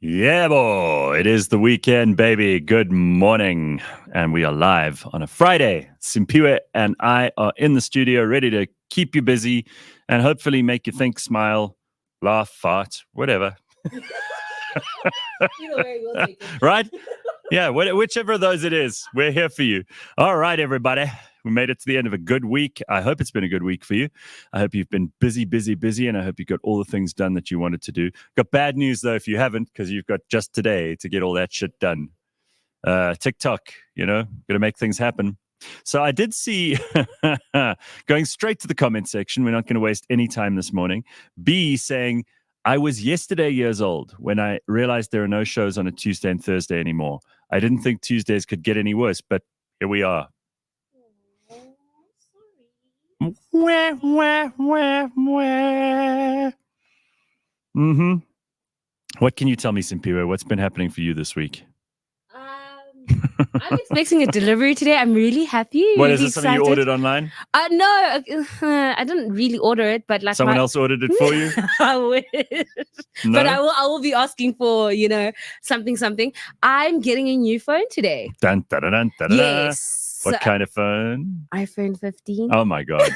Yeah, boy. It is the weekend, baby. Good morning. And we are live on a Friday. Simpiwe and I are in the studio ready to keep you busy and hopefully make you think, smile, laugh, fart, whatever. Either way, we'll take it. Right? Yeah, whichever of those it is, we're here for you. All right, everybody. We made it to the end of a good week. I hope it's been a good week for you. I hope you've been busy, and I hope you got all the things done that you wanted to do. Got bad news, though, if you haven't, because you've got just today to get all that shit done. TikTok, got to make things happen. So I did see, going straight to the comment section, we're not going to waste any time this morning, B saying, I was yesterday years old when I realized there are no shows on a Tuesday and Thursday anymore. I didn't think Tuesdays could get any worse, but here we are. Wah, wah, wah, wah. Mm-hmm. What can you tell me, Simpiwe? What's been happening for you this week? I'm expecting a delivery today. I'm really happy. What really is it? Something you ordered online? No, I didn't really order it, but like someone else ordered it for you. I wish, no? But I will be asking for something. I'm getting a new phone today. Dun, dun, dun, dun, dun, yes. What kind of phone? iPhone 15. Oh my god.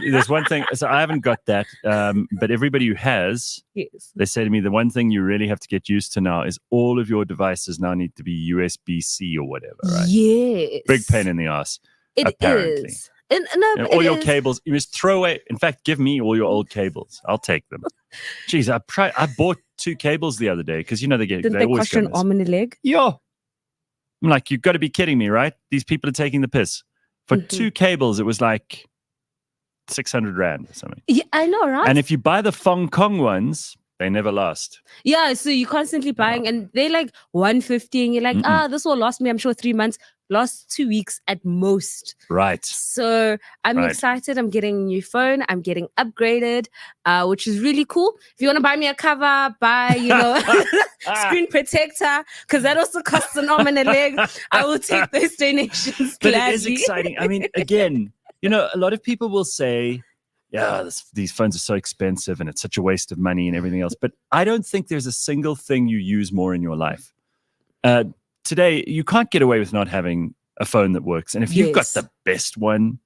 There's one thing, so I haven't got that, but everybody who has, yes, they say to me, the one thing you really have to get used to now is all of your devices now need to be USB-C or whatever, right? Yes. Big pain in the ass, apparently. Is. No, all your cables, you must throw away. In fact, give me all your old cables. I'll take them. Jeez, I bought 2 cables the other day because, they always cost you an arm and a leg? Yeah. I'm like, you've got to be kidding me, right? These people are taking the piss. For 2 cables, it was like 600 Rand or something. Yeah, I know, right? And if you buy the Fong Kong ones, they never last. Yeah, so you're constantly buying, and they're like 150, and you're like, this will last me, I'm sure, 3 months. Last 2 weeks at most. Right. So I'm excited. I'm getting a new phone. I'm getting upgraded, which is really cool. If you want to buy me a cover, buy, screen protector, because that also costs an arm and a leg. I will take those donations But gladly. it is exciting. I mean, again, a lot of people will say, yeah, these phones are so expensive and it's such a waste of money and everything else. But I don't think there's a single thing you use more in your life. Today, you can't get away with not having a phone that works. And if you've got the best one,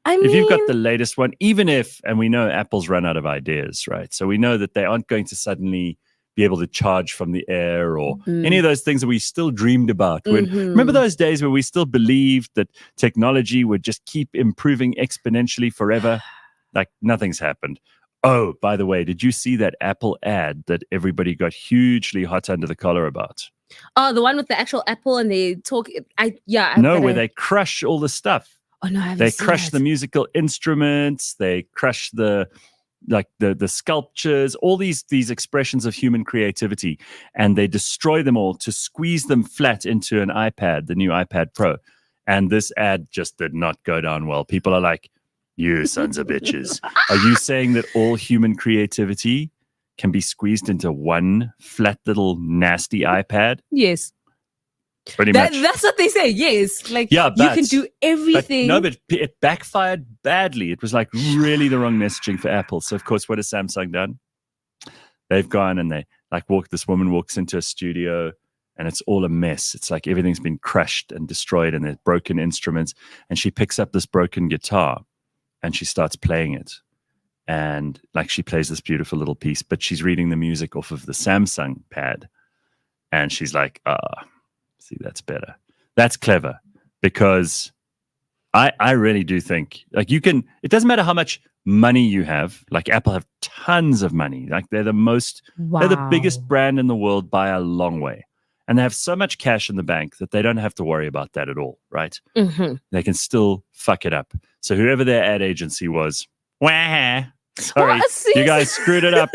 if you've got the latest one, even if, and we know Apple's run out of ideas, right? So we know that they aren't going to suddenly be able to charge from the air or any of those things that we still dreamed about. Remember those days where we still believed that technology would just keep improving exponentially forever? Like nothing's happened. Oh, by the way, did you see that Apple ad that everybody got hugely hot under the collar about? Oh, the one with the actual Apple and they talk. Where they crush all the stuff. Oh no, I haven't they seen crush that. the musical instruments. They crush the sculptures, all these expressions of human creativity, and they destroy them all to squeeze them flat into an iPad, the new iPad Pro. And this ad just did not go down well. People are like, "You sons of bitches! Are you saying that all human creativity can be squeezed into one flat little nasty iPad?" Yes. Pretty much. That's what they say. Yes. Like, you can do everything. But it backfired badly. It was like really the wrong messaging for Apple. So, of course, what has Samsung done? They've gone and they this woman walks into a studio and it's all a mess. It's like everything's been crushed and destroyed and there's broken instruments. And she picks up this broken guitar and she starts playing it. And she plays this beautiful little piece, but she's reading the music off of the Samsung pad. And she's like, see, that's better. That's clever. Because I really do think, it doesn't matter how much money you have. Like Apple have tons of money. Like they're the biggest brand in the world by a long way. And they have so much cash in the bank that they don't have to worry about that at all, right? Mm-hmm. They can still fuck it up. So whoever their ad agency was, sorry, you guys screwed it up.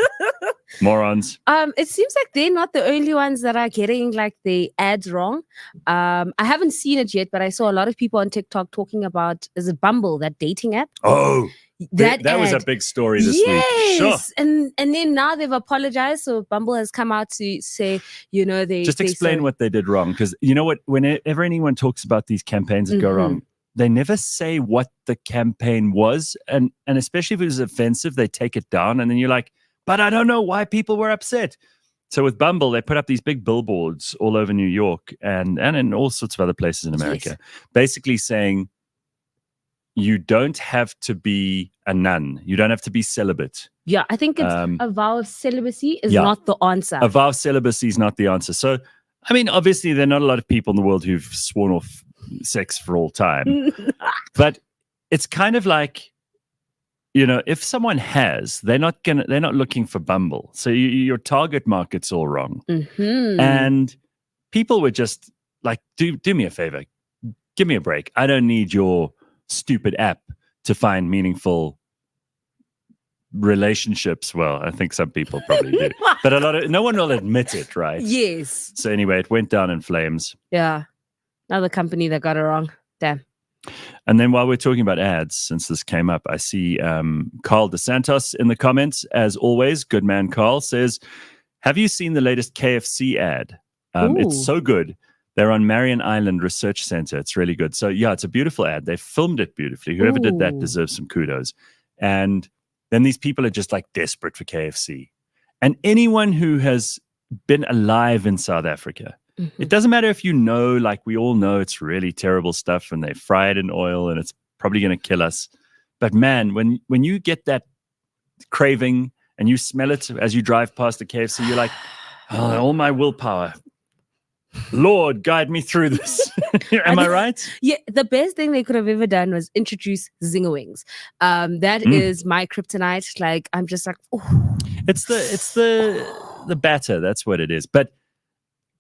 Morons. It seems like they're not the only ones that are getting the ads wrong. I haven't seen it yet, but I saw a lot of people on TikTok talking about, is it Bumble, that dating app? Oh, that was a big story this week. Sure. And then now they've apologized. So Bumble has come out to say, they just explain what they did wrong. Because you know what, whenever anyone talks about these campaigns that go wrong, they never say what the campaign was. And especially if it was offensive, they take it down. And then you're like, but I don't know why people were upset. So with Bumble, they put up these big billboards all over New York and in all sorts of other places in America, basically saying you don't have to be a nun. You don't have to be celibate. Yeah, I think it's a vow of celibacy is not the answer. A vow of celibacy is not the answer. So, I mean, obviously, there are not a lot of people in the world who've sworn off sex for all time. But it's kind of like, if someone has, they're not looking for Bumble. So your target market's all wrong. Mm-hmm. And people were just like, do me a favor. Give me a break. I don't need your stupid app to find meaningful relationships. Well, I think some people probably do. But no one will admit it, right? Yes. So anyway, it went down in flames. Yeah. Another company that got it wrong. Damn. And then while we're talking about ads, since this came up, I see Carl DeSantos in the comments. As always, good man Carl says, have you seen the latest KFC ad? It's so good. They're on Marion Island Research Center. It's really good. So yeah, it's a beautiful ad. They filmed it beautifully. Whoever did that deserves some kudos. And then these people are just like desperate for KFC. And anyone who has been alive in South Africa, it doesn't matter if like we all know it's really terrible stuff and they fry it in oil and it's probably going to kill us. But man, when you get that craving and you smell it as you drive past the KFC, you're like, oh, all my willpower. Lord, guide me through this. Am I right? Yeah, the best thing they could have ever done was introduce Zinger Wings. That is my kryptonite. Like, I'm just like, oh. It's the batter. That's what it is. But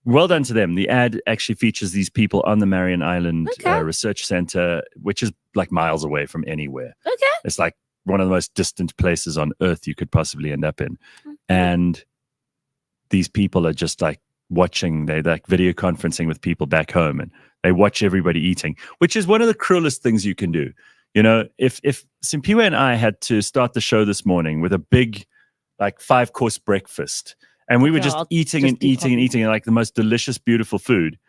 well done to them. The ad actually features these people on the Marion Island Research Center, which is like miles away from anywhere. Okay. It's like one of the most distant places on earth you could possibly end up in. And these people are just like they're like video conferencing with people back home and they watch everybody eating, which is one of the cruelest things you can do. If Simpiwe and I had to start the show this morning with a big, like 5-course breakfast, and we were just eating and like the most delicious, beautiful food,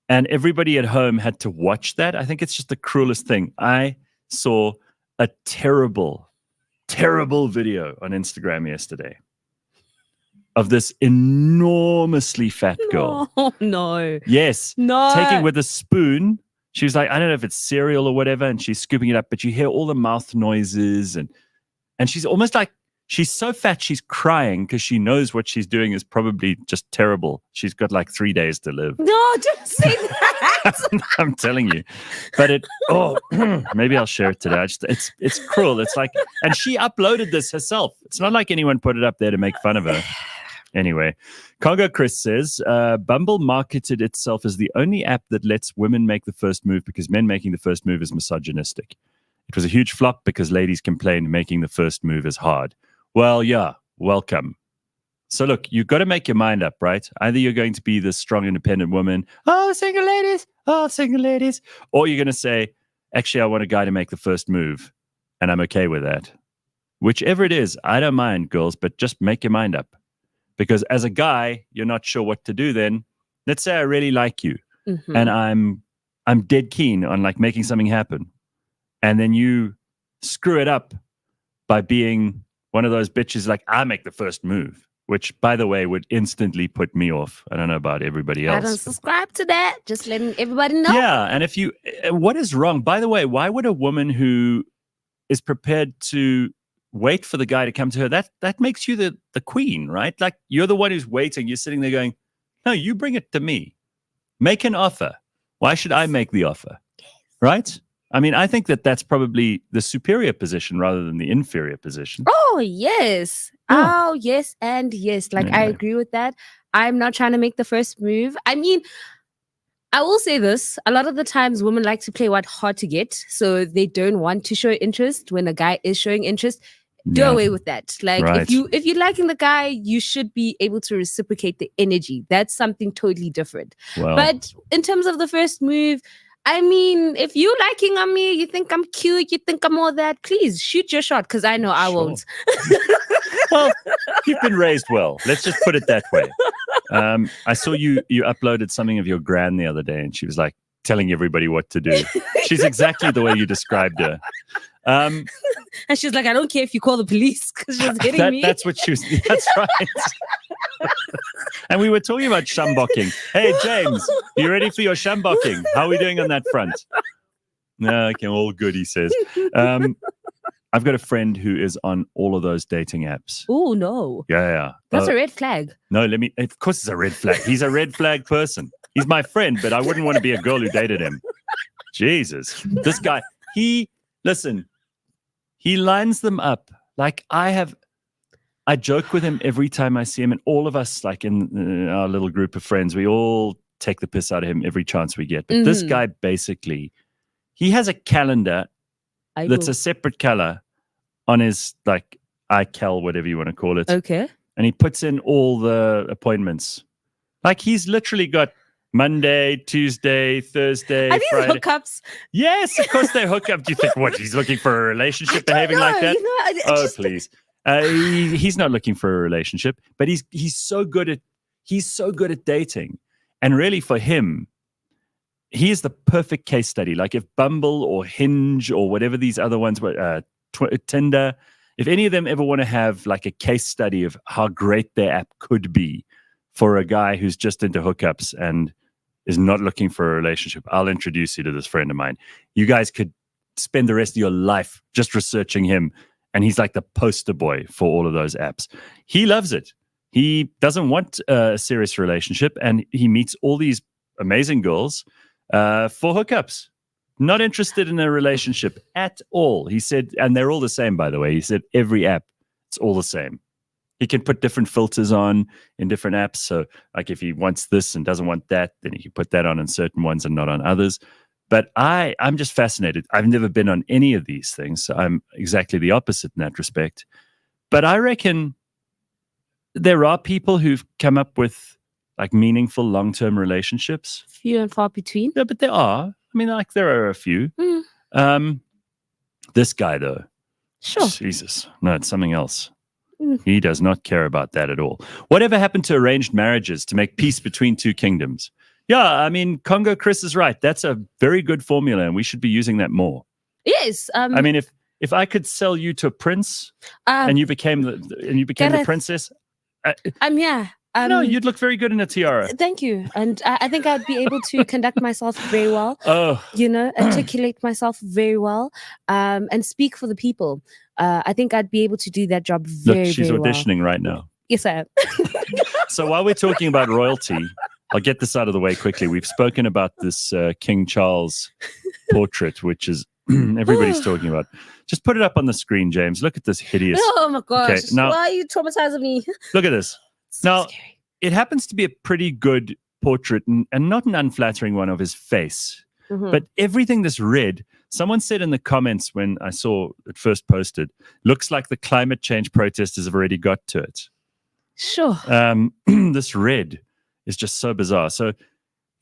and everybody at home had to watch that, I think it's just the cruelest thing. I saw a terrible, terrible video on Instagram yesterday of this enormously fat girl. Oh, no. Yes. No. Taking with a spoon. She was like, I don't know if it's cereal or whatever, and she's scooping it up, but you hear all the mouth noises, and she's almost like, she's so fat she's crying because she knows what she's doing is probably just terrible. She's got like 3 days to live. No, don't say that. I'm telling you. But maybe I'll share it today. It's cruel. It's like, and she uploaded this herself. It's not like anyone put it up there to make fun of her. Anyway, Congo Chris says, Bumble marketed itself as the only app that lets women make the first move because men making the first move is misogynistic. It was a huge flop because ladies complained making the first move is hard. Well, yeah, welcome. So look, you've got to make your mind up, right? Either you're going to be the strong, independent woman, single ladies, or you're going to say, actually, I want a guy to make the first move, and I'm okay with that. Whichever it is, I don't mind, girls, but just make your mind up. Because as a guy, you're not sure what to do then. Let's say I really like you, and I'm dead keen on like making something happen. And then you screw it up by being one of those bitches like, I make the first move, which, by the way, would instantly put me off. I don't know about everybody else. I don't subscribe to that. Just letting everybody know. Yeah, and what is wrong? By the way, why would a woman who is prepared to wait for the guy to come to her, that makes you the queen, right? Like, you're the one who's waiting. You're sitting there going, no, you bring it to me. Make an offer. Why should I make the offer? Right? I mean, I think that's probably the superior position rather than the inferior position. Oh, yes. Yeah. Oh, yes and yes. Like, I agree with that. I'm not trying to make the first move. I mean, I will say this. A lot of the times women like to play hard to get. So they don't want to show interest when a guy is showing interest. Do away with that. Like, right. if you're liking the guy, you should be able to reciprocate the energy. That's something totally different. Well, but in terms of the first move, I mean, if you liking on me, you think I'm cute, you think I'm all that, please shoot your shot, because I know I won't. Well, you've been raised well. Let's just put it that way. I saw you uploaded something of your gran the other day, and she was like telling everybody what to do. She's exactly the way you described her. And she's like, I don't care if you call the police, because she's hitting me. That's what she was. That's right. And we were talking about shambocking. Hey, James, you ready for your shambocking? How are we doing on that front? No, okay, all good, he says. I've got a friend who is on all of those dating apps. Oh, no. Yeah. That's a red flag. No, of course it's a red flag. He's a red flag person. He's my friend, but I wouldn't want to be a girl who dated him. Jesus. This guy, he lines them up. Like I joke with him every time I see him, and all of us, like in our little group of friends, we all take the piss out of him every chance we get. But this guy basically, he has a calendar that's a separate color on his like iCal, whatever you want to call it. Okay. And he puts in all the appointments. Like he's literally got Monday, Tuesday, Thursday, Are these Friday. hookups? Yes, of course they're hookup. Do you think what he's looking for a relationship behaving like that? Please. He's not looking for a relationship, but he's so good at dating. And really for him, he is the perfect case study. Like if Bumble or Hinge or whatever these other ones were, Tinder, if any of them ever want to have like a case study of how great their app could be for a guy who's just into hookups and is not looking for a relationship, I'll introduce you to this friend of mine. You guys could spend the rest of your life just researching him, and he's like the poster boy for all of those apps. He loves it. He doesn't want a serious relationship, and he meets all these amazing girls for hookups. Not interested in a relationship at all. He said, and they're all the same, by the way. He said every app, it's all the same. He can put different filters on in different apps. So like if he wants this and doesn't want that, then he can put that on in certain ones and not on others. But I'm just fascinated. I've never been on any of these things. So I'm exactly the opposite in that respect. But I reckon there are people who've come up with like meaningful long-term relationships. Few and far between. Yeah, but there are. I mean, like there are a few. This guy though. Sure. Jesus. No, it's something else. He does not care about that at all. Whatever happened to arranged marriages to make peace between two kingdoms? Yeah, I mean, Congo Chris is right. That's a very good formula, and we should be using that more. Yes. I mean, if I could sell you to a prince and you became the princess, yeah. No, you'd look very good in a tiara. Thank you. And I think I'd be able to conduct myself very well. Oh. Articulate myself very well, and speak for the people. I think I'd be able to do that job very, Look, she's very auditioning well. right now. Yes, I am. So while we're talking about royalty, I'll get this out of the way quickly. We've spoken about this King Charles portrait, which is everybody's talking about. Just put it up on the screen, James. Look at this hideous. Oh my gosh. Okay, now, why are you traumatizing me? Look at this. So now, scary. It happens to be a pretty good portrait and not an unflattering one of his face. But everything that's red, someone said in the comments when I saw it first posted, looks like the climate change protesters have already got to it. Sure. This red is just so bizarre. So,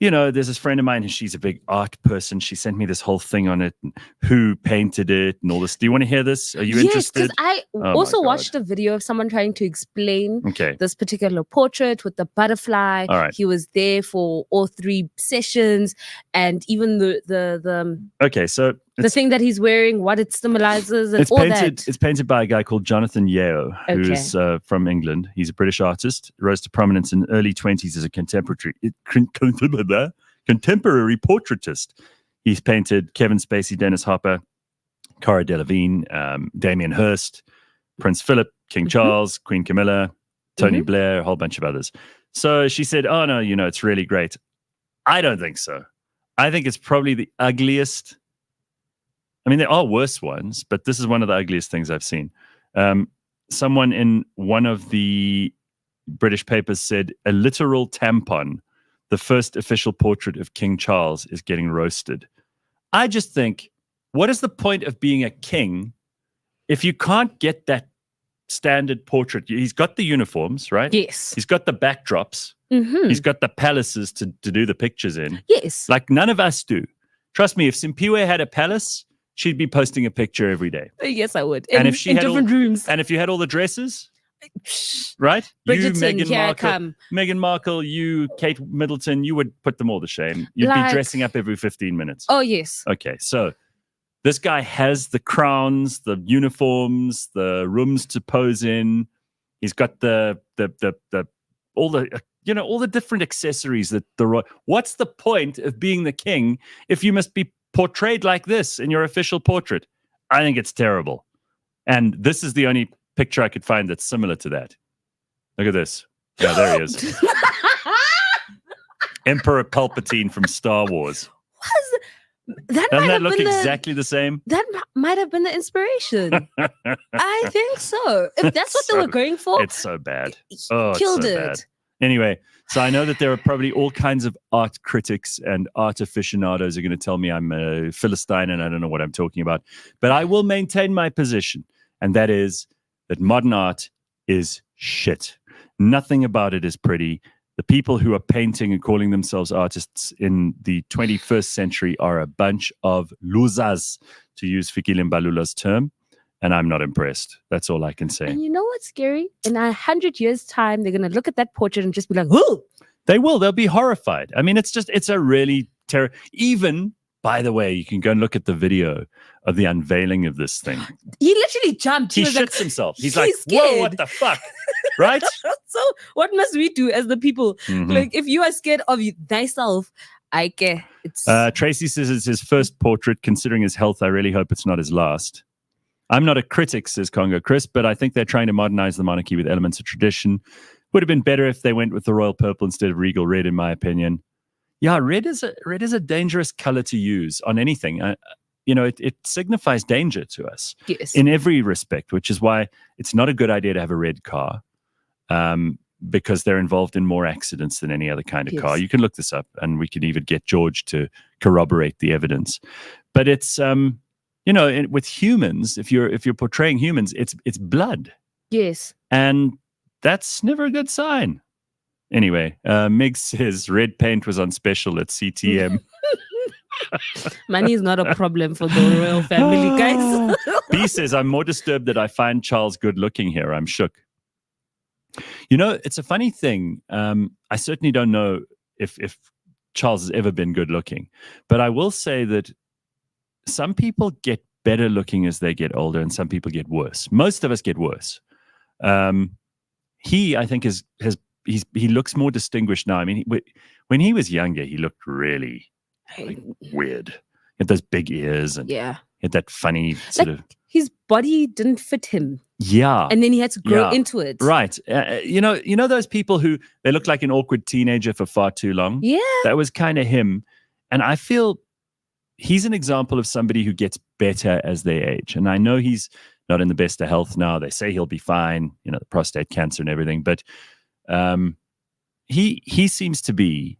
there's this friend of mine, and she's a big art person. She sent me this whole thing on it, and who painted it and all this. Do you want to hear this? Are you interested? Yes, because I also watched a video of someone trying to explain this particular portrait with the butterfly. All right. He was there for all 3 sessions, and even the Okay, so the thing that he's wearing, what it symbolizes, and it's all painted, that. It's painted by a guy called Jonathan Yeo, who's from England. He's a British artist, rose to prominence in early 20s as a contemporary portraitist. He's painted Kevin Spacey, Dennis Hopper, Cara Delevingne, Damien Hirst, Prince Philip, King Charles, Queen Camilla, Tony Blair, a whole bunch of others. So she said, oh, no, it's really great. I don't think so. I think it's probably the ugliest. I mean, there are worse ones, but this is one of the ugliest things I've seen. Someone in one of the British papers said a literal tampon, the first official portrait of King Charles, is getting roasted. I just think, what is the point of being a king if you can't get that standard portrait? He's got the uniforms, right? Yes. He's got the backdrops. He's got the palaces to do the pictures in. Yes. Like none of us do. Trust me, if Simpiwe had a palace, she'd be posting a picture every day. Yes, I would. And if she had different rooms. And if you had all the dresses, right? Bridgerton, you, Meghan Markle, you, Kate Middleton, you would put them all to shame. You'd be dressing up every 15 minutes. Oh, yes. Okay, so this guy has the crowns, the uniforms, the rooms to pose in. He's got the all the all the different accessories that what's the point of being the king if you must be portrayed like this in your official portrait? I think it's terrible. And this is the only picture I could find that's similar to that. Look at this. Yeah, there he is. Emperor Palpatine from Star Wars. Doesn't that look exactly the same? That might have been the inspiration. I think so. If that's what they were going for. It's so bad. Oh, killed it's so bad. Anyway, so I know that there are probably all kinds of art critics and art aficionados who are going to tell me I'm a Philistine and I don't know what I'm talking about. But I will maintain my position, and that is that modern art is shit. Nothing about it is pretty. The people who are painting and calling themselves artists in the 21st century are a bunch of losers, to use Fikile Mbalula's term. And I'm not impressed. That's all I can say. And you know what's scary? In 100 years' time, they're going to look at that portrait and just be like, "Whoa!" They will. They'll be horrified. I mean, it's a really terrible. Even, by the way, you can go and look at the video of the unveiling of this thing. He literally jumped. He shits himself. He's like, scared. Whoa, what the fuck? Right? So what must we do as the people? Mm-hmm. Like, if you are scared of thyself, I care. Tracy says it's his first portrait. Considering his health, I really hope it's not his last. I'm not a critic, says Congo Chris, but I think they're trying to modernize the monarchy with elements of tradition. Would have been better if they went with the royal purple instead of regal red, in my opinion. Yeah, red is a dangerous color to use on anything. It signifies danger to us in every respect, which is why it's not a good idea to have a red car, because they're involved in more accidents than any other kind of car. You can look this up, and we can even get George to corroborate the evidence. But it's with humans, if you're portraying humans, it's blood. Yes. And that's never a good sign. Anyway, Meg says red paint was on special at CTM. Money is not a problem for the royal family, guys. B says, I'm more disturbed that I find Charles good looking here. I'm shook. It's a funny thing. I certainly don't know if Charles has ever been good looking, but I will say that some people get better looking as they get older, and some people get worse. Most of us get worse. He, I think, he looks more distinguished now. I mean, when he was younger, he looked really weird. He had those big ears, and he had that funny sort of. His body didn't fit him. Yeah, and then he had to grow into it. Right. You know those people who they look like an awkward teenager for far too long. Yeah, that was kind of him, and I feel he's an example of somebody who gets better as they age. And I know he's not in the best of health now. They say he'll be fine, the prostate cancer and everything. But he seems to be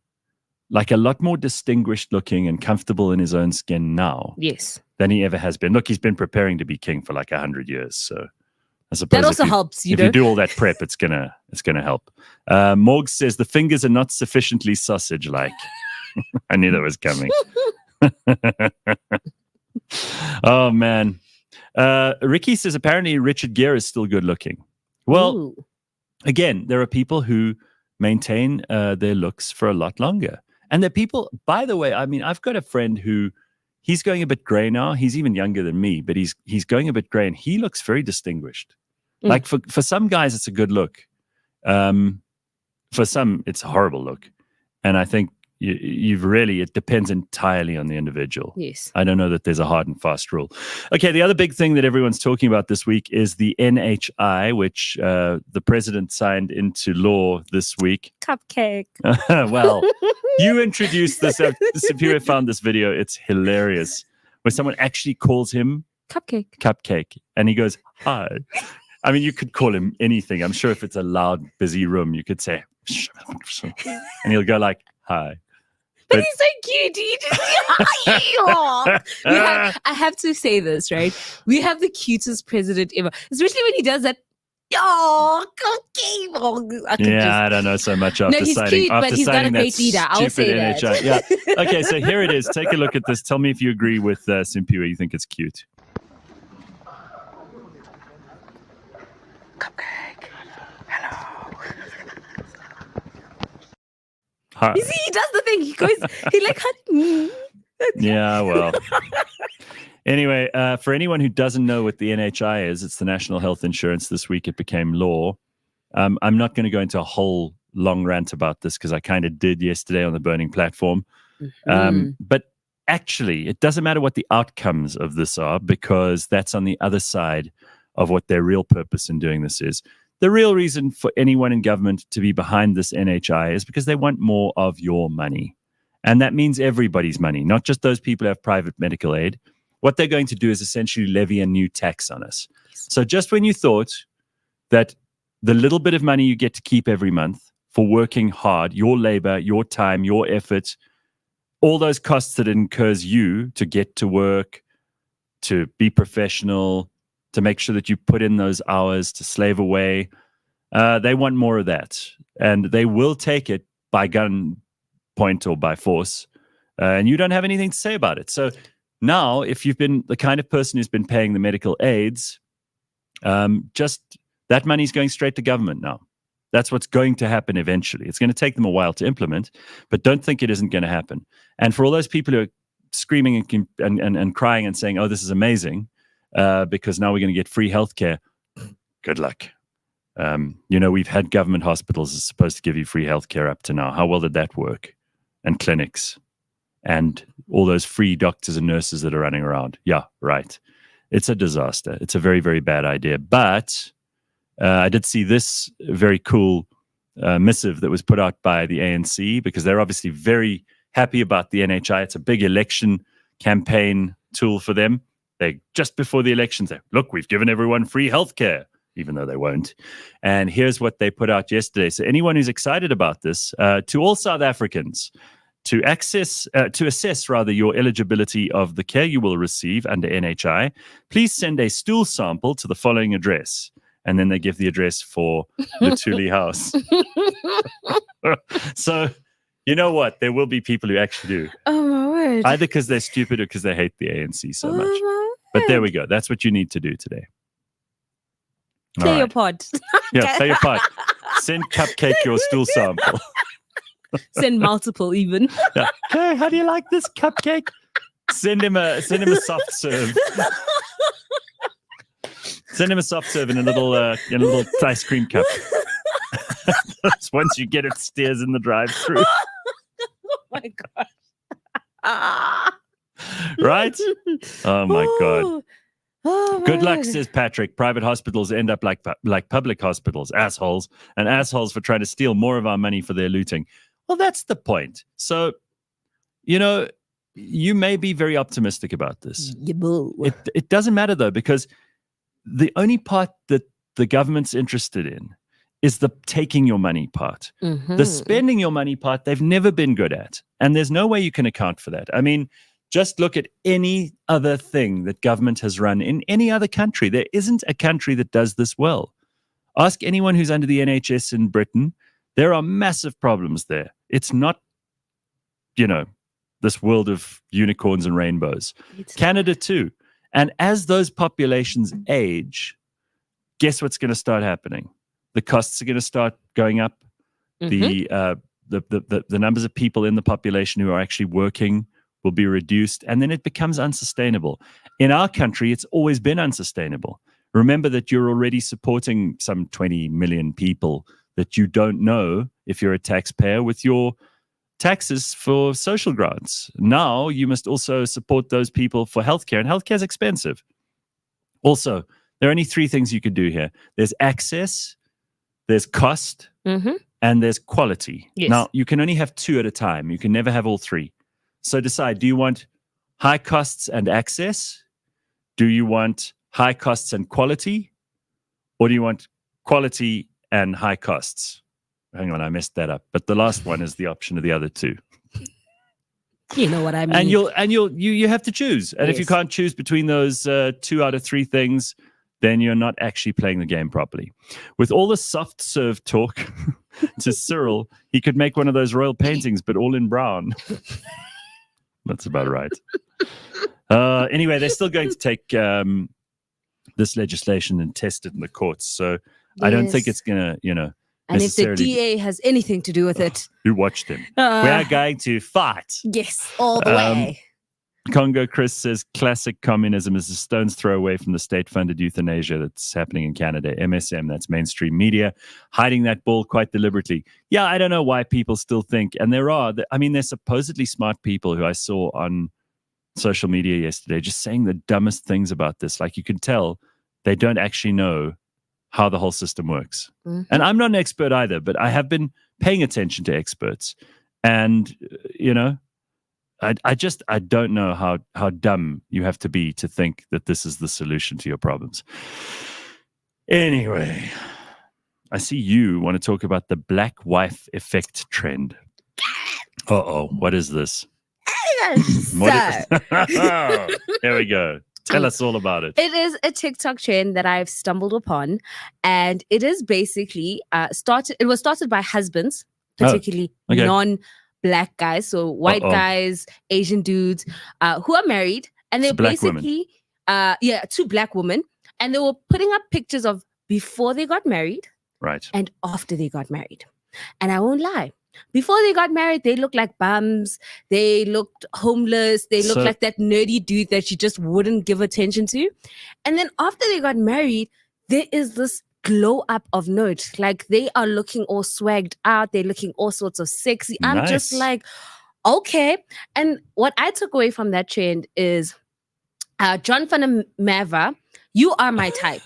like a lot more distinguished looking and comfortable in his own skin now. Yes. Than he ever has been. Look, he's been preparing to be king for like 100 years. So I suppose that also helps. If you do all that prep, it's gonna help. Morg says the fingers are not sufficiently sausage-like. I knew that was coming. Oh man. Ricky says apparently Richard Gere is still good looking. Well, again, there are people who maintain their looks for a lot longer. And there are people, by the way, I mean, I've got a friend who he's going a bit gray now. He's even younger than me, but he's going a bit gray and he looks very distinguished. Like for some guys, it's a good look. For some, it's a horrible look. And I think it depends entirely on the individual. Yes. I don't know that there's a hard and fast rule. Okay, the other big thing that everyone's talking about this week is the NHI, which the president signed into law this week. Cupcake. Well, you introduced this. Superior found this video. It's hilarious. Where someone actually calls him Cupcake. And he goes, hi. I mean, you could call him anything. I'm sure if it's a loud, busy room, you could say, and he'll go like, hi. But he's so cute. I have to say this, right? We have the cutest president ever, especially when he does that. I don't know so much after he's signing. cute, After but he's not a signing great that leader. I'll say stupid that. NHI. Yeah. Okay, so here it is. Take a look at this. Tell me if you agree with Simpiwe. You think it's cute. Cupcake. Hello. Hi. You see, he does the thing. He like, yeah, well. Anyway, for anyone who doesn't know what the NHI is, it's the National Health Insurance. This week it became law. I'm not going to go into a whole long rant about this because I kind of did yesterday on the Burning Platform. But actually, it doesn't matter what the outcomes of this are, because that's on the other side of what their real purpose in doing this is. The real reason for anyone in government to be behind this NHI is because they want more of your money. And that means everybody's money, not just those people who have private medical aid. What they're going to do is essentially levy a new tax on us. So just when you thought that the little bit of money you get to keep every month for working hard, your labor, your time, your effort, all those costs that it incurs you to get to work, to be professional, to make sure that you put in those hours, to slave away, they want more of that. And they will take it by gunpoint or by force. And you don't have anything to say about it. So now, if you've been the kind of person who's been paying the medical aids, just that money's going straight to government now. That's what's going to happen eventually. It's going to take them a while to implement, but don't think it isn't going to happen. And for all those people who are screaming and crying and saying, oh, this is amazing, because now we're going to get free healthcare, good luck. We've had government hospitals that's supposed to give you free healthcare up to now. How well did that work? And clinics and all those free doctors and nurses that are running around. Yeah, right. It's a disaster. It's a very, very bad idea. But I did see this very cool missive that was put out by the ANC, because they're obviously very happy about the NHI. It's a big election campaign tool for them. They just before the elections, they look, we've given everyone free healthcare, even though they won't. And here's what they put out yesterday. So anyone who's excited about this, to all South Africans, to assess your eligibility of the care you will receive under NHI, please send a stool sample to the following address. And then they give the address for the Thule House. So, you know what? There will be people who actually do. Oh, my word. Either because they're stupid or because they hate the ANC so much. But there we go. That's what you need to do today. Play your pod. Yeah, play your pod. Send Cupcake your stool sample. Send multiple even. Yeah. Hey, how do you like this, Cupcake? Send him a soft serve. Send him a soft serve in a little ice cream cup. Once you get it, steers in the drive-through. Oh my gosh. Right? Oh my God. Oh, good luck, says Patrick. Private hospitals end up like public hospitals, assholes, and assholes for trying to steal more of our money for their looting. Well, that's the point. So, you may be very optimistic about this. It doesn't matter, though, because the only part that the government's interested in is the taking your money part. Mm-hmm. The spending your money part, they've never been good at. And there's no way you can account for that. I mean, just look at any other thing that government has run in any other country. There isn't a country that does this well. Ask anyone who's under the NHS in Britain. There are massive problems there. It's not, this world of unicorns and rainbows. Canada too. And as those populations age, guess what's going to start happening? The costs are going to start going up. Mm-hmm. The numbers of people in the population who are actually working will be reduced, and then it becomes unsustainable. In our country, it's always been unsustainable. Remember that you're already supporting some 20 million people that you don't know, if you're a taxpayer, with your taxes for social grants. Now you must also support those people for healthcare, and healthcare is expensive. Also, there are only three things you could do here. There's access, there's cost, mm-hmm. and there's quality. Yes. Now, you can only have two at a time. You can never have all three. So decide, do you want high costs and access? Do you want high costs and quality? Or do you want quality and high costs? Hang on, I messed that up. But the last one is the option of the other two. You know what I mean. And you have to choose. And yes. If you can't choose between those 2 out of 3 things, then you're not actually playing the game properly. With all the soft serve talk to Cyril, he could make one of those royal paintings, but all in brown. That's about right. Anyway, they're still going to take this legislation and test it in the courts. So yes. I don't think it's going to, and if the DA has anything to do with it. You watched him. We are going to fight. Yes, all the way. Congo Chris says classic communism is a stone's throw away from the state-funded euthanasia that's happening in Canada. MSM, that's mainstream media, hiding that ball quite deliberately. Yeah, I don't know why people still think, and there's supposedly smart people who I saw on social media yesterday just saying the dumbest things about this. Like, you can tell they don't actually know how the whole system works. Mm-hmm. And I'm not an expert either, but I have been paying attention to experts. And, I don't know how dumb you have to be to think that this is the solution to your problems. Anyway, I see you want to talk about the black wife effect trend. What is this? Here we go. Tell us all about it. It is a TikTok trend that I've stumbled upon, and it is basically It was started by husbands, particularly non-black guys, so white guys, Asian dudes who are married, and they're basically two black women, and they were putting up pictures of before they got married, right, and after they got married. And I won't lie. Before they got married, they looked like bums. They looked homeless. They looked like that nerdy dude that you just wouldn't give attention to. And then after they got married, there is this glow up of note. Like, they are looking all swagged out. They're looking all sorts of sexy. I'm just like, okay. And what I took away from that trend is, John van Mava, you are my type.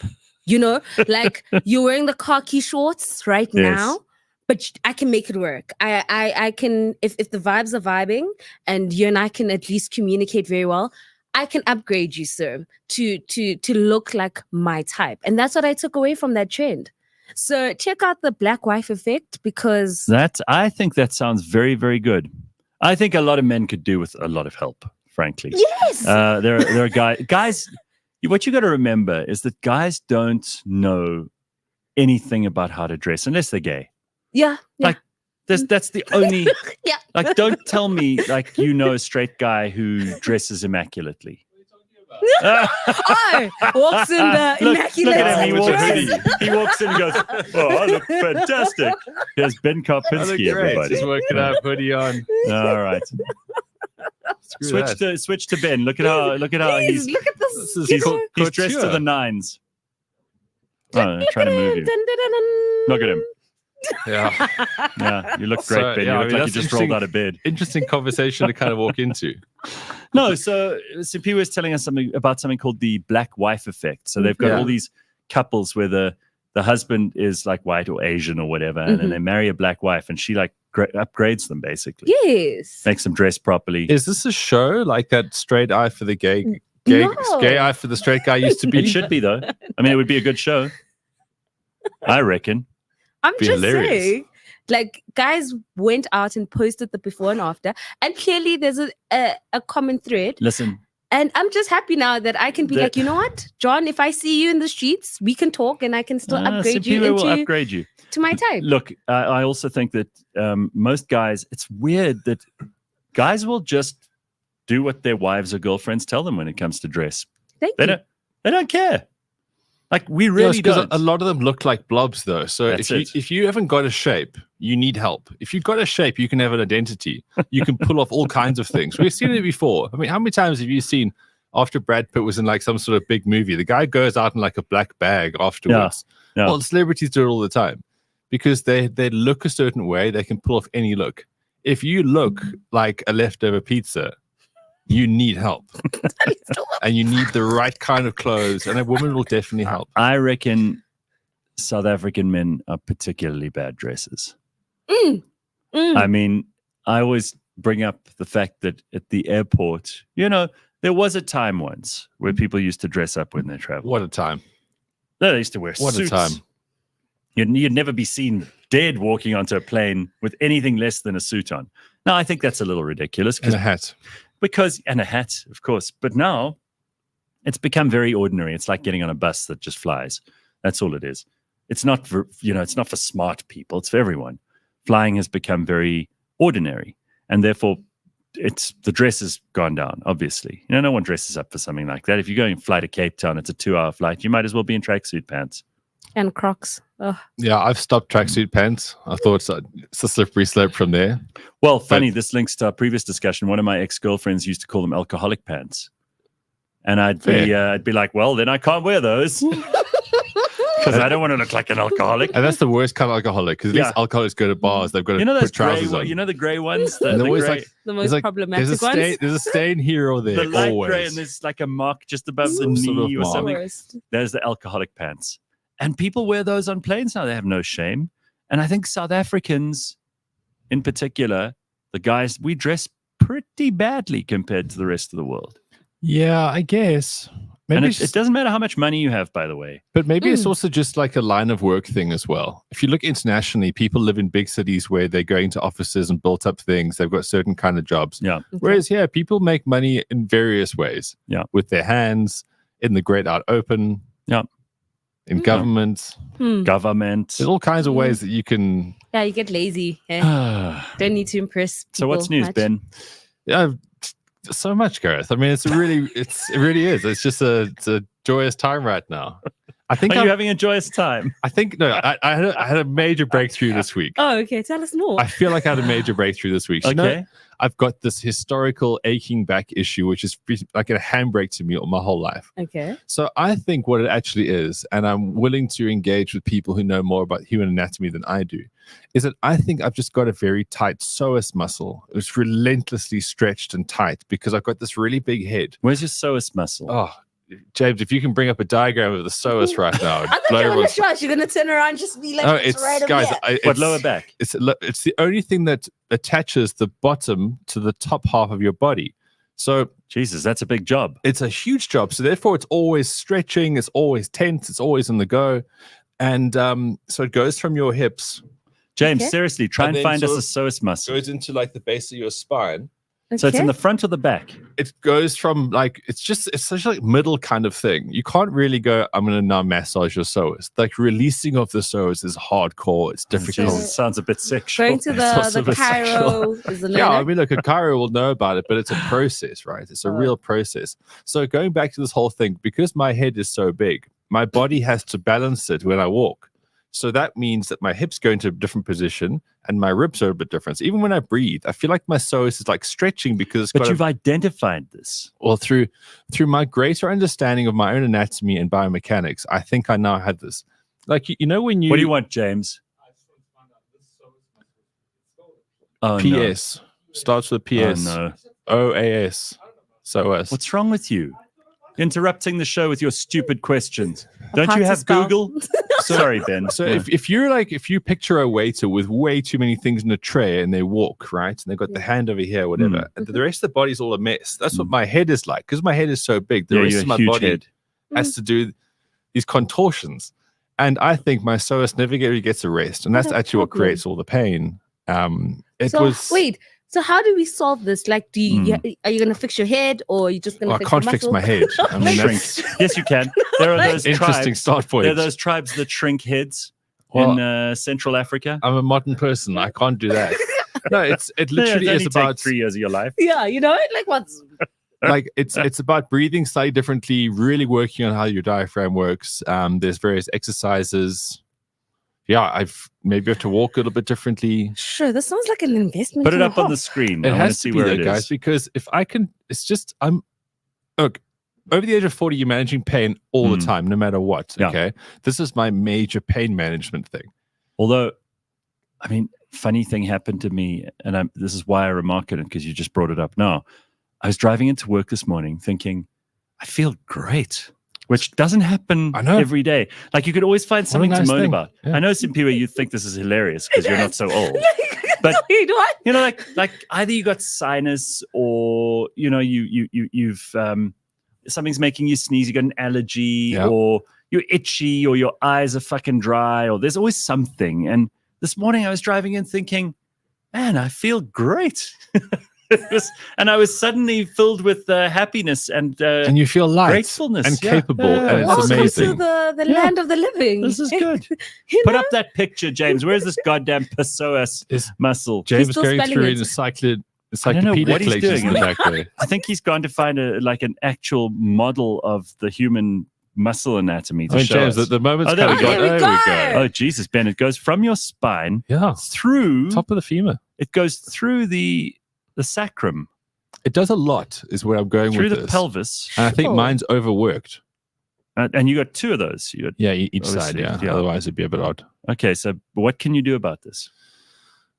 Like, you're wearing the khaki shorts right now. But I can make it work. I can, if the vibes are vibing and you and I can at least communicate very well, I can upgrade you, sir, to look like my type. And that's what I took away from that trend. So check out the black wife effect, because I think that sounds very, very good. I think a lot of men could do with a lot of help, frankly. Yes. There are guys. What you got to remember is that guys don't know anything about how to dress unless they're gay. Yeah. Like, that's the only. Yeah. Like, don't tell me like a straight guy who dresses immaculately. Walks in the immaculate. Look at him. He walks in and goes, "Oh, I look fantastic." Here's Ben Karpinski, everybody. Just working out, hoodie on. All right. Switch to Ben. Look at how Please, look at this. He's dressed to the nines. I'm trying to move you. Look at him. Yeah, you look great, Ben. You look like you just rolled out of bed. Interesting conversation to kind of walk into. No, so P was telling us something called the black wife effect. So they've got all these couples where the husband is like white or Asian or whatever, and then they marry a black wife, and she like upgrades them basically. Yes, makes them dress properly. Is this a show like that Straight Eye for the Gay Eye for the Straight Guy used to be? It should be, though. I mean, it would be a good show, I reckon. I'm just saying, like, guys went out and posted the before and after, and clearly there's a common thread. Listen. And I'm just happy now that I can be like, you know what, John, if I see you in the streets, we can talk and I can still upgrade you to my type. Look, I also think that most guys, it's weird that guys will just do what their wives or girlfriends tell them when it comes to dress. They don't care. Like, we really don't. A lot of them look like blobs, though. So if you haven't got a shape, you need help. If you've got a shape, you can have an identity. You can pull off all kinds of things. We've seen it before. I mean, how many times have you seen, after Brad Pitt was in like some sort of big movie, the guy goes out in like a black bag afterwards? Yeah. Well, celebrities do it all the time because they look a certain way. They can pull off any look. If you look like a leftover pizza, you need help. And you need the right kind of clothes, and a woman will definitely help. I reckon South African men are particularly bad dressers. I mean, I always bring up the fact that at the airport, there was a time once where people used to dress up when they travel. What a time. They used to wear suits. What a time. You'd never be seen dead walking onto a plane with anything less than a suit on. Now, I think that's a little ridiculous. And a hat. And a hat, of course. But now it's become very ordinary. It's like getting on a bus that just flies. That's all it is. It's not for, it's not for smart people. It's for everyone. Flying has become very ordinary. And therefore, the dress has gone down, obviously. No one dresses up for something like that. If you're going to fly to Cape Town, it's a 2-hour flight. You might as well be in tracksuit pants. And Crocs. Yeah, I've stopped tracksuit pants. I thought it's a slippery slope from there. Well, funny, this links to our previous discussion. One of my ex-girlfriends used to call them alcoholic pants. And I'd be like, well, then I can't wear those. Because I don't want to look like an alcoholic. And that's the worst kind of alcoholic, because at least alcoholics go to bars. They've got to put trousers on. You know the grey ones? The most problematic ones? There's a stain here or there. The light always. grey, and there's like a mark just above the knee or something. There's the alcoholic pants. And people wear those on planes now. They have no shame. And I think South Africans, in particular, the guys, we dress pretty badly compared to the rest of the world. Yeah, I guess. Maybe it doesn't matter how much money you have, by the way. But maybe it's also just like a line of work thing as well. If you look internationally, people live in big cities where they're going to offices and built up things. They've got certain kind of jobs. Yeah. Whereas here, people make money in various ways. Yeah. With their hands, in the great out open. Yeah. In government. Government. There's all kinds of ways that you can... Yeah, you get lazy. Don't need to impress people. So what's news, much. Ben? Yeah, so much, Gareth. I mean, it really is. It's just a joyous time right now. I think. Are you having a joyous time? I think no. I had a major breakthrough this week. Oh, okay. Tell us more. I feel like I had a major breakthrough this week. So, okay. I've got this historical aching back issue, which is like a handbrake to me all my whole life. Okay. So I think what it actually is, and I'm willing to engage with people who know more about human anatomy than I do, is that I think I've just got a very tight psoas muscle. It's relentlessly stretched and tight because I've got this really big head. Where's your psoas muscle? Oh, James, if you can bring up a diagram of the psoas right now. I thought you were going to show us. You're going to turn around and just be like, no, it's right guys, what, lower back? It's the only thing that attaches the bottom to the top half of your body. So, Jesus, that's a big job. It's a huge job. So therefore, it's always stretching. It's always tense. It's always on the go. And so it goes from your hips. James, seriously, try and find us a psoas muscle. Goes into like the base of your spine. Okay. So it's in the front or the back? It goes from like, it's such like middle kind of thing. You can't really go, I'm going to now massage your psoas. Like releasing of the psoas is hardcore. It's difficult. Jesus, it sounds a bit sexual. Going to the chiro is a no. Yeah, I mean, look, a chiro will know about it, but it's a process, right? It's a real process. So going back to this whole thing, because my head is so big, my body has to balance it when I walk. So that means that my hips go into a different position and my ribs are a bit different. So even when I breathe, I feel like my psoas is like stretching because But you've identified this. Well, through my greater understanding of my own anatomy and biomechanics, I think I now had this. Like, you know, when you... What do you want, James? Oh, PS. No. Starts with PS. Oh, no. OAS. SOAS. What's wrong with you? Interrupting the show with your stupid questions. Don't you have Google? Sorry, Ben. So if you picture a waiter with way too many things in a tray and they walk, right? And they've got the hand over here, whatever. And the rest of the body's all a mess. That's what my head is like. Because my head is so big, the rest of my body has to do these contortions. And I think my psoas never really gets a rest. And that's actually what creates all the pain. Wait. So how do we solve this? Like, are you going to fix your head, or are you just going to fix your muscle? I can't fix my head. I mean, shrinks. Yes, you can. There are those interesting start point. There are those tribes that shrink heads in Central Africa. I'm a modern person. I can't do that. No, it literally is about 3 years of your life. Yeah, you know, like what's like it's about breathing slightly differently, really working on how your diaphragm works. There's various exercises. Yeah, maybe have to walk a little bit differently. Sure, this sounds like an investment. Put it up on the screen. It has to be there, guys, because if I can, look, over the age of 40, you're managing pain all the time, no matter what. Okay, this is my major pain management thing. Although, I mean, funny thing happened to me, and this is why I remark it, because you just brought it up now. I was driving into work this morning thinking, I feel great. Which doesn't happen every day. Like, you could always find something to moan about. Yeah. I know some people, you think this is hilarious because you're not so old. But you know, like either you got sinus, or you know, you've something's making you sneeze. You got an allergy, or you're itchy, or your eyes are fucking dry, or there's always something. And this morning I was driving in thinking, man, I feel great. And I was suddenly filled with happiness and you feel light, gratefulness, and capable, and it's amazing. Welcome to the land of the living. This is good. Put up that picture, James. Where's this goddamn psoas muscle? James going through an encyclopedic collections in the back there. I think he's going to find an actual model of the human muscle anatomy to show James, us. the moment's there coming. we go. There we go. Oh, Jesus, Ben. It goes from your spine through... Top of the femur. It goes through the sacrum. It does a lot, is where I'm going through with the this. pelvis. And I think mine's overworked. And you got two of those. You got, each side, yeah. Otherwise, it'd be a bit odd. Okay, so what can you do about this?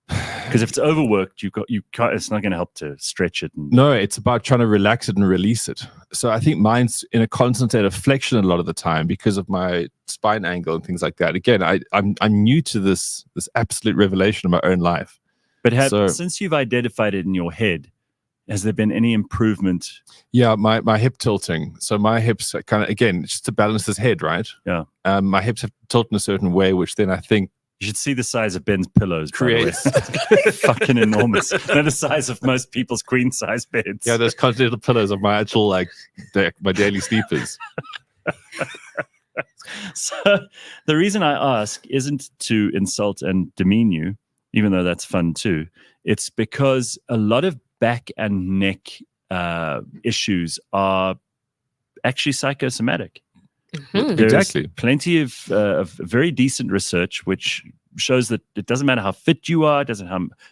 Because if it's overworked, you can't. It's not going to help to stretch it. No, it's about trying to relax it and release it. So I think mine's in a constant state of flexion a lot of the time because of my spine angle and things like that. Again, I'm new to this absolute revelation of my own life. But since you've identified it in your head, has there been any improvement? Yeah, my hip tilting. So my hips are kind of, again, just to balance this head, right? Yeah. My hips have tilted in a certain way, which then I think you should see the size of Ben's pillows. Creates fucking enormous. They're the size of most people's queen size beds. Yeah, those continental pillows are my actual my daily sleepers. So the reason I ask isn't to insult and demean you, even though that's fun too. It's because a lot of back and neck issues are actually psychosomatic. Mm-hmm. There's exactly. Plenty of very decent research which shows that it doesn't matter how fit you are, it doesn't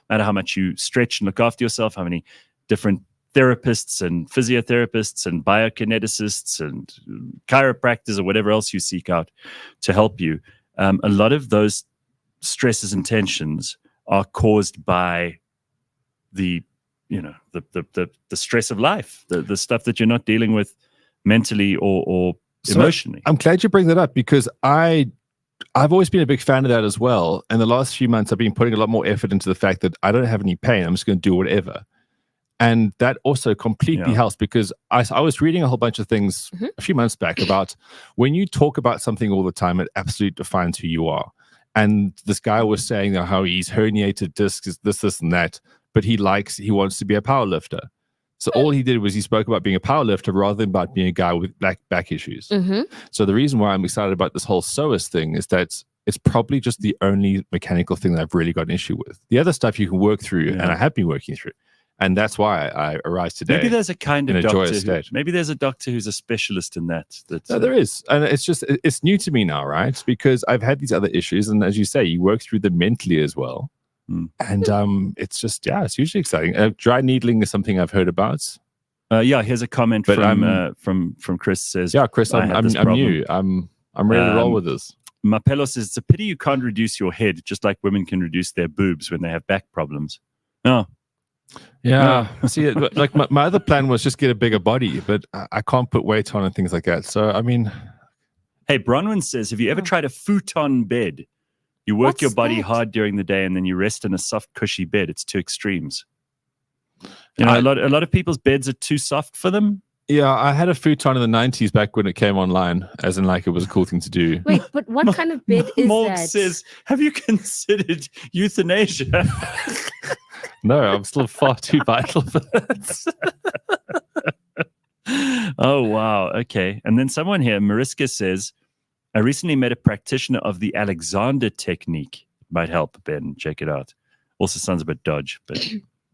matter how much you stretch and look after yourself, how many different therapists and physiotherapists and biokineticists and chiropractors or whatever else you seek out to help you. A lot of those stresses and tensions are caused by the stress of life, the stuff that you're not dealing with mentally or emotionally. I'm glad you bring that up because I've always been a big fan of that as well. And the last few months, I've been putting a lot more effort into the fact that I don't have any pain. I'm just going to do whatever. And that also completely helps because I was reading a whole bunch of things a few months back about when you talk about something all the time, it absolutely defines who you are. And this guy was saying how he's herniated discs, this and that, but he wants to be a power lifter. So all he did was he spoke about being a power lifter rather than about being a guy with back issues. Mm-hmm. So the reason why I'm excited about this whole Psoas thing is that it's probably just the only mechanical thing that I've really got an issue with. The other stuff you can work through, and I have been working through. And that's why I arrived today. Maybe there's a kind of doctor. Maybe there's a doctor who's a specialist in that. No, there is. And it's new to me now, right? Because I've had these other issues. And as you say, you work through them mentally as well. And it's just, it's hugely exciting. Dry needling is something I've heard about. Here's a comment from Chris says, Chris, I'm new. I'm ready to roll with this. Mapello says, it's a pity you can't reduce your head, just like women can reduce their boobs when they have back problems. No. Yeah. See, like my other plan was just get a bigger body, but I can't put weight on and things like that. So, I mean. Hey, Bronwyn says, have you ever tried a futon bed? You work your body hard during the day and then you rest in a soft, cushy bed. It's two extremes. You know, a lot of people's beds are too soft for them. Yeah, I had a futon in the 90s back when it came online, as in like it was a cool thing to do. Wait, but what kind of bed is Morg that? says, have you considered euthanasia? No, I'm still far too vital for that. Oh, wow. Okay. And then someone here, Mariska says, I recently met a practitioner of the Alexander technique. Might help, Ben. Check it out. Also sounds a bit dodge, but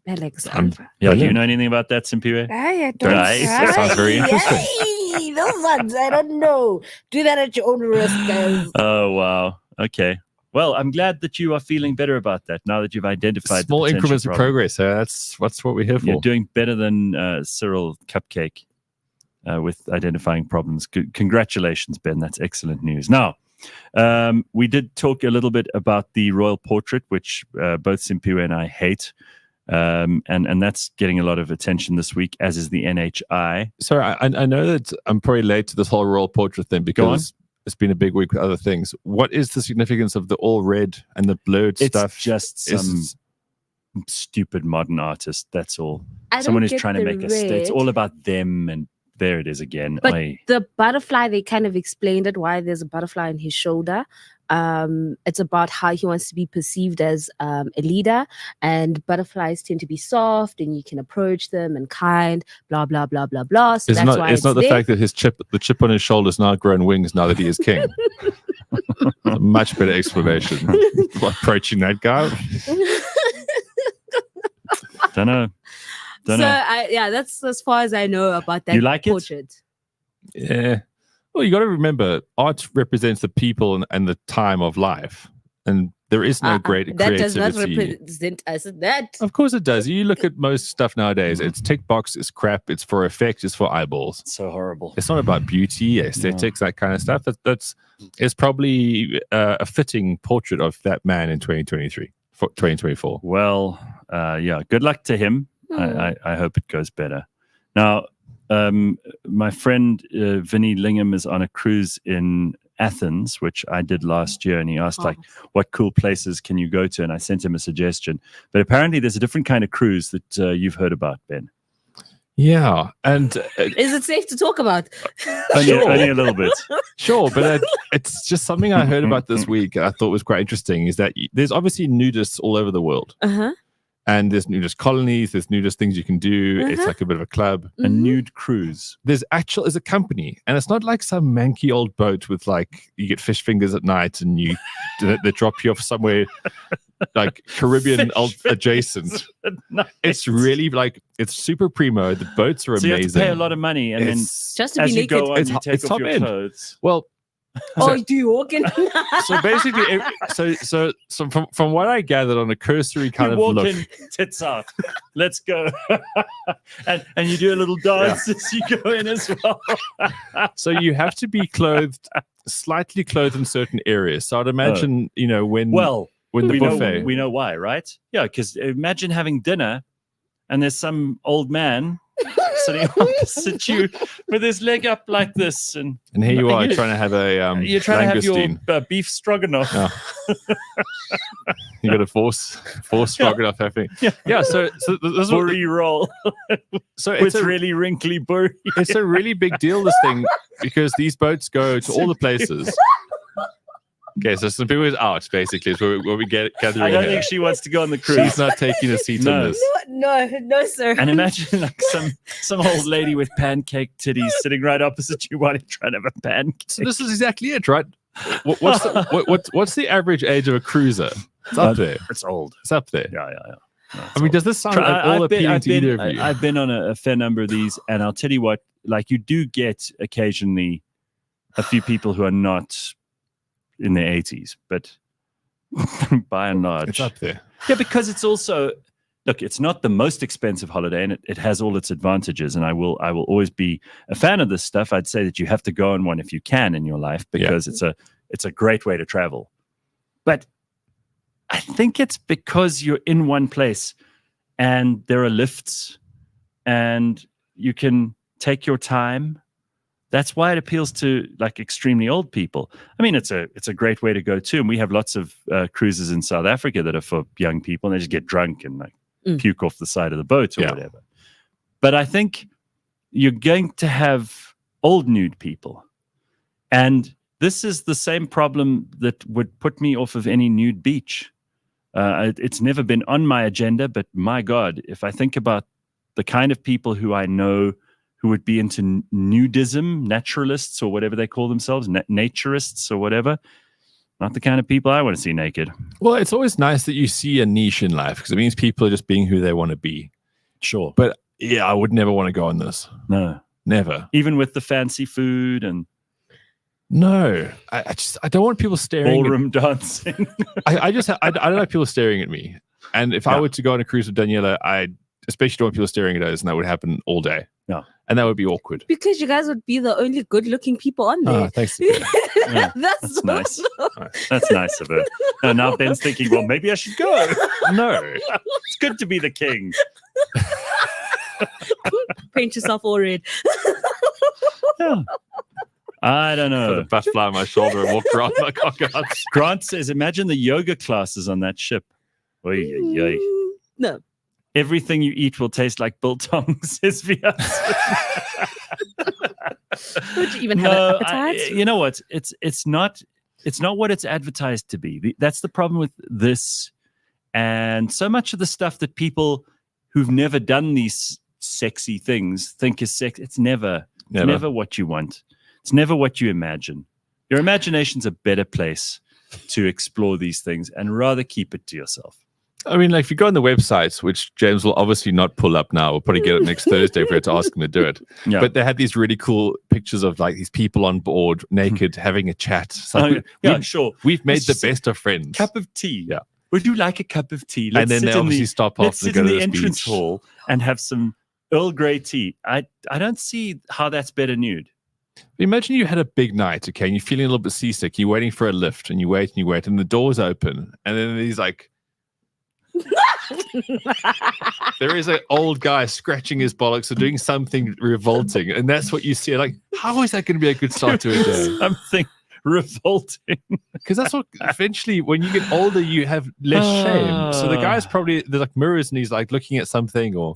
Alexander. do you know anything about that, Simpiwe? I don't That sounds very interesting. Yay, those ones, I don't know. Do that at your own risk, guys. Oh, wow. Okay. Well, I'm glad that you are feeling better about that now that you've identified small the increments of problem. progress. That's what we're here for. You're doing better than Cyril Cupcake with identifying problems. Congratulations, Ben. That's excellent news. Now, we did talk a little bit about the royal portrait, which both Simpiwe and I hate. And that's getting a lot of attention this week, as is the NHI. Sorry, I know that I'm probably late to this whole royal portrait thing because it's been a big week with other things. What is the significance of the all red and the blurred stuff? It's just some stupid modern artist. That's all. I Someone don't who's get trying to make a state. It's all about them, and there it is again. But the butterfly, they kind of explained it, why there's a butterfly on his shoulder. It's about how he wants to be perceived as a leader, and butterflies tend to be soft and you can approach them and kind, blah blah blah blah blah. So it's not the fact that the chip on his shoulder has now grown wings now that he is king. A much better explanation. Approaching that guy. Don't know. That's as far as I know about that you like portrait. Yeah. Well, you got to remember, art represents the people and the time of life, and there is no great that creativity. does not represent us. That Of course it does. You look at most stuff nowadays, it's tick box, it's crap, it's for effect, it's for eyeballs. It's so horrible. It's not about beauty, aesthetics, that kind of stuff. It's probably a fitting portrait of that man in 2024. Well, yeah, good luck to him. I hope it goes better. Now, my friend Vinny Lingham is on a cruise in Athens, which I did last year, and he asked like, what cool places can you go to? And I sent him a suggestion. But apparently there's a different kind of cruise that you've heard about, Ben. Yeah, and is it safe to talk about? Only a little bit. Sure, but it's just something I heard about this week. I thought was quite interesting. Is that there's obviously nudists all over the world, and there's nudist colonies. There's nudist things you can do. It's like a bit of a club. A nude cruise. There's a company, and it's not like some manky old boat with like you get fish fingers at night and they drop you off somewhere like Caribbean adjacent. It's really like it's super primo. The boats are amazing. You have to pay a lot of money, and then just to as be you naked. go on, you take off your clothes. Well, do you walk in? so basically, so from what I gathered on a cursory kind of walk look, in, tits out, let's go, and you do a little dance as you go in as well. So you have to be slightly clothed in certain areas. So I'd imagine, when the buffet. We know why, right? Yeah, because imagine having dinner and there's some old man sitting opposite you with his leg up like this, and here you are trying to have a you're trying to have your beef stroganoff. Oh. You got a force stroganoff happening. Yeah. So this is burry roll. So it's a really wrinkly burry. It's a really big deal, this thing, because these boats go to all the places. Okay, so some people is out, basically, is where we get gathering. I don't think she wants to go on the cruise. She's not taking a seat on this. No, sir. And imagine like some old lady with pancake titties sitting right opposite you while you're trying to have a pancake. So this is exactly it, right? What's the average age of a cruiser? It's up there. It's old. It's up there. Yeah. No, I mean, does this sound at all appealing to either of you? I've been on a fair number of these, and I'll tell you what, like you do get occasionally a few people who are not in their 80s, but by and large, it's up there. Yeah, because it's also, look, it's not the most expensive holiday, and it has all its advantages. And I will always be a fan of this stuff. I'd say that you have to go on one if you can in your life, because it's a great way to travel. But I think it's because you're in one place, and there are lifts, and you can take your time. That's why it appeals to like extremely old people. I mean, it's a great way to go too. And we have lots of cruises in South Africa that are for young people, and they just get drunk and like puke off the side of the boat or whatever. But I think you're going to have old nude people. And this is the same problem that would put me off of any nude beach. It's never been on my agenda, but my God, if I think about the kind of people who I know who would be into nudism, naturalists or whatever they call themselves, naturists or whatever. Not the kind of people I want to see naked. Well, it's always nice that you see a niche in life, because it means people are just being who they want to be. Sure. But yeah, I would never want to go on this. No. Never. Even with the fancy food and... No. I don't want people staring. Ballroom dancing. I don't like people staring at me. And if I were to go on a cruise with Daniela, I especially don't want people staring at us, and that would happen all day. No. And that would be awkward. Because you guys would be the only good-looking people on there. Oh, thanks. That's nice. That's nice of her. Now Ben's thinking, well, maybe I should go. No. It's good to be the king. Paint yourself all red. Yeah. I don't know. Put a butterfly on my shoulder and walk around like cockeyes. Grant says, imagine the yoga classes on that ship. Oy. No. Everything you eat will taste like biltong, says Vias. Would you even have an appetite? You know what? It's not what it's advertised to be. That's the problem with this, and so much of the stuff that people who've never done these sexy things think is sex. It's never what you want. It's never what you imagine. Your imagination's a better place to explore these things, and rather keep it to yourself. I mean, like if you go on the websites, which James will obviously not pull up now, we'll probably get it next Thursday for it to ask him to do it. Yeah. But they had these really cool pictures of like these people on board, naked, having a chat. It's like, sure. We've made the best of friends. Cup of tea. Yeah. Would you like a cup of tea? And then they obviously stop off Let's and sit go in to the this entrance beach. hall and have some Earl Grey tea. I don't see how that's better nude. Imagine you had a big night, okay, and you're feeling a little bit seasick. You're waiting for a lift, and you wait, and the doors open, and then he's like, there is an old guy scratching his bollocks or doing something revolting, and that's what you see. Like, how is that going to be a good start to a day? Something revolting. Because that's what eventually, when you get older, you have less shame. So the guy's probably there's like mirrors, and he's like looking at something or.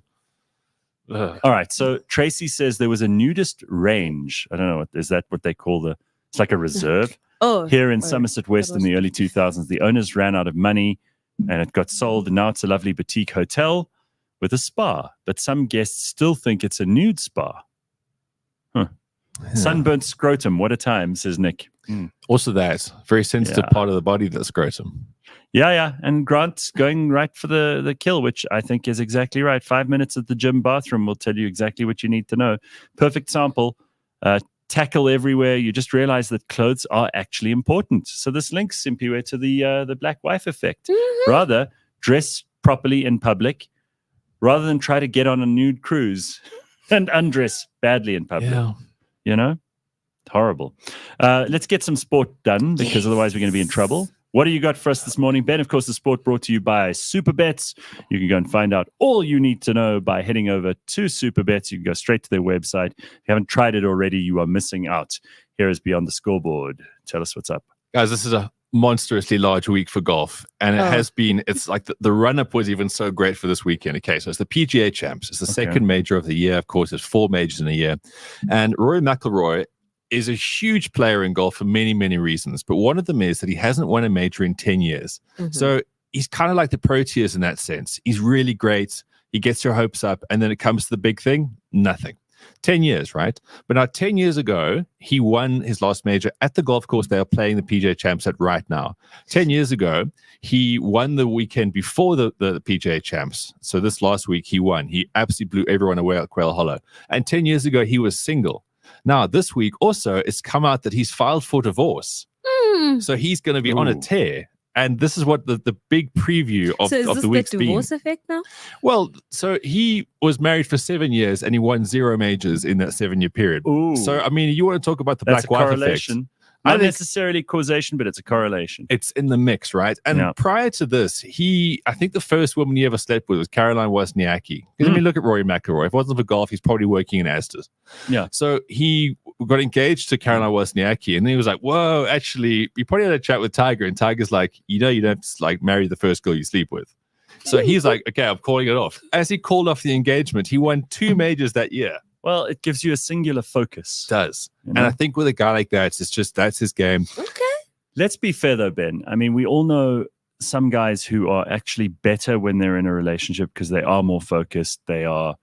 All right. So Tracy says there was a nudist range. I don't know. Is that what they call it's like a reserve? Here in Somerset West in the early 2000s, the owners ran out of money and it got sold. And now it's a lovely boutique hotel with a spa. But some guests still think it's a nude spa. Huh. Yeah. Sunburnt scrotum. What a time, says Nick. Also that. Very sensitive part of the body, that scrotum. Yeah. And Grant's going right for the kill, which I think is exactly right. 5 minutes at the gym bathroom will tell you exactly what you need to know. Perfect sample. Tackle everywhere. You just realize that clothes are actually important. So this links Simpiwe to the black wife effect. Mm-hmm. Rather, dress properly in public rather than try to get on a nude cruise and undress badly in public. Yeah. You know? Horrible. Let's get some sport done because otherwise we're going to be in trouble. What do you got for us this morning, Ben? Of course, the sport brought to you by Superbets. You can go and find out all you need to know by heading over to Superbets. You can go straight to their website. If you haven't tried it already, you are missing out. Here is Beyond the Scoreboard. Tell us what's up. Guys, this is a monstrously large week for golf. And it has been, it's like the run-up was even so great for this weekend. Okay, so it's the PGA Champs. It's the second major of the year. Of course, there's 4 majors in a year. And Rory McIlroy is a huge player in golf for many, many reasons. But one of them is that he hasn't won a major in 10 years. Mm-hmm. So he's kind of like the Proteas in that sense. He's really great. He gets your hopes up. And then it comes to the big thing, nothing. 10 years, right? But now 10 years ago, he won his last major at the golf course they are playing the PGA Champs at right now. 10 years ago, he won the weekend before the PGA Champs. So this last week, he won. He absolutely blew everyone away at Quail Hollow. And 10 years ago, he was single. Now, this week also, it's come out that he's filed for divorce. So he's going to be on a tear. And this is what the big preview of the week's been. So is this the divorce effect now? Well, so he was married for 7 years and he won 0 majors in that 7-year period. Ooh. So, I mean, you want to talk about the black wife effect. Not necessarily causation, but it's a correlation. It's in the mix, right? And prior to this, I think the first woman he ever slept with was Caroline Wozniacki. I mean, look at Rory McIlroy. If it wasn't for golf, he's probably working in Asda's. Yeah. So he got engaged to Caroline Wozniacki, and then he was like, whoa, actually, you probably had a chat with Tiger, and Tiger's like, you don't like marry the first girl you sleep with. So he's like, okay, I'm calling it off. As he called off the engagement, he won 2 majors that year. Well, it gives you a singular focus. It does. And I think with a guy like that, it's just, that's his game. Okay. Let's be fair though, Ben. I mean, we all know some guys who are actually better when they're in a relationship because they are more focused. Their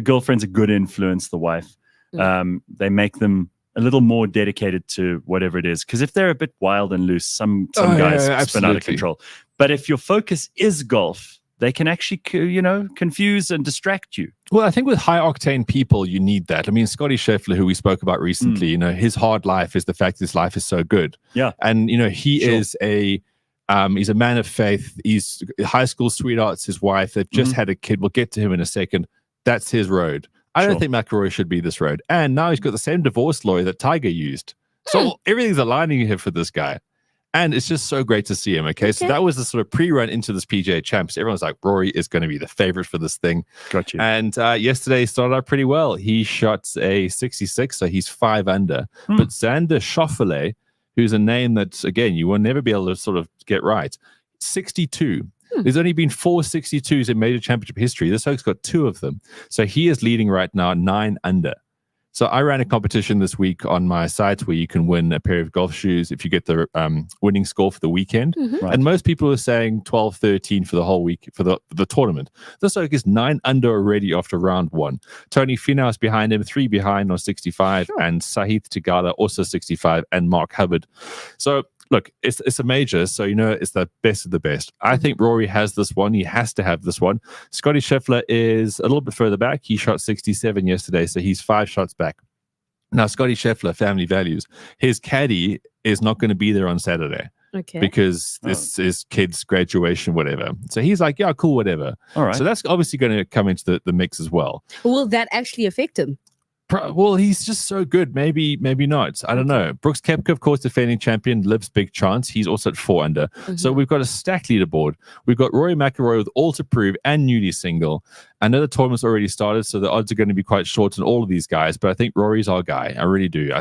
girlfriend's a good influence, the wife. They make them a little more dedicated to whatever it is. Because if they're a bit wild and loose, some guys spin out of control. But if your focus is golf, they can actually, confuse and distract you. Well, I think with high-octane people, you need that. I mean, Scotty Scheffler, who we spoke about recently, his hard life is the fact his life is so good. Yeah. And, he is he's a man of faith. He's high school sweethearts, his wife. They've just had a kid. We'll get to him in a second. That's his road. I don't think McIlroy should be this road. And now he's got the same divorce lawyer that Tiger used. So everything's aligning here for this guy. And it's just so great to see him, okay? So that was the sort of pre-run into this PGA Champs. Everyone's like, Rory is going to be the favorite for this thing. Got you. And yesterday he started out pretty well. He shot a 66, so he's 5 under. But Xander Schauffele, who's a name that, again, you will never be able to sort of get right, 62. There's only been 4 62s in major championship history. This hoax got 2 of them. So he is leading right now 9 under. So I ran a competition this week on my site where you can win a pair of golf shoes if you get the winning score for the weekend. Right. And most people are saying 12, 13 for the whole week for the tournament. This oak is 9 under already after round 1. Tony Finau is behind him, 3 behind on 65, and Sahith Tigala also 65, and Mark Hubbard. So look, it's a major, so it's the best of the best. I think Rory has this one. He has to have this one. Scotty Scheffler is a little bit further back. He shot 67 yesterday, so he's 5 shots back. Now, Scotty Scheffler, family values. His caddy is not going to be there on Saturday. Okay. Because this is kids' graduation, whatever. So he's like, yeah, cool, whatever. All right. So that's obviously going to come into the mix as well. Will that actually affect him? Well, he's just so good. Maybe not. I don't know. Brooks Koepka, of course, defending champion, lives big chance. He's also at 4 under. Mm-hmm. So we've got a stacked leaderboard. We've got Rory McIlroy with all to prove and Nude single. I know the tournament's already started, so the odds are going to be quite short on all of these guys, but I think Rory's our guy. I really do.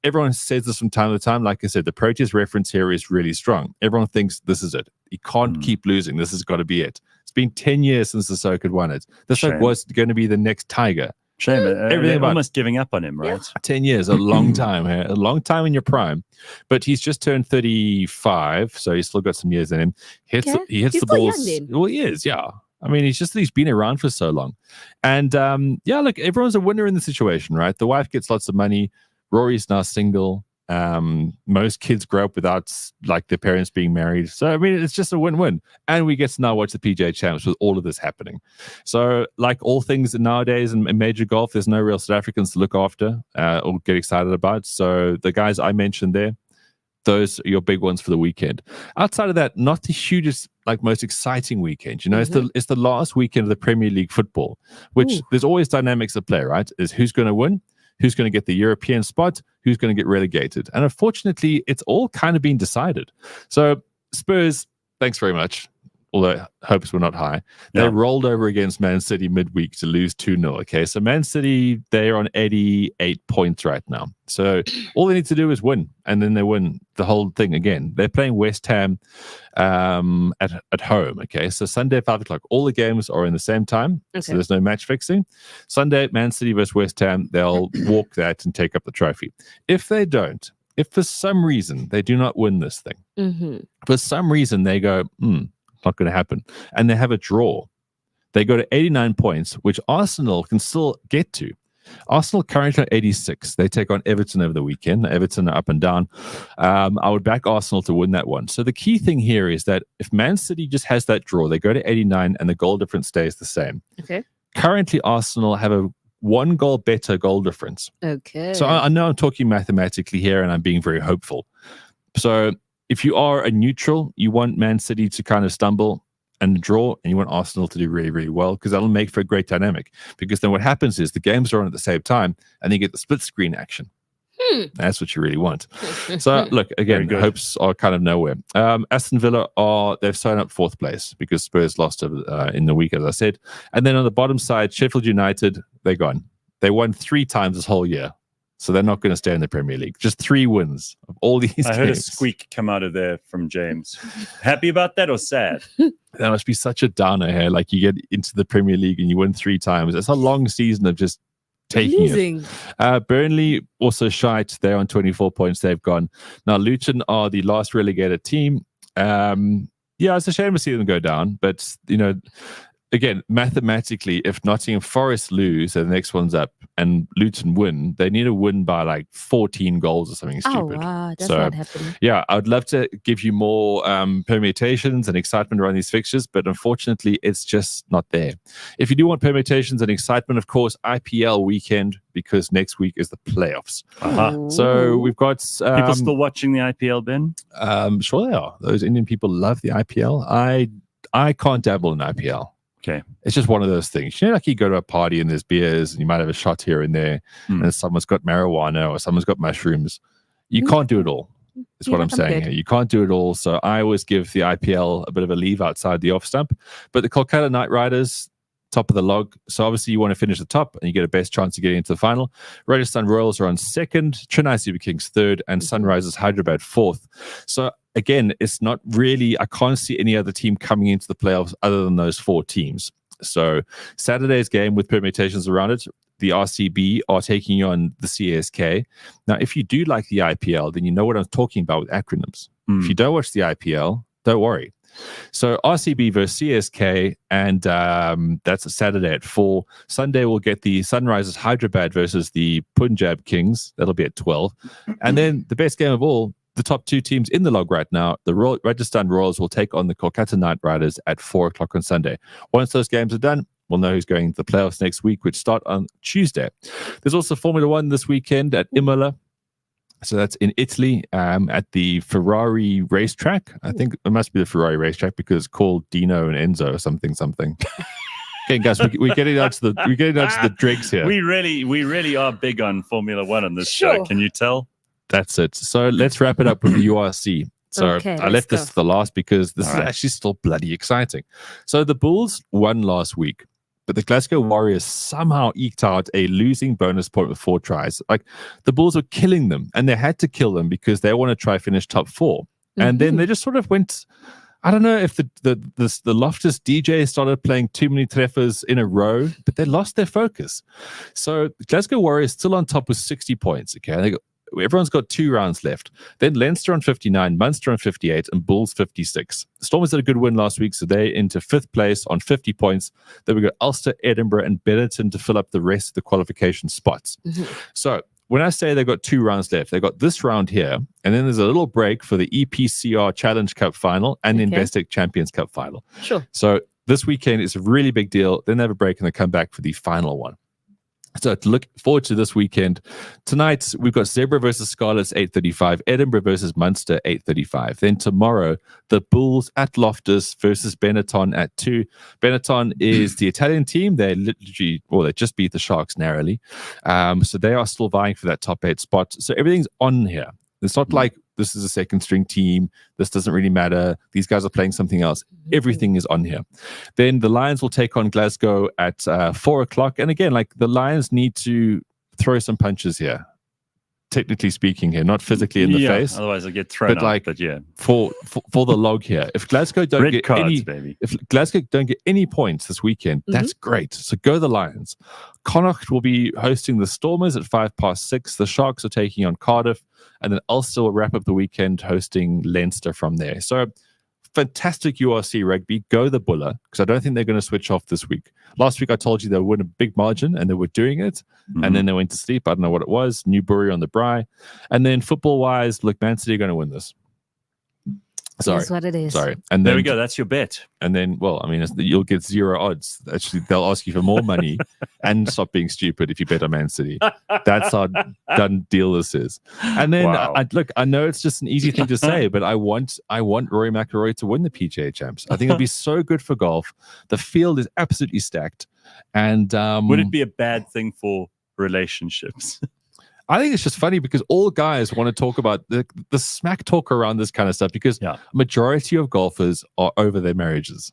Everyone says this from time to time. Like I said, the Proteas reference here is really strong. Everyone thinks this is it. You can't keep losing. This has got to be it. It's been 10 years since the Soak had won it. This was going to be the next Tiger. Shame. Everything about almost giving up on him, right? 10 years, a long time, a long time in your prime. But he's just turned 35, so he's still got some years in him. He hits the balls. Well, he is, yeah. I mean, he's been around for so long. And look, everyone's a winner in the situation, right? The wife gets lots of money. Rory's now single. Most kids grow up without their parents being married. So, I mean, it's just a win-win. And we get to now watch the PGA Champs with all of this happening. So, like all things nowadays in major golf, there's no real South Africans to look after or get excited about. So the guys I mentioned there, those are your big ones for the weekend. Outside of that, not the hugest, most exciting weekend. It's the last weekend of the Premier League football, which there's always dynamics at play, right? Is who's going to win? Who's going to get the European spot? Who's going to get relegated? And unfortunately, it's all kind of been decided. So Spurs, thanks very much. Although hopes were not high. They rolled over against Man City midweek to lose 2-0. Okay, so Man City, they're on 88 points right now. So all they need to do is win, and then they win the whole thing again. They're playing West Ham at home. Okay, so Sunday at 5 o'clock. All the games are in the same time, so there's no match fixing. Sunday, Man City versus West Ham. They'll walk that and take up the trophy. If they don't, if for some reason they do not win this thing, for some reason they go, not going to happen, and they have a draw, they go to 89 points, which Arsenal can still get to. Arsenal currently at 86. They take on Everton over the weekend. Everton are up and down. I would back Arsenal to win that one. So the key thing here is that if Man City just has that draw, they go to 89 and the goal difference stays the same. Okay. Currently, Arsenal have a 1 goal better goal difference. Okay. So I know I'm talking mathematically here and I'm being very hopeful. So if you are a neutral, you want Man City to kind of stumble and draw, and you want Arsenal to do really, really well, because that'll make for a great dynamic. Because then what happens is the games are on at the same time, and you get the split screen action. That's what you really want. So, look, again, hopes are kind of nowhere. Aston Villa they've signed up 4th place because Spurs lost in the week, as I said. And then on the bottom side, Sheffield United, they're gone. They won 3 times this whole year. So they're not going to stay in the Premier League. Just 3 wins of all these games. I heard a squeak come out of there from James. Happy about that or sad? That must be such a downer here. You get into the Premier League and you win 3 times. It's a long season of just taking it. Burnley also shite. They're on 24 points. They've gone. Now, Luton are the last relegated team. It's a shame to see them go down. But, again, mathematically, if Nottingham Forest lose and the next one's up and Luton win, they need to win by 14 goals or something stupid. Oh, wow. That's not happening. Yeah, I'd love to give you more permutations and excitement around these fixtures, but unfortunately, it's just not there. If you do want permutations and excitement, of course, IPL weekend, because next week is the playoffs. So we've got... people still watching the IPL, Ben? Sure they are. Those Indian people love the IPL. I can't dabble in IPL. Okay. It's just one of those things. You go to a party and there's beers and you might have a shot here and there and someone's got marijuana or someone's got mushrooms. You can't do it all. Is what I'm saying here. You can't do it all. So I always give the IPL a bit of a leave outside the off stump. But the Kolkata Knight Riders, top of the log. So obviously you want to finish the top and you get a best chance of getting into the final. Rajasthan Royals are on 2nd, Chennai Super Kings 3rd, and Sunrisers Hyderabad 4th. So again, it's not really, I can't see any other team coming into the playoffs other than those 4 teams. So Saturday's game with permutations around it, the RCB are taking on the CSK. Now, if you do like the IPL, then you know what I'm talking about with acronyms. If you don't watch the IPL, don't worry. So RCB versus CSK, and that's a Saturday at 4. Sunday we'll get the Sunrisers Hyderabad versus the Punjab Kings. That'll be at 12. And then the best game of all, the top two teams in the log right now. The Rajasthan Royals will take on the Kolkata Knight Riders at 4:00 on Sunday. Once those games are done, we'll know who's going to the playoffs next week, which start on Tuesday. There's also Formula One this weekend at Imola. So that's in Italy at the Ferrari racetrack. I think it must be the Ferrari racetrack because it's called Dino and Enzo or something. Okay, guys, we're getting out to the dregs here. We really are big on Formula One on this show. Can you tell? That's it. So let's wrap it up with the URC. So I left this to the last because this is actually still bloody exciting. So the Bulls won last week, but the Glasgow Warriors somehow eked out a losing bonus point with 4 tries. Like the Bulls were killing them, and they had to kill them because they want to try finish top 4. And then they just sort of went. I don't know if the Loftus DJ started playing too many treffers in a row, but they lost their focus. So Glasgow Warriors still on top with 60 points. Okay, everyone's got 2 rounds left. Then Leinster on 59, Munster on 58, and Bulls 56. Stormers had a good win last week, so they're into 5th place on 50 points. Then we got Ulster, Edinburgh, and Benetton to fill up the rest of the qualification spots. So when I say they've got 2 rounds left, they've got this round here, and then there's a little break for the EPCR Challenge Cup final and the Investec Champions Cup final. Sure. So this weekend is a really big deal. Then they have a break and they come back for the final one. So to look forward to this weekend, tonight we've got Zebra versus Scarlets 8:35, Edinburgh versus Munster 8:35. Then tomorrow, the Bulls at Loftus versus Benetton at 2. Benetton is the Italian team. They just beat the Sharks narrowly. So they are still vying for that top 8 spot. So everything's on here. It's not like this is a second string team. This doesn't really matter. These guys are playing something else. Everything is on here. Then the Lions will take on Glasgow at 4:00. And again, like the Lions need to throw some punches here. Technically speaking here, not physically in the face. Otherwise they'll get thrown out. But yeah. For the log here. If Glasgow don't get any points this weekend, that's great. So go the Lions. Connacht will be hosting the Stormers at 6:05. The Sharks are taking on Cardiff. And then Ulster will wrap up the weekend hosting Leinster from there. So fantastic URC rugby. Go the Buller, because I don't think they're going to switch off this week. Last week I told you they won a big margin and they were doing it. And then they went to sleep. I don't know what it was. Newbury on the Bry. And then football-wise, look, Man City are going to win this. Sorry. That's what it is. Sorry. And there we go. That's your bet. And then, well, I mean, you'll get 0 odds. Actually, they'll ask you for more money and stop being stupid if you bet on Man City. That's how done deal this is. And then, I know it's just an easy thing to say, but I want Rory McIlroy to win the PGA Champs. I think it'll be so good for golf. The field is absolutely stacked. And would it be a bad thing for relationships? I think it's just funny because all guys want to talk about the smack talk around this kind of stuff because majority of golfers are over their marriages.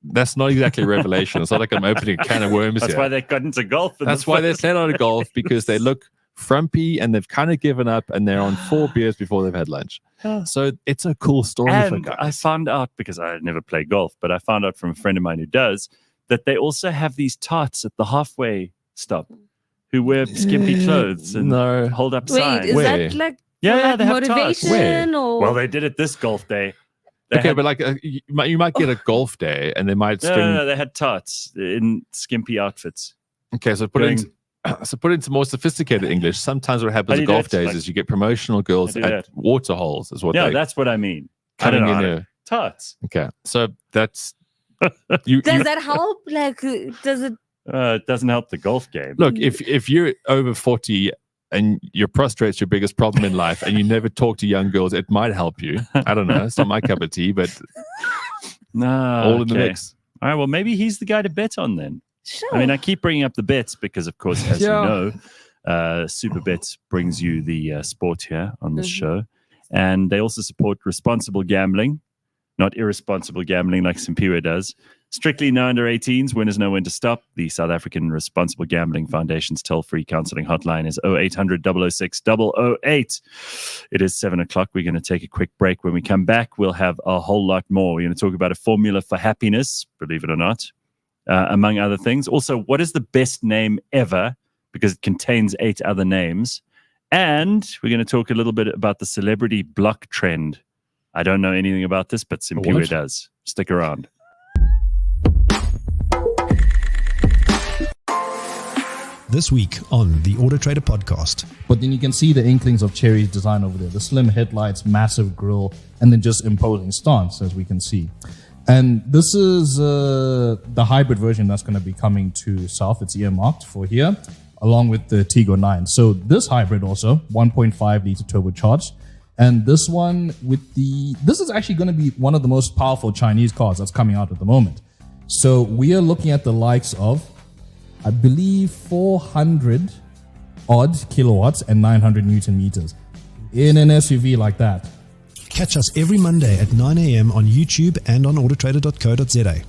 That's not exactly a revelation. It's not like I'm opening a can of worms. That's why they got into golf. That's why they set out of golf, because they look frumpy and they've kind of given up and they're on 4 beers before they've had lunch. So it's a cool story for guys. I found out, because I never play golf, but I found out from a friend of mine who does, that they also have these tarts at the halfway stop who wear skimpy clothes and hold up signs. Wait, is that like they have motivation or? Well, they did it this golf day. But like you might get a golf day and they might string. No, they had tarts in skimpy outfits. Okay, so put it into more sophisticated English. Sometimes what happens at golf days is you get promotional girls at water holes. Is what? Yeah, that's what I mean. Cutting in your tarts. Okay, so that's. Does that help? Like, does it? It doesn't help the golf game. Look, if you're over 40 and your prostrate's your biggest problem in life and you never talk to young girls, it might help you. I don't know. It's not my cup of tea, but all in the mix. All right, well, maybe he's the guy to bet on then. Sure. I mean, I keep bringing up the bets because, of course, as you know, Superbet brings you the sport here on this show. And they also support responsible gambling, not irresponsible gambling like Simpiwe does. Strictly no under 18s. Winners know when to stop. The South African Responsible Gambling Foundation's toll-free counseling hotline is 0800 006 008. It is 7:00. We're going to take a quick break. When we come back, we'll have a whole lot more. We're going to talk about a formula for happiness, believe it or not, among other things. Also, what is the best name ever? Because it contains 8 other names. And we're going to talk a little bit about the celebrity block trend. I don't know anything about this, but Simpiwe does. Stick around. This week on the Auto Trader podcast. But then you can see the inklings of Cherry's design over there. The slim headlights, massive grille, and then just imposing stance, as we can see. And this is the hybrid version that's going to be coming to South. It's earmarked for here, along with the Tiggo 9. So this hybrid also, 1.5 litre turbocharged. And this one this is actually going to be one of the most powerful Chinese cars that's coming out at the moment. So we are looking at the likes of, I believe, 400 odd kilowatts and 900 Newton meters in an SUV like that. Catch us every Monday at 9 a.m. on YouTube and on autotrader.co.za.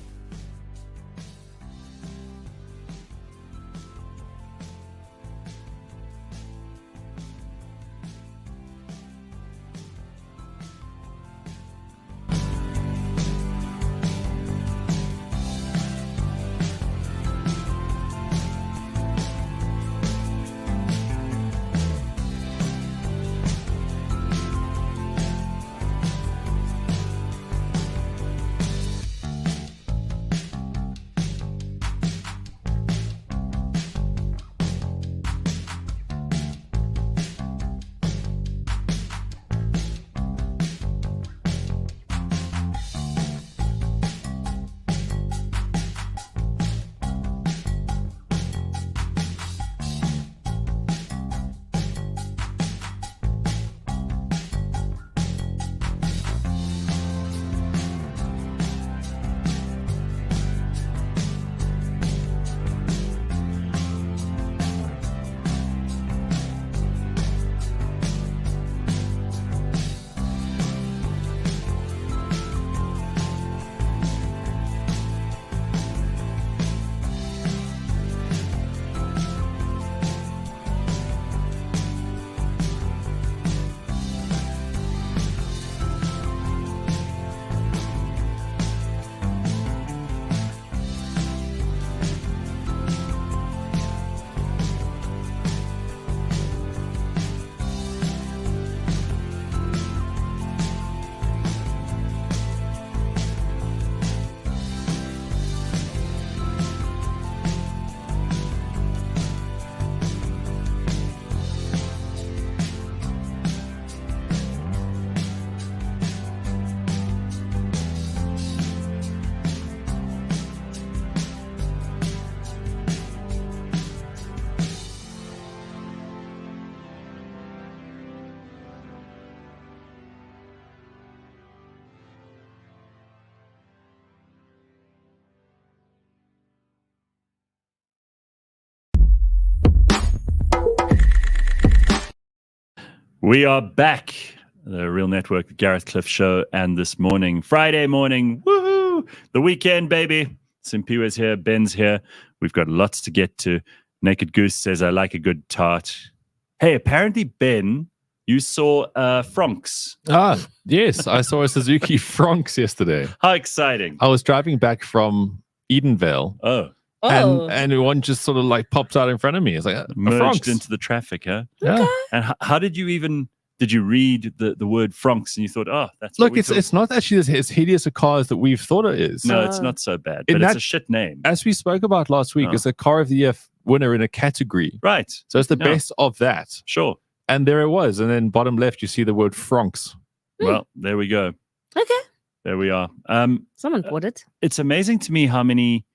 We are back. The Real Network, the Gareth Cliff Show, and this morning, Friday morning, woohoo! The weekend, baby. Simpiwa's here, Ben's here. We've got lots to get to. Naked Goose says, I like a good tart. Hey, apparently, Ben, you saw Fronx. Ah, yes. I saw a Suzuki Fronx yesterday. How exciting. I was driving back from Edenvale. Oh. And one just sort of like popped out in front of me. It's like a merged Fronx. into the traffic, huh? Yeah. And how did you did you read the word Fronx and you thought, oh, that's Look, it's not actually as hideous a car as that we've thought it is. No, it's not so bad, but it's a shit name. As we spoke about last week, it's a car of the year winner in a category. Right. So it's the best of that. Sure. And there it was. And then bottom left, you see the word Fronx. Well, there we go. Okay. There we are. Someone bought it. It's amazing to me how many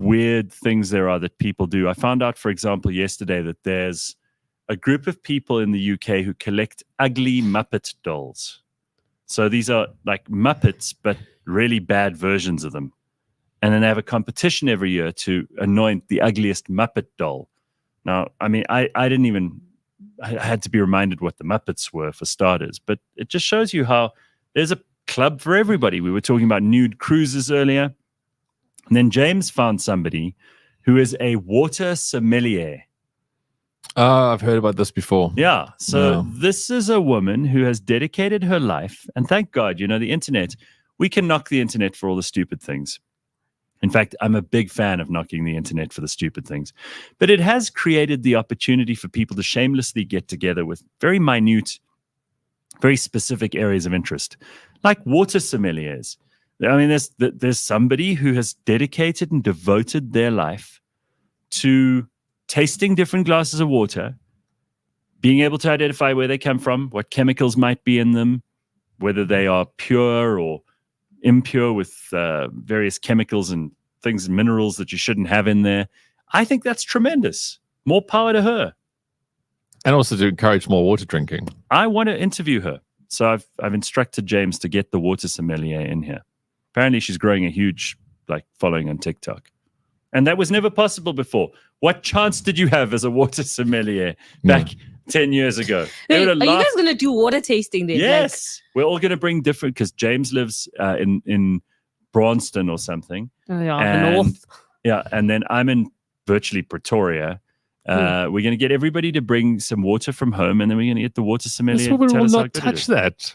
weird things there are that people do. I found out, for example, yesterday that there's a group of people in the UK who collect ugly Muppet dolls. So these are like Muppets, but really bad versions of them. And then they have a competition every year to anoint the ugliest Muppet doll. Now, I mean, I had to be reminded what the Muppets were for starters, but it just shows you how there's a club for everybody. We were talking about nude cruises earlier. And then James found somebody who is a water sommelier. I've heard about this before. Yeah. So this is a woman who has dedicated her life. And thank God, the internet, we can knock the internet for all the stupid things. In fact, I'm a big fan of knocking the internet for the stupid things. But it has created the opportunity for people to shamelessly get together with very minute, very specific areas of interest, like water sommeliers. I mean, there's somebody who has dedicated and devoted their life to tasting different glasses of water, being able to identify where they come from, what chemicals might be in them, whether they are pure or impure with various chemicals and things and minerals that you shouldn't have in there. I think that's tremendous. More power to her. And also to encourage more water drinking. I want to interview her. So I've instructed James to get the water sommelier in here. Apparently she's growing a huge following on TikTok. And that was never possible before. What chance did you have as a water sommelier back 10 years ago? Wait, are you guys going to do water tasting then? Yes. We're all going to bring different, because James lives in Braunston or something. Oh, yeah, the north. Yeah, and then I'm in virtually Pretoria. We're going to get everybody to bring some water from home, and then we're going to get the water sommelier. We will not touch that.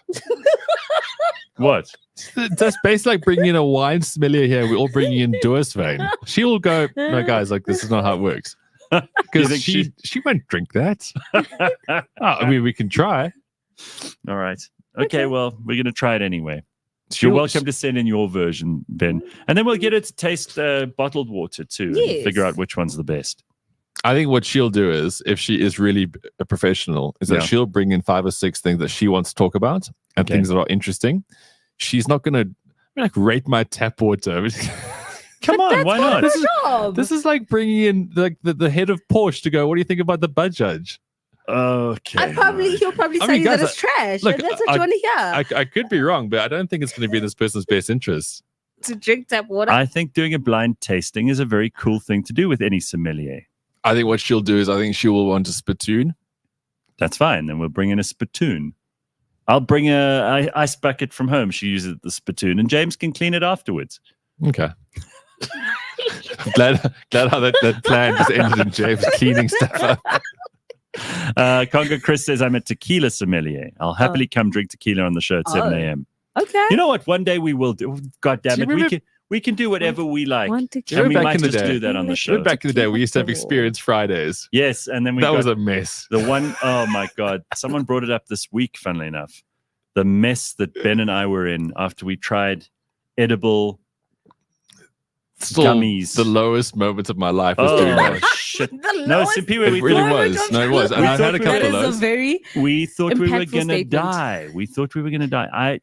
What? That's basically like bringing in a wine sommelier here. We're all bringing in Dursvein. She will go, no, guys, this is not how it works. Because she won't drink that. I mean, we can try. All right. Okay, well, we're going to try it anyway. You're welcome to send in your version, Ben. And then we'll get it to taste bottled water too, and figure out which one's the best. I think what she'll do is, if she is really a professional, is that she'll bring in 5 or 6 things that she wants to talk about and things that are interesting. She's not going to rate my tap water. Come on, why not? This is like bringing in the head of Porsche to go, what do you think about the Budjudge? Okay. He'll probably say that it's trash. Look, and that's what you want to hear. I could be wrong, but I don't think it's going to be in this person's best interest. To drink tap water? I think doing a blind tasting is a very cool thing to do with any sommelier. I think what she'll do is I think she will want a spittoon. That's fine. Then we'll bring in a spittoon. I'll bring a ice bucket from home. She uses the spittoon, and James can clean it afterwards. Okay. glad how that plan just ended in James cleaning stuff up. Congo Chris says, I'm a tequila sommelier. I'll happily come drink tequila on the show at 7 a.m. Okay. You know what? One day we will do. God damn it. We can do whatever we like. And we might just do that on the show. Back in the day, we used to have Experience Fridays. Yes. And then that was a mess. The one, oh my God. Someone brought it up this week, funnily enough. The mess that Ben and I were in after we tried edible gummies. The lowest moment of my life was doing that. Shit. No, Sipiwe, it really was. No, it was. And I had a couple of those. We thought we were going to die. We thought we were going to die.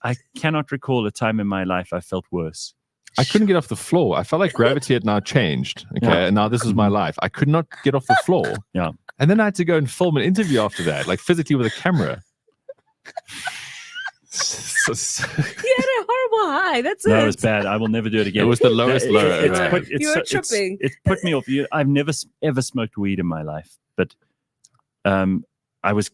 I cannot recall a time in my life I felt worse. I couldn't get off the floor. I felt like gravity had now changed. Okay, and now this is my life. I could not get off the floor. Yeah. And then I had to go and film an interview after that, like physically with a camera. You had a horrible high. That's No, it was bad. I will never do it again. It was the lowest low. You were tripping. It's put me off. I've never ever smoked weed in my life, but I was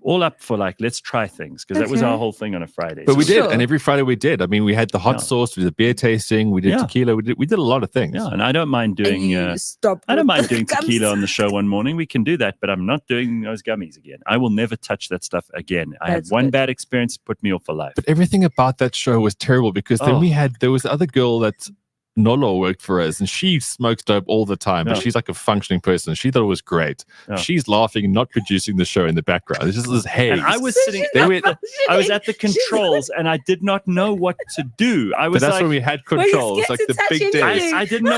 all up for let's try things, because that was our whole thing on a Friday. But we did, and every Friday we did. I mean, we had the hot sauce, we did the beer tasting, we did tequila, we did a lot of things. Yeah, and I don't mind doing tequila on the show one morning. We can do that, but I'm not doing those gummies again. I will never touch that stuff again. I had one bad experience, put me off for life. But everything about that show was terrible, because then there was the other girl that Nolo worked for us, and she smokes dope all the time, but she's like a functioning person. She thought it was great. She's laughing, not producing the show in the background. It's just this haze. And I was sitting. I was at the controls, and I did not know what to do. But that's when we had controls, like the big day. I didn't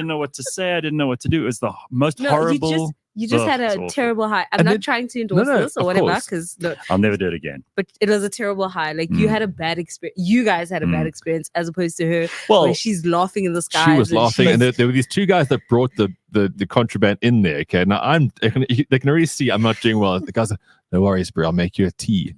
know what to say. I didn't know what to do. It was the most horrible. You just had a terrible high. I'm not trying to endorse this or whatever, because I'll never do it again. But it was a terrible high. You had a bad experience. You guys had a bad experience, as opposed to her, where she's laughing in the sky. She was laughing, and there were these 2 guys that brought the contraband in there. Okay, now they can already see I'm not doing well. The guys are, no worries, bro. I'll make you a tea.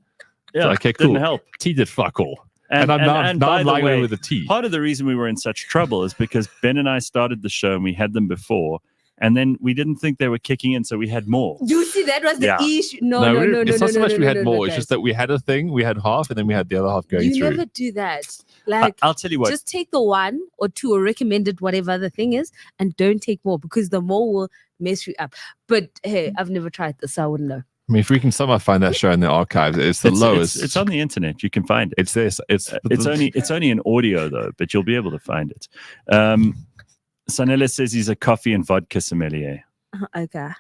Yeah, so, okay, cool. Didn't help. Tea did fuck all. And I'm lying away with the tea. Part of the reason we were in such trouble is because Ben and I started the show, and we had them before. And then we didn't think they were kicking in, so we had more. You see, that was the issue. No. It's not so much we had more. It's just that we had a thing, we had half, and then we had the other half going through. You never do that. I'll tell you what. Just take the 1 or 2 or recommended, whatever the thing is, and don't take more, because the more will mess you up. But hey, I've never tried this, so I wouldn't know. I mean, if we can somehow find that show in the archives, it's the lowest. It's on the internet. You can find it. It's this. It's only an audio though, but you'll be able to find it. Sanella says he's a coffee and vodka sommelier. Okay.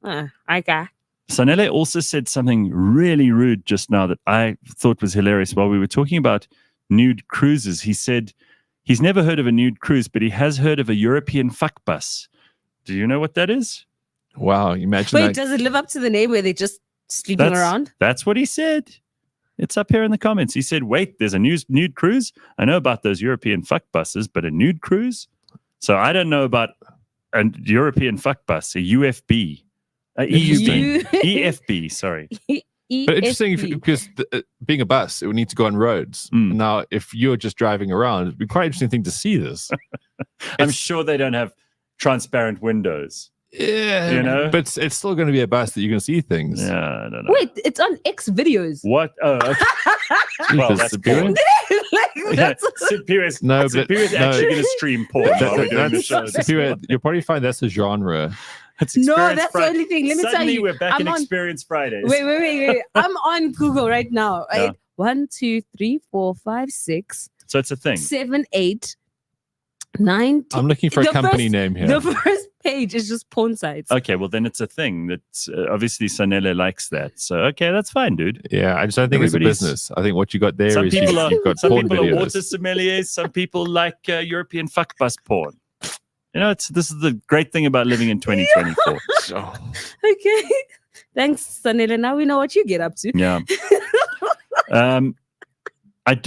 Okay. Sanele also said something really rude just now that I thought was hilarious while we were talking about nude cruises. He said he's never heard of a nude cruise, but he has heard of a European fuck bus, Do you know what that is? Wow, imagine Wait, that. does it live up to the name where they're just sleeping around? That's what he said. It's up here in the comments. He said, wait, there's a nude cruise? I know about those European fuck buses, but a nude cruise? So I don't know about a European fuck bus, a UFB, a EUB, EFB, sorry. But interesting because being a bus, it would need to go on roads. Now, if you're just driving around, it'd be quite an interesting thing to see this. I'm sure they don't have transparent windows. Yeah, you know, but it's still going to be a bus that you can see things. Yeah, I don't know. Wait, it's on X videos. What? Oh, okay. Well, that's porn. Superior's actually going to stream porn while we're doing the show. Superior, you'll probably find that's a genre. That's the only thing. Let me tell you. We're back in Experience Fridays. Wait. I'm on Google right now. Right? 1, 2, 3, 4, 5, 6. So it's a thing. 7, 8, 9. 10. I'm looking for a company name here. The first page is just porn sites. Okay, well then it's a thing that obviously Sanele likes that. So okay, that's fine, dude. Yeah, I just don't think it's a business. I think what you got there is you've got some porn people videos. are water sommeliers. Some people like European fuck bus porn. You know, this is the great thing about living in 2024. Okay, thanks, Sanele. Now we know what you get up to. Yeah. I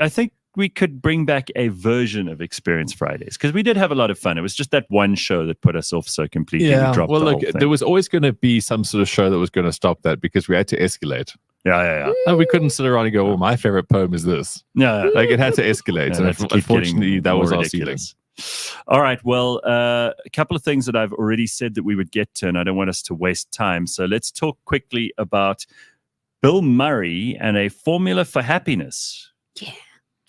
think we could bring back a version of Experience Fridays because we did have a lot of fun. It was just that one show that put us off so completely. Yeah, we dropped well, the look, whole thing. there was always going to be some sort of show that was going to stop that because we had to escalate. Yeah. And we couldn't sit around and go, "Well, my favorite poem is this." Yeah, like it had to escalate, and unfortunately, that was our ceiling. All right, well, a couple of things that I've already said that we would get to, and I don't want us to waste time. So let's talk quickly about Bill Murray and a formula for happiness. Yeah.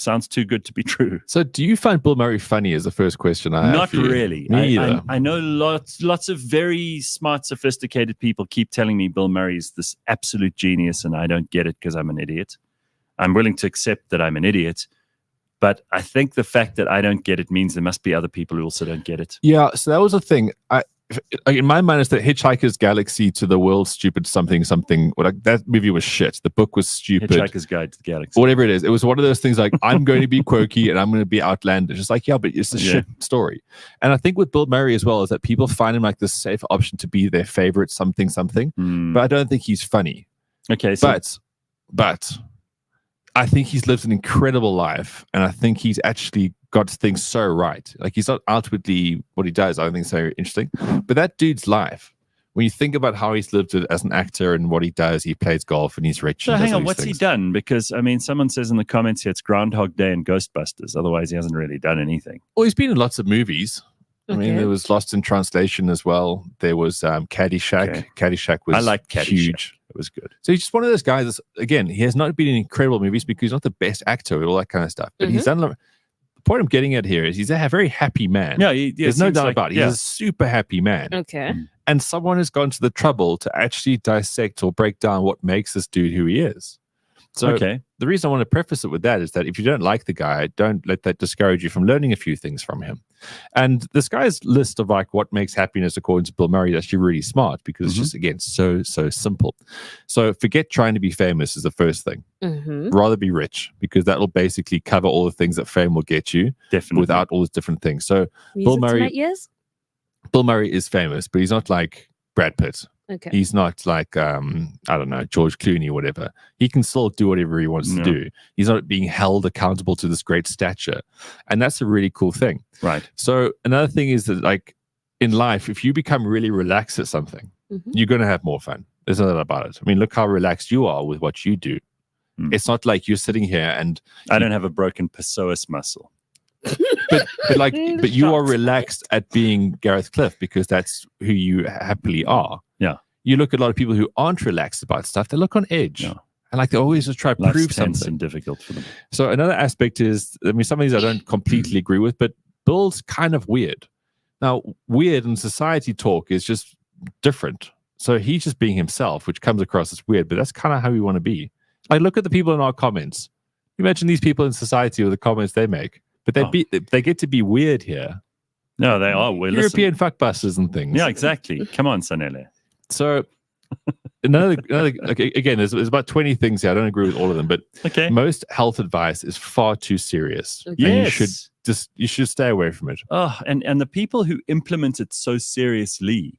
Sounds too good to be true. So do you find Bill Murray funny is the first question I have. Not really. Me either. I know lots of very smart, sophisticated people keep telling me Bill Murray is this absolute genius, and I don't get it because I'm an idiot. I'm willing to accept that I'm an idiot, but I think the fact that I don't get it means there must be other people who also don't get it. Yeah, so that was the thing. In my mind, it's the Hitchhiker's Galaxy to the World's Stupid Something. Like that movie was shit. The book was stupid. Hitchhiker's Guide to the Galaxy. Whatever it is. It was one of those things like, I'm going to be quirky and I'm going to be outlandish. It's like, yeah, but it's a shit story. And I think with Bill Murray as well is that people find him like the safe option to be their favorite something. But I don't think he's funny. Okay. So But I think he's lived an incredible life. And I think he's actually got things so right. Like he's not outwardly what he does. I don't think it's so interesting. But that dude's life, when you think about how he's lived it as an actor and what he does, he plays golf and he's rich. So hang on, what's he done? Because I mean, someone says in the comments here it's Groundhog Day and Ghostbusters. Otherwise, he hasn't really done anything. Well, he's been in lots of movies. Okay. I mean, there was Lost in Translation as well. There was Caddyshack. Okay. Caddyshack was I liked Caddyshack. huge. It was good. So he's just one of those guys that's, again, he has not been in incredible movies because he's not the best actor and all that kind of stuff. But he's done. The point I'm getting at here is he's a very happy man. Yeah, there's no doubt about it. He's a super happy man. Okay. And someone has gone to the trouble to actually dissect or break down what makes this dude who he is. So the reason I want to preface it with that is that if you don't like the guy, don't let that discourage you from learning a few things from him. And this guy's list of like what makes happiness according to Bill Murray is actually really smart because it's just, again, so simple. So forget trying to be famous is the first thing. Rather be rich because that will basically cover all the things that fame will get you without all these different things. So Bill Murray is famous, but he's not like Brad Pitt. Okay. He's not like, I don't know, George Clooney or whatever. He can still do whatever he wants to do. He's not being held accountable to this great stature. And that's a really cool thing. Right. So another thing is that like in life, if you become really relaxed at something, you're going to have more fun. There's no doubt about it. I mean, look how relaxed you are with what you do. It's not like you're sitting here and... I don't have a broken psoas muscle. but you are relaxed at being Gareth Cliff because that's who you happily are. Yeah. You look at a lot of people who aren't relaxed about stuff, they look on edge. Yeah. And like they always just try to prove something. And difficult for them. So another aspect is, I mean, some of these I don't completely agree with, but Bill's kind of weird. Now, weird in society talk is just different. So he's just being himself, which comes across as weird, but that's kind of how we want to be. Like, look at the people in our comments. Imagine these people in society with the comments they make. But they get to be weird here. No, they are. European fuckbusters and things. Yeah, exactly. Come on, Sanele. So another again, there's about 20 things here. I don't agree with all of them, but most health advice is far too serious. Okay. And you should you should stay away from it. Oh, and the people who implement it so seriously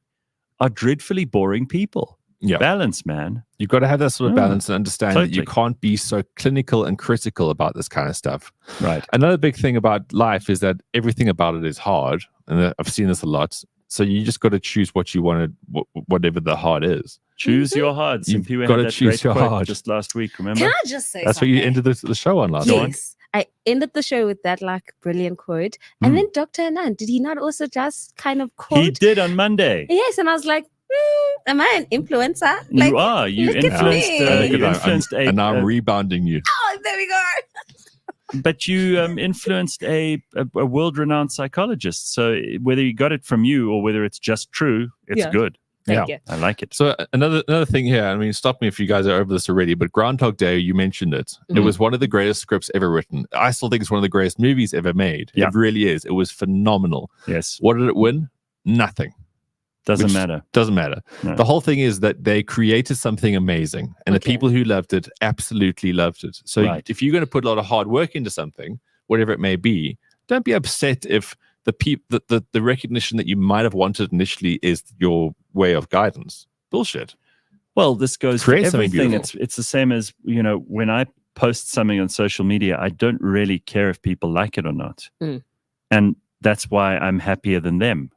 are dreadfully boring people. Yeah. Balance, man. You've got to have that sort of balance and understand that you totally. can't be so clinical and critical about this kind of stuff. Right. Another big thing about life is that everything about it is hard. And I've seen this a lot. So you just got to choose what you want to, whatever the hard is. Choose your hard. You've Simply got had to that choose great your quote hard. just last week, remember? Can I just say That's what something? you ended the show on last week. Yes. I ended the show with that like brilliant quote. And then Dr. Anand, did he not also just kind of quote? He did on Monday. Yes, and I was like, am I an influencer? You are. You look at influenced. me. You influenced and now I'm rebounding you. Oh, there we go. But you influenced a world-renowned psychologist. So whether you got it from you or whether it's just true, it's good. Thank you. I like it. So another thing here, I mean, stop me if you guys are over this already, but Groundhog Day, you mentioned it. It was one of the greatest scripts ever written. I still think it's one of the greatest movies ever made. Yeah. It really is. It was phenomenal. Yes. What did it win? Nothing. Doesn't matter. Doesn't matter. No. The whole thing is that they created something amazing, and the people who loved it absolutely loved it. So if you're going to put a lot of hard work into something, whatever it may be, don't be upset if the recognition that you might have wanted initially is your way of guidance. Bullshit. Well, this goes for Create something everything. beautiful. It's the same as, when I post something on social media, I don't really care if people like it or not. And that's why I'm happier than them.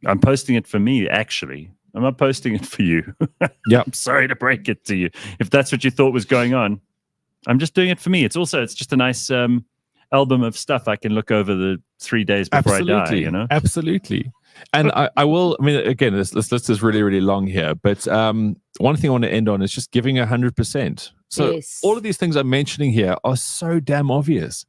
I'm posting it for me, actually. I'm not posting it for you. Yeah. I'm sorry to break it to you. If that's what you thought was going on, I'm just doing it for me. It's just a nice album of stuff I can look over the 3 days before I die, Absolutely. And I will, I mean, again, this list is really, really long here, but one thing I want to end on is just giving 100%. So all of these things I'm mentioning here are so damn obvious.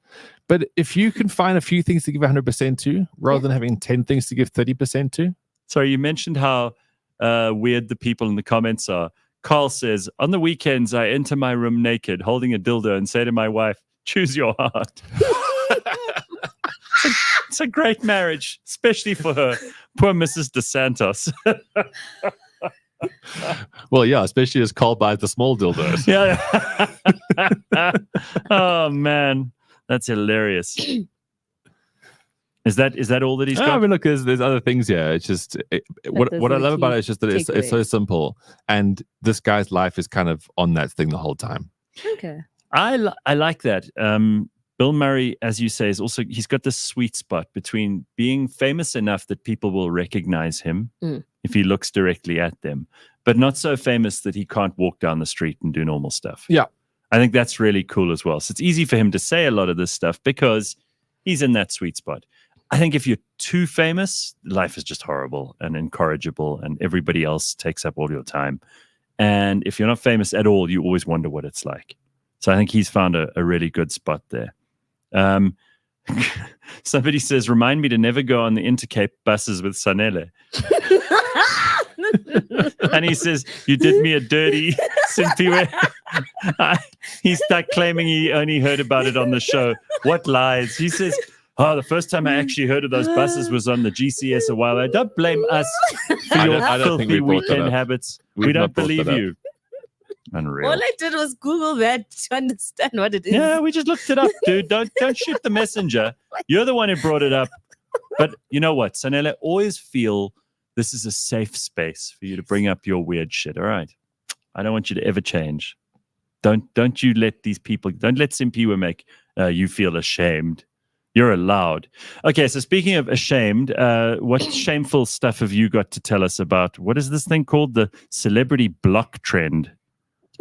But if you can find a few things to give 100% to, rather than having 10 things to give 30% to. Sorry, you mentioned how weird the people in the comments are. Carl says, on the weekends, I enter my room naked, holding a dildo and say to my wife, choose your heart. It's a great marriage, especially for her. Poor Mrs. DeSantos. Well, yeah, especially as Carl buys the small dildos. Yeah. Oh, man. That's hilarious. Is that all that he's got? I mean, look, there's other things here. It's just what I love about it is just that it's so simple, and this guy's life is kind of on that thing the whole time. Okay, I like that. Bill Murray, as you say, he's got this sweet spot between being famous enough that people will recognize him if he looks directly at them, but not so famous that he can't walk down the street and do normal stuff. Yeah. I think that's really cool as well. So it's easy for him to say a lot of this stuff because he's in that sweet spot. I think if you're too famous, life is just horrible and incorrigible and everybody else takes up all your time. And if you're not famous at all, you always wonder what it's like. So I think he's found a really good spot there. Somebody says, remind me to never go on the Intercape buses with Sanele. And he says, you did me a dirty. He's stuck claiming he only heard about it on the show. What lies? He says, the first time I actually heard of those buses was on the GCS a while ago. Don't blame us for your filthy weekend habits. We don't believe you. Unreal. All I did was Google that to understand what it is. Yeah, we just looked it up, dude. Don't shoot the messenger. You're the one who brought it up. But you know what, Sanele, always feel this is a safe space for you to bring up your weird shit. All right. I don't want you to ever change. Don't you let these people, don't let Simpiwe make you feel ashamed. You're allowed. Okay, so speaking of ashamed, what shameful stuff have you got to tell us about? What is this thing called? The celebrity block trend.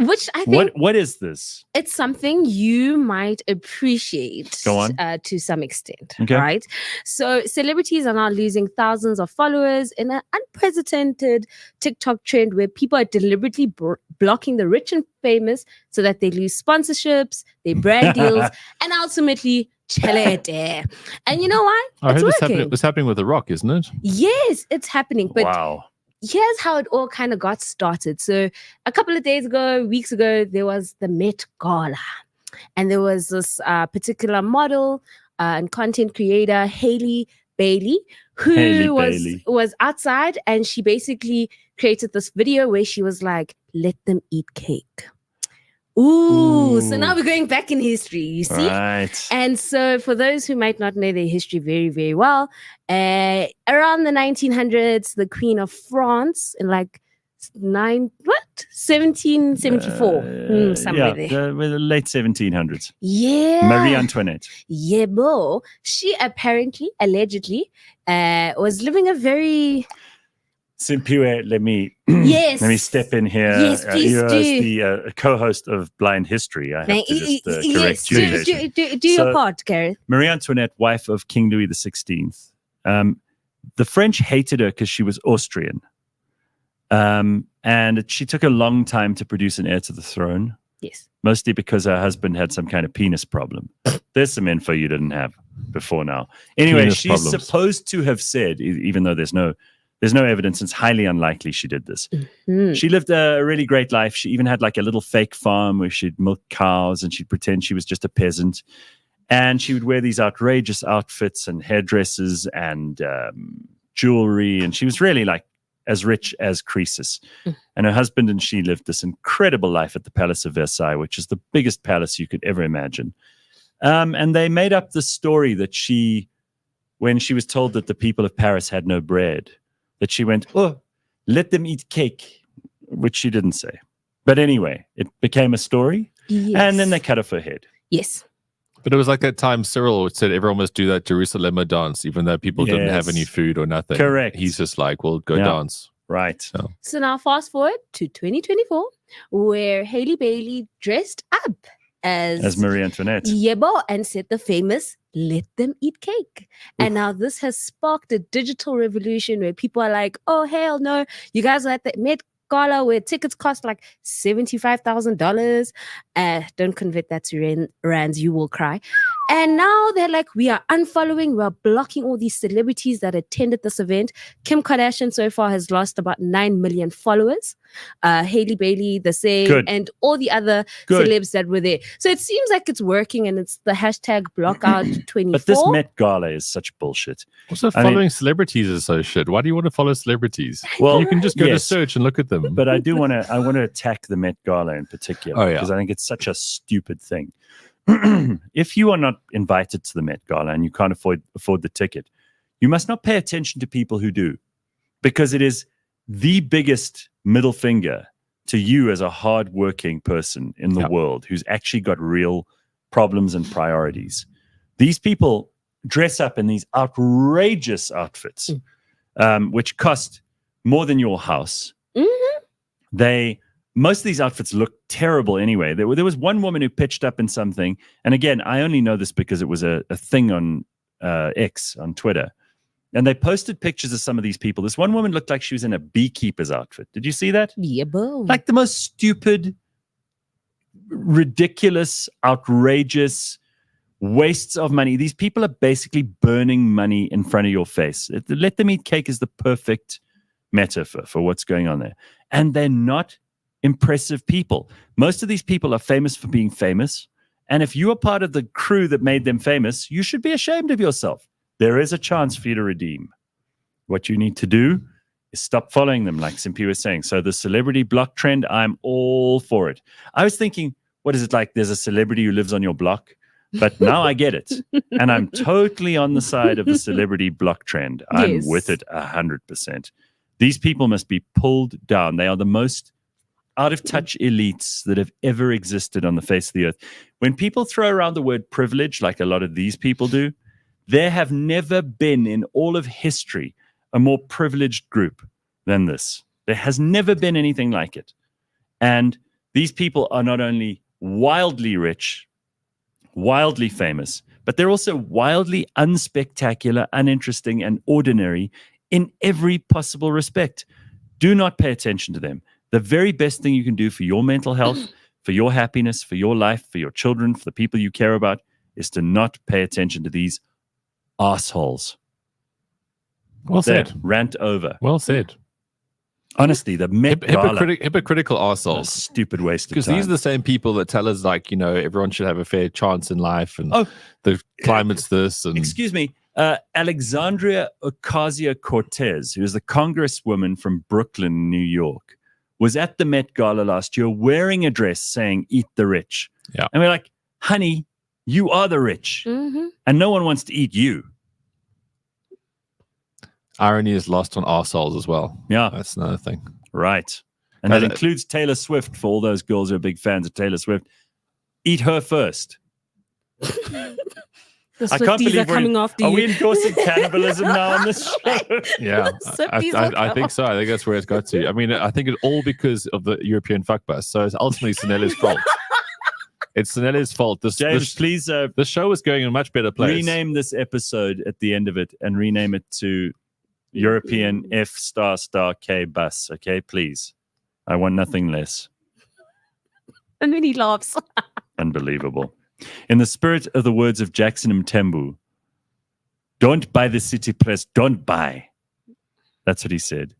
Which I think... What is this? It's something you might appreciate. Go on. To some extent, okay. Right? So celebrities are now losing thousands of followers in an unprecedented TikTok trend where people are deliberately blocking the rich and famous so that they lose sponsorships, their brand deals, and ultimately... Chelete. And you know why? I heard it's happening with The Rock, isn't it? Yes, it's happening. But wow. Here's how it all kind of got started. So a couple of weeks ago, there was the Met Gala. And there was this particular model and content creator, Hailey Bailey, who was outside, and she basically created this video where she was like, let them eat cake. Ooh, so now we're going back in history, you see? Right. And so for those who might not know their history very, very well, around the 1900s, the Queen of France in like 1774, somewhere there. The late 1700s. Yeah. Marie Antoinette. Yeah, bro. She apparently, allegedly, was living a very... Simpiwe, let me step in here. Yes, please you do. as the co-host of Blind History, I have to just correct you. Do your part, Gareth. Marie Antoinette, wife of King Louis XVI. The French hated her because she was Austrian. And she took a long time to produce an heir to the throne. Yes. Mostly because her husband had some kind of penis problem. There's some info you didn't have before now. Anyway, Penis she's problems. supposed to have said, even though there's no evidence, it's highly unlikely she did this. Mm-hmm. She lived a really great life. She even had like a little fake farm where she'd milk cows and she'd pretend she was just a peasant. And she would wear these outrageous outfits and hairdresses and jewelry. And she was really like as rich as Croesus. And her husband and she lived this incredible life at the Palace of Versailles, which is the biggest palace you could ever imagine. And they made up the story that when she was told that the people of Paris had no bread, that she went, oh, let them eat cake, which she didn't say. But anyway, it became a story. Yes. And then they cut off her head. Yes. But it was like that time Cyril said everyone must do that Jerusalem dance, even though people didn't have any food or nothing. Correct. He's just like, well, go dance. Right. So now fast forward to 2024, where Hailey Bailey dressed up as Marie Antoinette. Yebo and said the famous "let them eat cake." And now this has sparked a digital revolution where people are like, oh, hell no, you guys are at the Met Gala where tickets cost like $75,000. Don't convert that to rands, you will cry. And now they're like, we are unfollowing, we are blocking all these celebrities that attended this event. Kim Kardashian so far has lost about 9 million followers. Hailey Bailey, the same, and all the other celebs that were there. So it seems like it's working, and it's the hashtag blockout24. But this Met Gala is such bullshit. Also, following celebrities is so shit. Why do you want to follow celebrities? Well, you can just go to search and look at them. But I want to attack the Met Gala in particular because I think it's such a stupid thing. If you are not invited to the Met Gala and you can't afford the ticket, you must not pay attention to people who do, because it is the biggest middle finger to you as a hardworking person in the world who's actually got real problems and priorities. These people dress up in these outrageous outfits, which cost more than your house. Mm-hmm. Most of these outfits look terrible anyway. There was one woman who pitched up in something, and again, I only know this because it was a thing on X, on Twitter, and they posted pictures of some of these people. This one woman looked like she was in a beekeeper's outfit. Did you see that? Yeah, boom. Like the most stupid, ridiculous, outrageous wastes of money. These people are basically burning money in front of your face. Let them eat cake is the perfect metaphor for what's going on there. And they're not impressive people. Most of these people are famous for being famous. And if you are part of the crew that made them famous, you should be ashamed of yourself. There is a chance for you to redeem. What you need to do is stop following them, like Simpy was saying. So the celebrity block trend, I'm all for it. I was thinking, what is it like? There's a celebrity who lives on your block. But now I get it. And I'm totally on the side of the celebrity block trend. I'm with it 100%. These people must be pulled down. They are the most out-of-touch elites that have ever existed on the face of the earth. When people throw around the word privilege, like a lot of these people do, there have never been in all of history a more privileged group than this. There has never been anything like it. And these people are not only wildly rich, wildly famous, but they're also wildly unspectacular, uninteresting, and ordinary in every possible respect. Do not pay attention to them. The very best thing you can do for your mental health, for your happiness, for your life, for your children, for the people you care about, is to not pay attention to these assholes. Well said. Rant over. Well said. Honestly, the Met Gala, hypocritical assholes. A stupid waste of time. Because these are the same people that tell us, like, everyone should have a fair chance in life, and the climate's this. And excuse me, Alexandria Ocasio-Cortez, who is the congresswoman from Brooklyn, New York, was at the Met Gala last year wearing a dress saying, "Eat the rich." Yeah. And we're like, honey, you are the rich. Mm-hmm. And no one wants to eat you. Irony is lost on arseholes as well. Yeah. That's another thing. Right. And that includes Taylor Swift for all those girls who are big fans of Taylor Swift. Eat her first. The I can't Swifties believe are coming after you. Are we endorsing cannibalism now on this show? Yeah, Swifties I think so. I think that's where it's got to. I mean, I think it's all because of the European fuck bus. So it's ultimately Sanelli's fault. It's Sanelli's fault. James, please. The show is going in a much better place. Rename this episode at the end of it and rename it to European F***K bus. Okay, please. I want nothing less. And then he laughs. Unbelievable. In the spirit of the words of Jackson Mthembu, don't buy the city press, don't buy. That's what he said.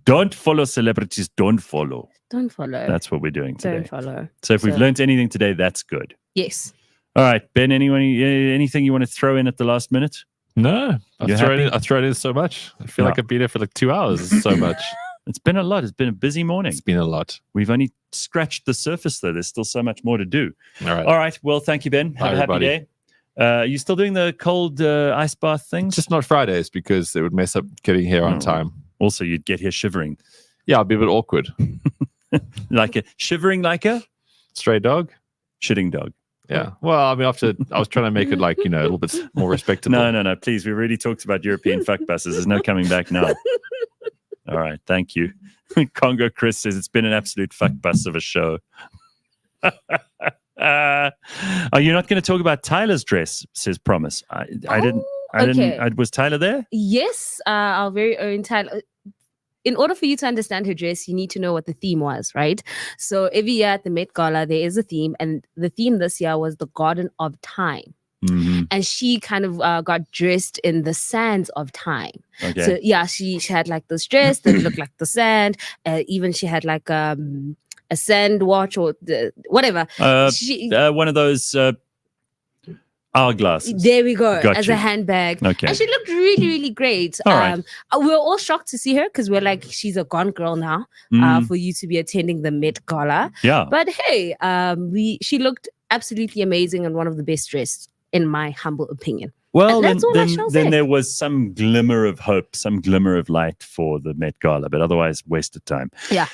Don't follow celebrities, don't follow. Don't follow. That's what we're doing today. Don't follow. So if we've learned anything today, that's good. Yes. All right, Ben, anything you want to throw in at the last minute? No. I throw it in so much. I feel like I've been here for like 2 hours. It's so much. It's been a lot. It's been a busy morning. It's been a lot. We've only scratched the surface, though. There's still so much more to do. All right. All right. Well, thank you, Ben. Have a happy day. Are you still doing the cold ice bath things? Just not Fridays because it would mess up getting here on time. Also, you'd get here shivering. Yeah, I'd be a bit awkward. Shivering like a stray dog? Shitting dog. Yeah. Well, I mean, I was trying to make it like, a little bit more respectable. No. Please. We already talked about European fuck buses. There's no coming back now. All right. Thank you. Congo Chris says it's been an absolute fuck bus of a show. Are you not going to talk about Tyler's dress? Says Promise. I didn't. Was Tyler there? Yes. Our very own Tyler. In order for you to understand her dress, you need to know what the theme was, right? So every year at the Met Gala, there is a theme. And the theme this year was the Garden of Time. Mm-hmm. And she kind of got dressed in the sands of time. Okay. So yeah, she had like this dress that looked like the sand. Even she had like a sand watch or whatever. One of those hourglasses. There we go. Got as you. a handbag. Okay. And she looked really, really great. All right. We were all shocked to see her because we're like, she's a gone girl now for you to be attending the Met Gala. Yeah. But hey, she looked absolutely amazing and one of the best dressed, in my humble opinion. Well, that's all I shall say. Then there was some glimmer of hope, some glimmer of light for the Met Gala, but otherwise wasted time. Yeah.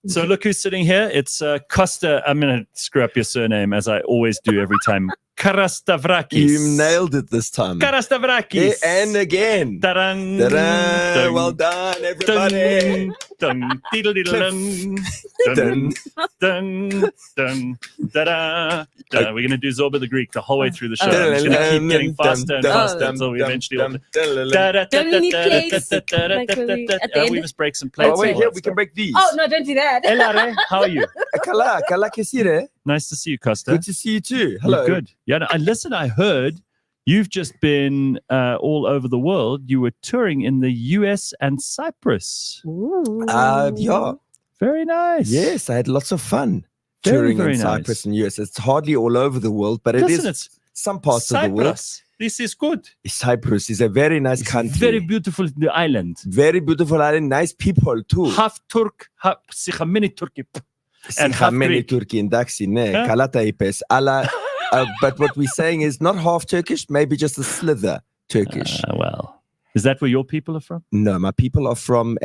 So look who's sitting here. It's Costa. I'm going to screw up your surname as I always do every time. Carastavrakis. You nailed it this time. Carastavrakis. And again. Ta-dang. Ta-da. Well done, everybody. Dun, diddle, diddle, dun, dun, dun, dun, da-da, da. We're going to do Zorba the Greek the whole way through the show. I'm just going to keep getting faster and faster until we eventually all... Don't we need plates? We must break some plates. Oh, wait, here, we can break these. Oh, no, don't do that. Elare, how are you? Kala kesire. Nice to see you, Costa. Good to see you too. Hello. You're good. Yeah, no, listen, I heard you've just been all over the world. You were touring in the US and Cyprus. Yeah. Very nice. Yes, I had lots of fun Very, touring very in nice. Cyprus and US. It's hardly all over the world, but Listen, it it's is some parts of the world. Cyprus. This is good. Cyprus is a very nice country. Very beautiful island. Very beautiful island. Nice people too. Half Turk, half mini Turkey. And half many Greek. Turkey in Daxi, ne? Huh? Kalata ipes. But what we're saying is not half Turkish, maybe just a slither Turkish. Well, is that where your people are from? No, my people are from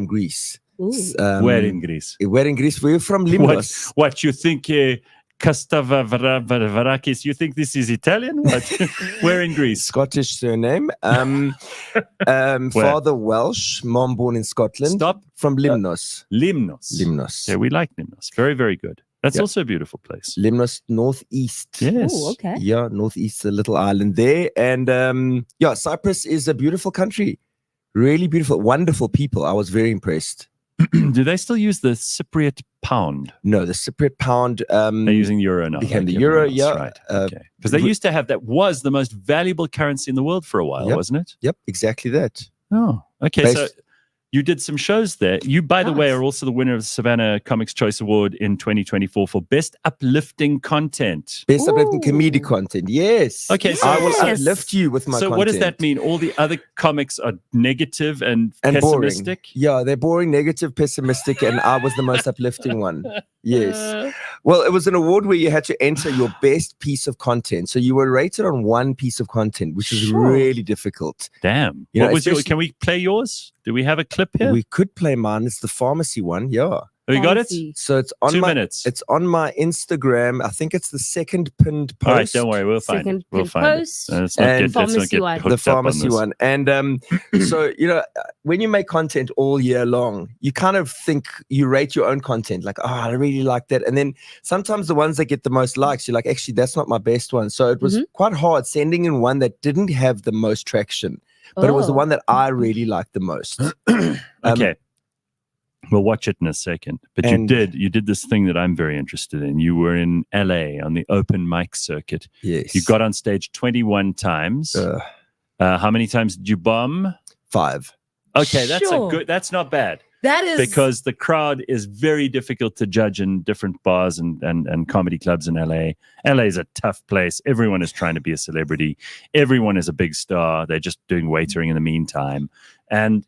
Greece. Where in Greece? Where in Greece? We're from Limnos. What you think, Carastavrakis? You think this is Italian? What? Where in Greece? Scottish surname. Father Welsh, mom born in Scotland. Stop. From Limnos. Limnos. Yeah, we like Limnos. Very, very good. That's also a beautiful place. Limnos, northeast. Yes. Oh, okay. Yeah, northeast, a little island there. And Cyprus is a beautiful country. Really beautiful, wonderful people. I was very impressed. Do they still use the Cypriot pound? No, the Cypriot pound. They're using euro now. Became the euro, everyone else, yeah. Right. Okay. Because they used to have that was the most valuable currency in the world for a while, Yep. wasn't it? Yep, exactly that. Oh, okay. Based- So You did some shows there. You, by the way, Nice. are also the winner of the Savannah Comics Choice Award in 2024 for Best Uplifting Content. Best uplifting Ooh. comedic content. Yes. Okay, so I will Yes. uplift you with my so content. what does that mean? All the other comics are negative and pessimistic? Boring. Yeah, they're boring, negative, pessimistic, and I was the most uplifting one. Yes. Well, it was an award where you had to enter your best piece of content. So you were rated on one piece of content, which is Sure. really difficult. Damn. You know, What was your, especially- can we play yours? Do we have a clip here? We could play mine. It's the pharmacy one. Yeah. Oh, you got it? Pharmacy. So it's on 2 my minutes. It's on my Instagram. I think it's the second pinned post. All right, don't worry. We'll find Second it. We'll pinned find post. it. Let's not And get, let's not pharmacy get one. hooked The up on pharmacy this. one. And so, when you make content all year long, you kind of think you rate your own content like, oh, I really like that. And then sometimes the ones that get the most likes, you're like, actually, that's not my best one. So it was quite hard sending in one that didn't have the most traction, but it was the Oh. one that I really liked the most. Okay. We'll watch it in a second. But and- you did this thing that I'm very interested in. You were in LA on the open mic circuit. Yes. You got on stage 21 times. How many times did you bomb? 5. Okay, that's Sure. that's not bad. That is Because the crowd is very difficult to judge in different bars and comedy clubs in LA. LA is a tough place. Everyone is trying to be a celebrity. Everyone is a big star. They're just doing waitering in the meantime. And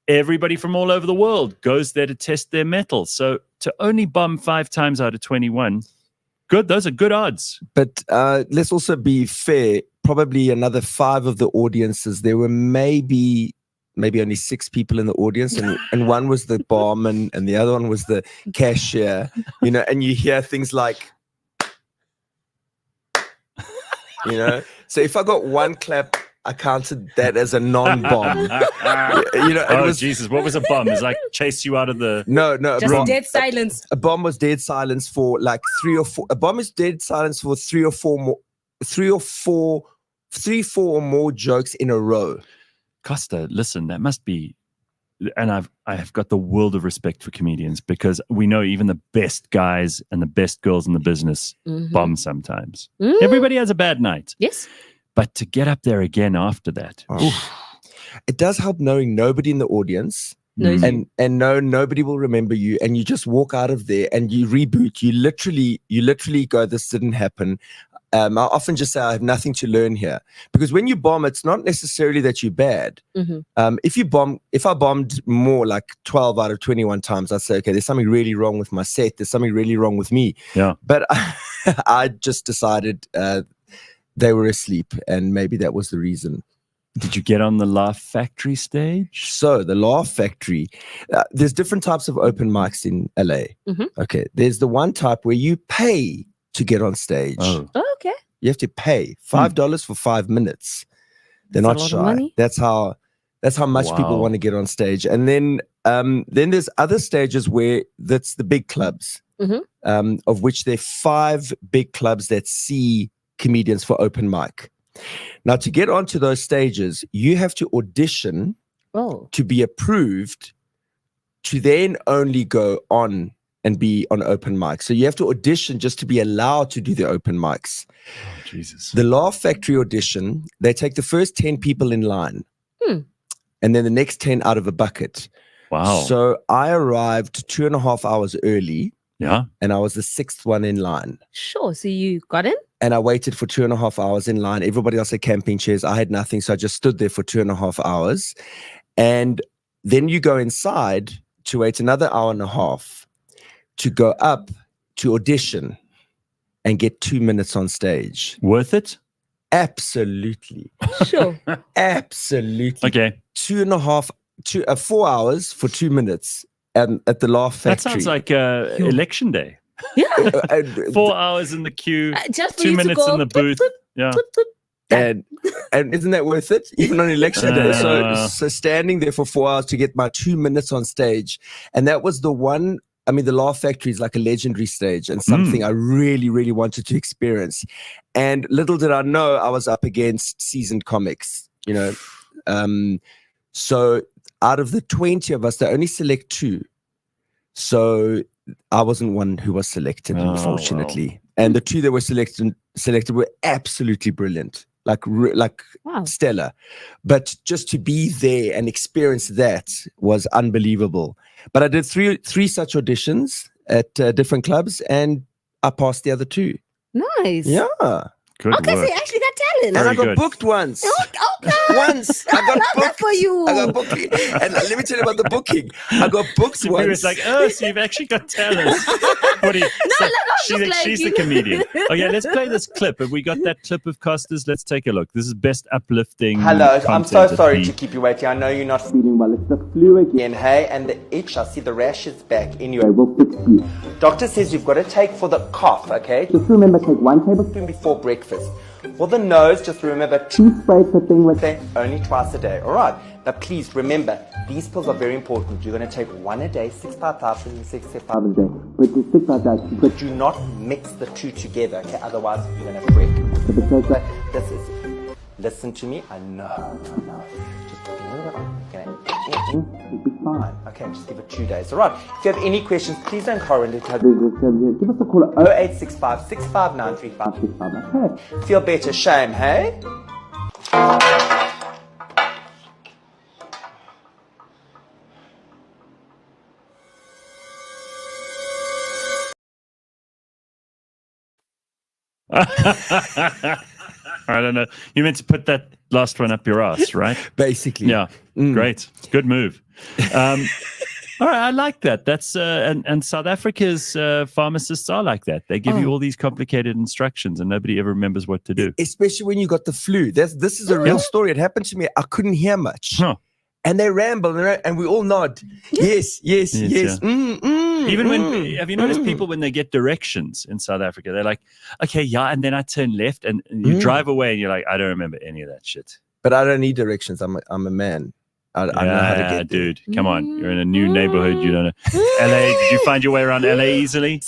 everybody from all over the world goes there to test their mettle. So to only bomb 5 times out of 21, good. Those are good odds. But let's also be fair. Probably another 5 of the audiences, there were maybe only 6 people in the audience, and one was the barman and the other one was the cashier, and you hear things like, so if I got 1 clap, I counted that as a non-bomb. Oh, Jesus. What was a bomb? It's like chase you out of the... No, just dead silence. a bomb was dead silence for like 3 or 4. A bomb is dead silence for 3 or 4 more, 4 or more jokes in a row. Costa, listen, that must be, and I've got the world of respect for comedians because we know even the best guys and the best girls in the business bomb sometimes. Everybody has a bad night. Yes. But to get up there again after that, It does help knowing nobody in the audience. And no, nobody will remember you, and you just walk out of there and you reboot. You literally go, this didn't happen. I often just say I have nothing to learn here, because when you bomb, it's not necessarily that you're bad. If I bombed more like 12 out of 21 times, I'd say, okay, there's something really wrong with my set. There's something really wrong with me. Yeah. But I just decided they were asleep, and maybe that was the reason. did you get on the Laugh Factory stage? So the Laugh Factory, there's different types of open mics in LA. Okay, there's the one type where you pay to get on stage. Oh, Oh, okay. You have to pay $5 for 5 minutes. They're That's a not lot of shy. money. That's how much people Wow. want to get on stage. And then there's other stages where that's the big clubs, of which there are 5 big clubs that see comedians for open mic. Now, to get onto those stages, you have to audition Oh. to be approved to then only go on and be on open mic. So you have to audition just to be allowed to do the open mics. oh, Jesus. The Laugh Factory audition, they take the first 10 people in line and then the next 10 out of a bucket. Wow. So I arrived 2.5 hours early yeah. and I was the 6th one in line. Sure. So you got in? And I waited for 2.5 hours in line. Everybody else had camping chairs. I had nothing. So I just stood there for 2.5 hours. And then you go inside to wait another hour and a half to go up to audition and get 2 minutes on stage. Worth it? Absolutely. Sure. Absolutely. Okay. 4 hours for 2 minutes at the Laugh Factory. That sounds like election day. Yeah. 4 hours in the queue, Just for 2 you to minutes go, in the bloop, booth. bloop, Yeah. bloop, bloop. And isn't that worth it? Even on election day. So standing there for 4 hours to get my 2 minutes on stage. And that was the one. I mean, the Laugh Factory is like a legendary stage and something I really, really wanted to experience. And little did I know I was up against seasoned comics, So out of the 20 of us, they only select 2. So I wasn't one who was selected, Oh, unfortunately. And the 2 that were selected were absolutely brilliant. Wow. stellar. But just to be there and experience that was unbelievable. But I did three such auditions at different clubs, and I passed the other 2. Nice. Yeah. Good Okay, so work. you actually got talent. And I Very got good. booked once. Okay. Once. I got love that booked. for you. I got booked. And let me tell you about the booking. I got booked So once. it's like, oh, so you've actually got talent. What do you, she's the comedian. Okay, let's play this clip. Have we got that clip of Costa's? Let's take a look. This is best uplifting. Hello, I'm so content sorry at to keep you waiting. I know you're not feeling well. It's the flu again, hey? And the itch, I see the rash is back. Anyway, we'll fix you. Doctor says you've got to take for the cough, okay? Just remember, take 1 tablespoon before breakfast. For the nose, just remember 2 sprays per thing with it, only twice a day. All right. Now, please remember, these pills are very important. You're going to take 1 a day, 6 5,000, 6 5 a day. But the 6 5,000, but do not mix the 2 together, okay? Otherwise, you're going to break. So because this is, listen to me. I know. Just put a little bit on. Okay. It'll be fine. Okay, just give it 2 days. All right. If you have any questions, please don't quarantine. Give us a call at 0865 659 3565. Okay. Feel better. Shame, hey? I don't know. You meant to put that last one up your ass, right? Basically. Yeah. Great. Good move. All right, I like that. That's and South Africa's pharmacists are like that. They give you all these complicated instructions, and nobody ever remembers what to do. Especially when you got the flu. This is a real story. It happened to me. I couldn't hear much. Huh. And they ramble, and we all nod. Yes. Yeah. Even Mm. when, have you noticed people when they get directions in South Africa, they're like, okay, yeah, and then I turn left, and you drive away, and you're like, I don't remember any of that shit. But I don't need directions. I'm a man. I know how to get there. Dude, come on. You're in a new neighborhood. You don't know. LA, did you find your way around LA easily?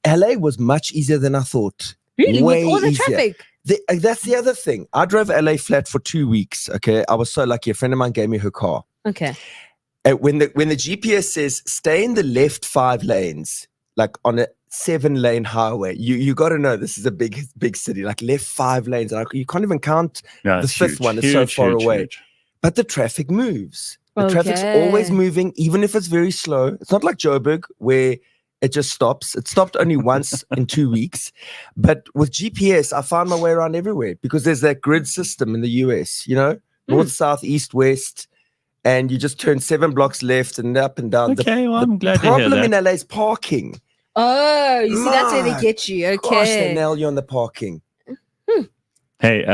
LA was much easier than I thought. Really? Way With all the easier. traffic? That's the other thing. I drove LA flat for 2 weeks. Okay, I was so lucky. A friend of mine gave me her car. Okay. When the GPS says stay in the left 5 lanes, like on a 7-lane highway, you got to know this is a big city. Like left 5 lanes, like you can't even count the 5th one. It's so far away. Huge. But the traffic moves. The traffic's always moving, even if it's very slow. It's not like Joburg where it just stops. It stopped only once in 2 weeks. But with GPS, I found my way around everywhere because there's that grid system in the US, north, south, east, west. And you just turn 7 blocks left and up and down. Okay, well, I'm glad to hear The problem that. in LA is parking. Oh, you see, that's where they get you. Okay. Gosh, they nail you on the parking. Hey,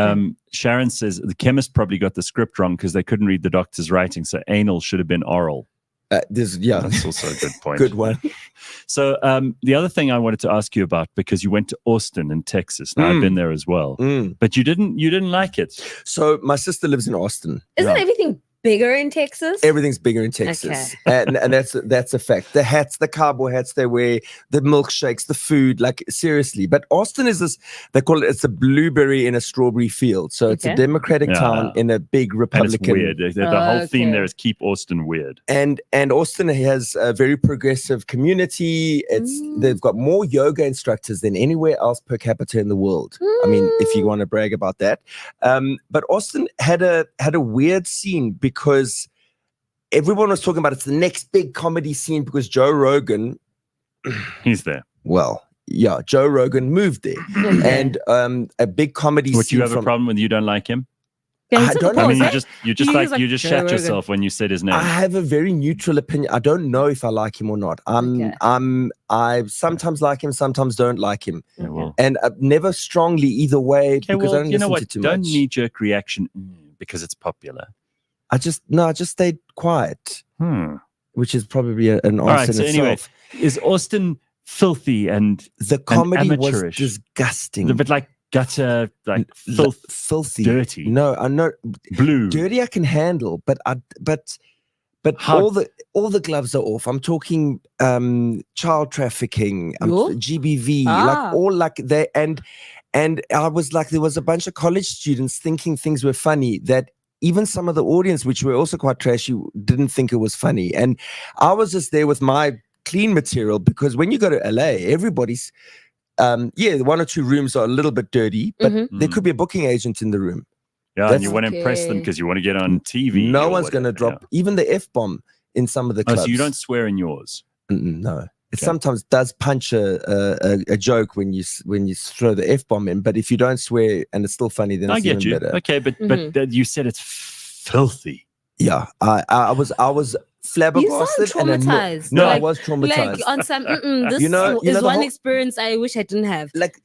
Sharon says the chemist probably got the script wrong because they couldn't read the doctor's writing. So anal should have been oral. That's also a good point. Good one. So the other thing I wanted to ask you about, because you went to Austin in Texas. Now I've been there as well, but you didn't like it. So my sister lives in Austin. Isn't everything bigger in Texas? Everything's bigger in Texas, and that's a fact. The hats, the cowboy hats they wear, the milkshakes, the food, like seriously. But Austin is this, they call it, it's a blueberry in a strawberry field. So it's a Democratic town in a big Republican. And it's weird. The whole theme there is keep Austin weird. And Austin has a very progressive community. They've got more yoga instructors than anywhere else per capita in the world. I mean, if you want to brag about that. But Austin had a weird scene because everyone was talking about it's the next big comedy scene because Joe Rogan, he's there. Well, yeah, Joe Rogan moved there, and a big comedy scene. Would you have a problem when you don't like him? I don't know. I mean, you just shat yourself when you said his name. I have a very neutral opinion. I don't know if I like him or not. I sometimes like him, sometimes don't like him, and never strongly either way because I don't listen to too much. Don't knee-jerk reaction because it's popular. I just stayed quiet, which is probably an answer in itself. Anyway, is Austin filthy and the comedy was amateurish? Disgusting, a bit like gutter, like filthy, dirty. No, I know blue. Dirty I can handle, but all the gloves are off. I'm talking child trafficking, GBV, like all like they and I was like, there was a bunch of college students thinking things were funny that even some of the audience, which were also quite trashy, didn't think it was funny. And I was just there with my clean material because when you go to LA, everybody's yeah, 1 or 2 rooms are a little bit dirty, but there could be a booking agent in the room. Yeah, and you want to impress them because you want to get on TV. No one's going to drop even the F-bomb in some of the clubs. So you don't swear in yours? No. It sometimes does punch a joke when you throw the F-bomb in, but if you don't swear and it's still funny, then it's even better. Okay, but you said it's filthy. Yeah, I was flabbergasted. Traumatized. No, I was traumatized. Like on some, this is one experience I wish I didn't have. Like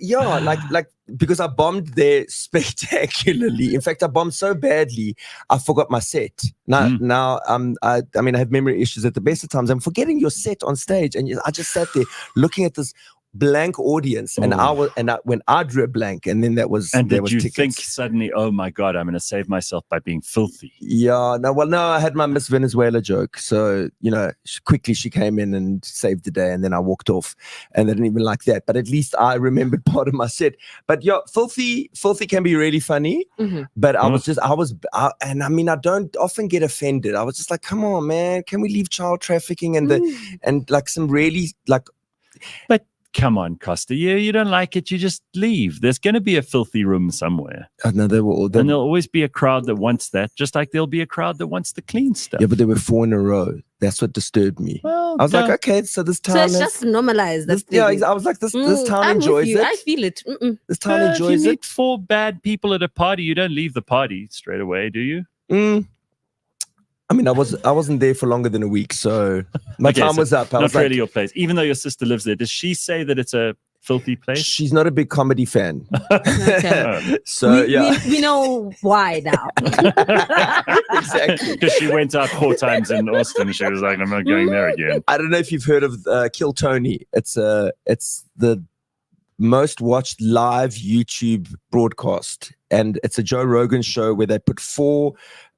because I bombed there spectacularly. In fact, I bombed so badly, I forgot my set. Now, I mean, I have memory issues at the best of times. I'm forgetting your set on stage, and I just sat there looking at this blank audience, and when I drew a blank, and then that was. And did you tickets. think suddenly, oh my God, I'm going to save myself by being filthy? Yeah, no, I had my Miss Venezuela joke, so quickly she came in and saved the day, and then I walked off, and they didn't even like that. But at least I remembered part of my set. But yeah, filthy can be really funny. But and I mean, I don't often get offended. I was just like, come on, man, can we leave child trafficking and like some really like, but. Come on, Costa. You don't like it, you just leave. There's going to be a filthy room somewhere. No, and there'll always be a crowd that wants that, just like there'll be a crowd that wants the clean stuff. Yeah, but there were 4 in a row. That's what disturbed me. Well, I was like, okay, so this town. So it's just normalized. I was like, this town enjoys it. I feel it. This town enjoys if you it. meet 4 bad people at a party, you don't leave the party straight away, do you? I mean, I wasn't there for longer than a week, so my time was up. Not really your place. Even though your sister lives there, does she say that it's a filthy place? She's not a big comedy fan. Okay. So we know why now. Exactly. Because she went out 4 times in Austin, and she was like, I'm not going there again. I don't know if you've heard of Kill Tony. It's the most watched live YouTube broadcast, and it's a Joe Rogan show where they put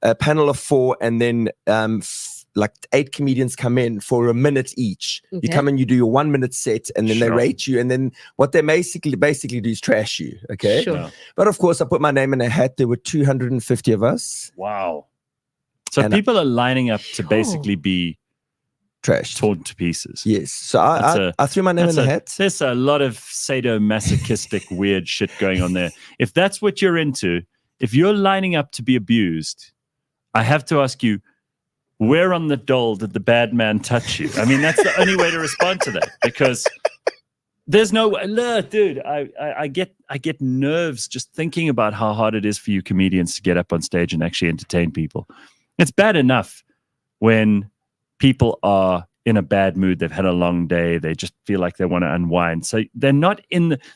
a panel of 4, and then like 8 comedians come in for a minute each. Okay. You come in, you do your 1 minute set, and then they rate you, and then what they basically do is trash you. Okay, sure. But of course, I put my name in a hat. There were 250 of us. Wow. So people are lining up to basically be trashed, torn to pieces. Yes. So I threw my name in the hat. There's a lot of sadomasochistic weird shit going on there. If that's what you're into, if you're lining up to be abused, I have to ask you, where on the doll did the bad man touch you? I mean, that's the only way to respond to that, because there's no dude. I get nerves just thinking about how hard it is for you comedians to get up on stage and actually entertain people. It's bad enough when people are in a bad mood, they've had a long day, they just feel like they want to unwind. So they're not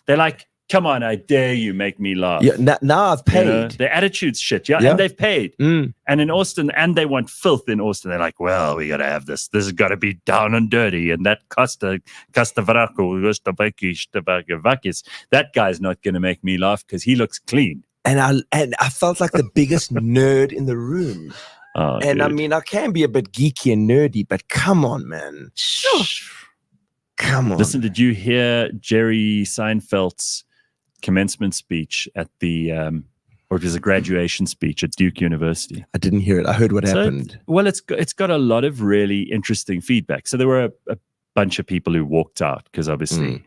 they're like, come on, I dare you, make me laugh. Yeah, now I've paid. Their attitude's shit, and they've paid. And in Austin, and they want filth in Austin. They're like, well, we got to have this. This has got to be down and dirty. And that Costa Carastavrakis, that guy's not going to make me laugh because he looks clean. And I felt like the biggest nerd in the room. Oh, and dude. I mean, I can be a bit geeky and nerdy, but come on, man. Come on. Listen, did you hear Jerry Seinfeld's commencement speech at the, or it was a graduation speech at Duke University? I didn't hear it. I heard what happened. Well, it's got a lot of really interesting feedback. So there were a bunch of people who walked out because obviously,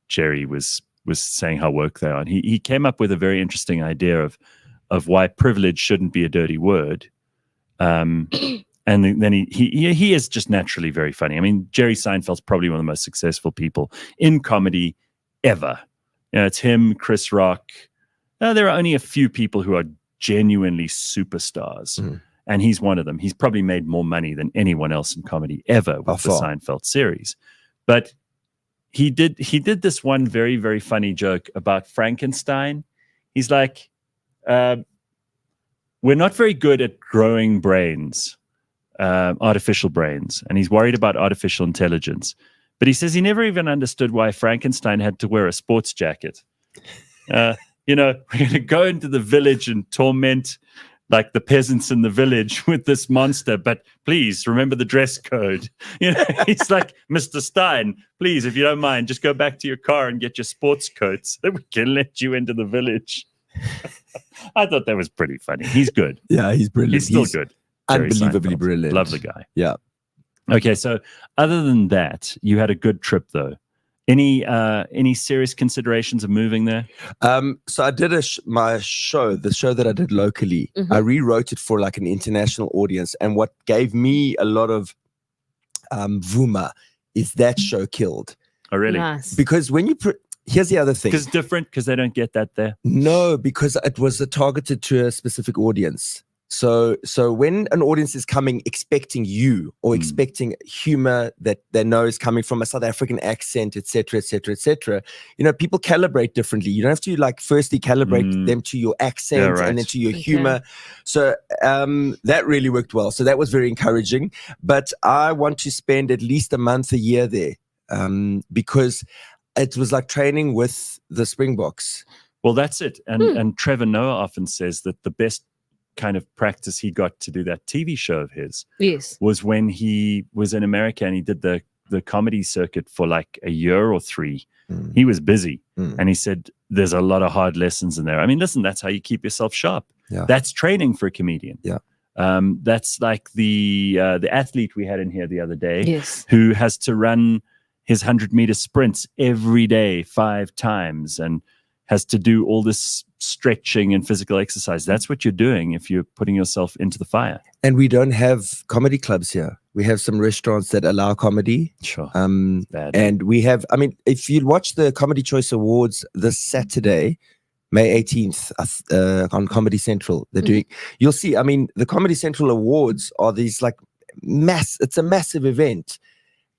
Jerry was saying how woke they are. And he came up with a very interesting idea of why privilege shouldn't be a dirty word. And then he is just naturally very funny. I mean, Jerry Seinfeld's probably one of the most successful people in comedy ever. It's him, Chris Rock. There are only a few people who are genuinely superstars, and he's one of them. He's probably made more money than anyone else in comedy ever with the Seinfeld series. But he did this one very, very funny joke about Frankenstein. He's like, we're not very good at growing brains, artificial brains, and he's worried about artificial intelligence. But he says he never even understood why Frankenstein had to wear a sports jacket. We're going to go into the village and torment like the peasants in the village with this monster, but please remember the dress code. He's like, Mr. Stein, please, if you don't mind, just go back to your car and get your sports coat so that we can let you into the village. I thought that was pretty funny. He's good. Yeah, he's brilliant. He's still good. Unbelievably brilliant. Love the guy. Yeah. Okay, so other than that, you had a good trip though. Any serious considerations of moving there? So I did the show that I did locally. I rewrote it for like an international audience, and what gave me a lot of vuma is that show killed. Oh, really? Nice. Because when you here's the other thing. Because it's different, because they don't get that there. No, because it was targeted to a specific audience. So when an audience is coming expecting you or expecting humor that they know is coming from a South African accent, etc., people calibrate differently. You don't have to like firstly calibrate them to your accent and then to your humor. So that really worked well. So that was very encouraging. But I want to spend at least a month, a year there because it was like training with the Springboks. Well, that's it. And Trevor Noah often says that the best kind of practice he got to do that TV show of his was when he was in America and he did the comedy circuit for like a year or 3. He was busy and he said there's a lot of hard lessons in there. I mean, listen, that's how you keep yourself sharp. That's training for a comedian. That's like the athlete we had in here the other day who has to run his 100-meter sprints every day 5 times and has to do all this stretching and physical exercise. That's what you're doing if you're putting yourself into the fire. And we don't have comedy clubs here. We have some restaurants that allow comedy. Sure. And we have, I mean, if you watch the Comedy Choice Awards this Saturday, May 18th, on Comedy Central, they're doing, you'll see, I mean, the Comedy Central Awards are these like it's a massive event.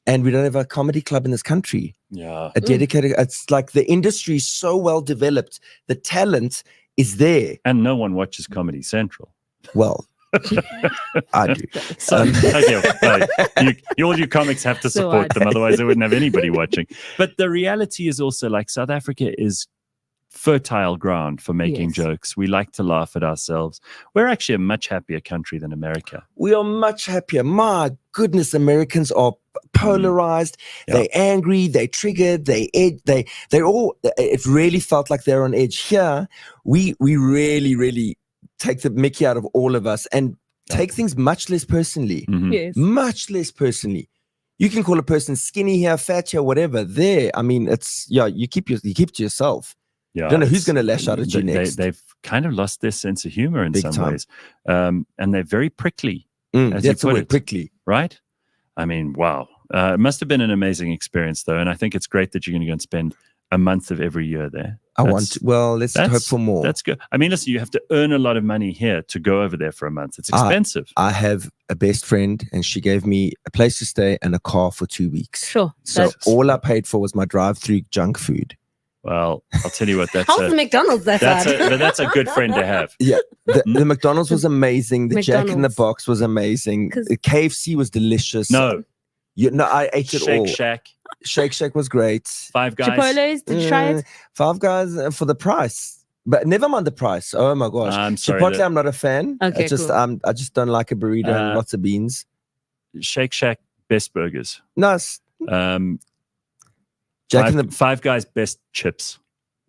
And we don't have a comedy club in this country. Yeah. A dedicated, it's like the industry is so well developed. The talent is there. And no one watches Comedy Central. Well, I do. So, all you comics have to support them. Otherwise, they wouldn't have anybody watching. But the reality is also like South Africa is fertile ground for making jokes. We like to laugh at ourselves. We're actually a much happier country than America. We are much happier. My goodness, Americans are polarized. They're angry. They're triggered. They're all. It really felt like they're on edge. Here, we really, really take the mickey out of all of us and take things much less personally. Much less personally. You can call a person skinny here, fat here, whatever. There, I mean, it's you keep to yourself. Yeah, I don't know who's going to lash out at you next. They've kind of lost their sense of humor in Big some time. ways. And they're very prickly. As That's you the put word, it, prickly. right? I mean, wow. It must have been an amazing experience, though. And I think it's great that you're going to go and spend a month of every year there. Let's hope for more. That's good. I mean, listen, you have to earn a lot of money here to go over there for a month. It's expensive. I have a best friend and she gave me a place to stay and a car for 2 weeks. Sure. So all I paid for was my drive-through junk food. Well, I'll tell you what, how's the McDonald's but that's a good friend to have. Yeah, the McDonald's was amazing. The Jack in the Box was amazing. The KFC was delicious. I ate it all. Shake Shack was great. Five Guys. Chipotle's, did you try it? Five Guys for the price. But never mind the price. Oh my gosh. I'm sorry. Chipotle, I'm not a fan. Okay, I just don't like a burrito and lots of beans. Shake Shack, best burgers. Nice. Five Guys, best chips.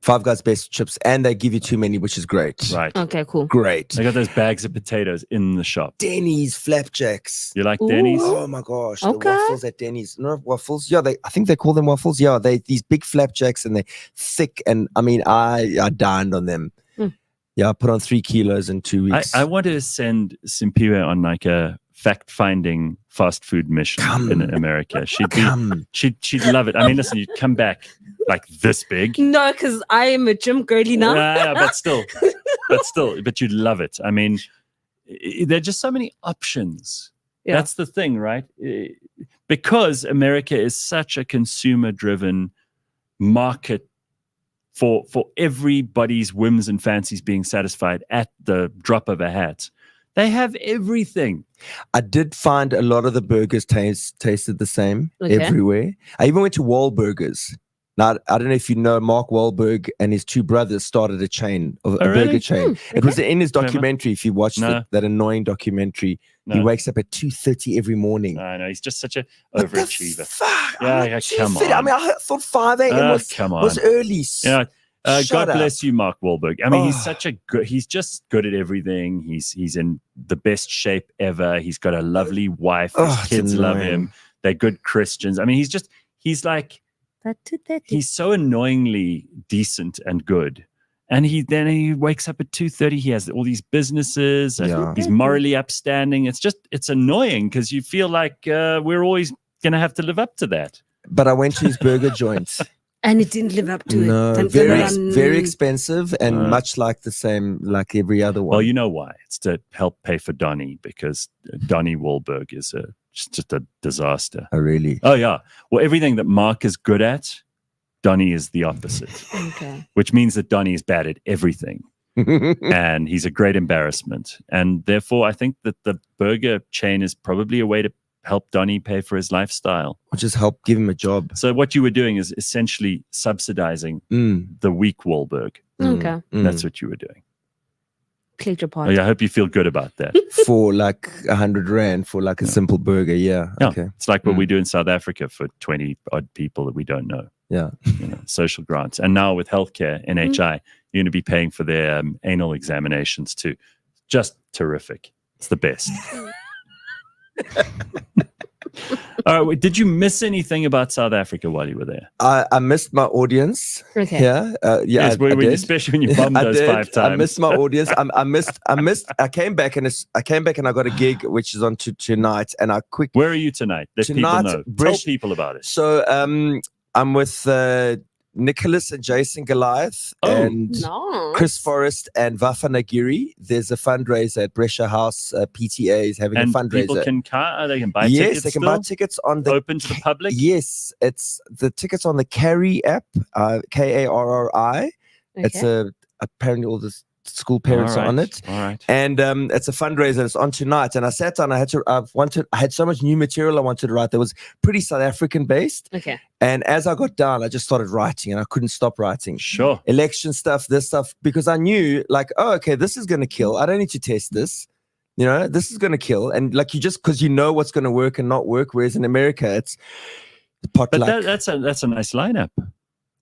Five Guys best chips, and they give you too many, which is great. Right. Okay, cool. Great. They got those bags of potatoes in the shop. Denny's flapjacks. You like Denny's? Oh my gosh. Okay. The waffles at Denny's. No waffles. Yeah, I think they call them waffles. Yeah, these big flapjacks and they're thick. And I mean, I dined on them. Yeah, I put on 3 kilos in 2 weeks. I want to send Simpiwe on like a fact-finding fast food mission in America. She'd love it. I mean, listen, you'd come back like this big. No, because I am a gym girly now. but you'd love it. I mean, there are just so many options. Yeah. That's the thing, right? Because America is such a consumer-driven market for everybody's whims and fancies being satisfied at the drop of a hat. They have everything. I did find a lot of the burgers tasted the same everywhere. I even went to Wahlburgers. Now, I don't know if you know, Mark Wahlberg and his 2 brothers started a burger chain. It was in his documentary. If you watched that annoying documentary, he wakes up at 2:30 every morning. I know, he's just such an overachiever. Fuck? Yeah, come on. I mean, I thought 5 a.m. was early. Yeah. God up. bless you, Mark Wahlberg. I mean, he's just good at everything. He's in the best shape ever. He's got a lovely wife. His kids love him. They're good Christians. I mean, he's like That 2:30. He's so annoyingly decent and good. And he wakes up at 2:30. He has all these businesses. And he's morally upstanding. It's annoying because you feel like we're always going to have to live up to that. But I went to his burger joint. And it didn't live up to it. No, very expensive and much like the same, like every other one. Well, you know why? It's to help pay for Donnie because Donnie Wahlberg is just a disaster. Oh, really? Oh, yeah. Well, everything that Mark is good at, Donnie is the opposite. Okay. Which means that Donnie is bad at everything. And he's a great embarrassment. And therefore, I think that the burger chain is probably a way to help Donnie pay for his lifestyle. Or just help give him a job. So what you were doing is essentially subsidizing the weak Wahlberg. Okay. That's what you were doing. Played your part. Oh, yeah, I hope you feel good about that. For like 100 rand for like a simple burger. Yeah. Okay. It's like what we do in South Africa for 20 odd people that we don't know. Yeah. Social grants. And now with healthcare, NHI, you're going to be paying for their anal examinations too. Just terrific. It's the best. All right. Wait, did you miss anything about South Africa while you were there? I missed my audience. Okay. Yeah. Yes, I did. especially when you bombed those 5 times. I missed my audience. I missed. I came back and I got a gig which is on tonight. And Where are you tonight? Let Tonight, people know. Tell people about it. So I'm with Nicholas and Jason Goliath and Chris Forrest and Vafa Nagiri. There's a fundraiser at Brescia House. PTA is having a fundraiser. People can buy tickets. Yes, they can buy tickets on the open to the public. Yes, it's the tickets on the Carry app, Karri. Okay. It's apparently all the school parents are on it. All right. And it's a fundraiser. It's on tonight. And I sat down. I had so much new material I wanted to write that was pretty South African based. Okay. And as I got down, I just started writing and I couldn't stop writing. Sure. Election stuff, this stuff, because I knew like, oh, okay, this is going to kill. I don't need to test this. This is going to kill. And like because you know what's going to work and not work. Whereas in America, it's potluck. But that's a nice lineup.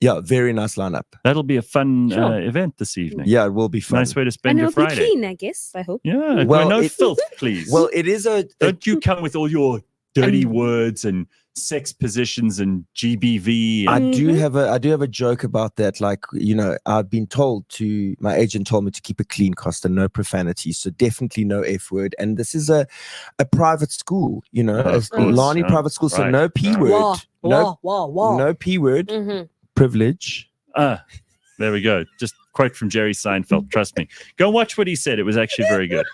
Yeah, very nice lineup. That'll be a fun event this evening. Yeah, it will be fun. Nice way to spend your Friday. And it'll be clean, I guess. I hope. Yeah. Well, no filth, please. Well, it is Don't you come with all your dirty words and sex positions and GBV. I do have a joke about that. Like, I've been told my agent told me to keep it clean, Costa, no profanity. So definitely no F word. And this is a private school, a Lani private school. So no P word. No P word. Mm-hmm. Privilege. There we go. Just quote from Jerry Seinfeld. Trust me. Go watch what he said. It was actually very good.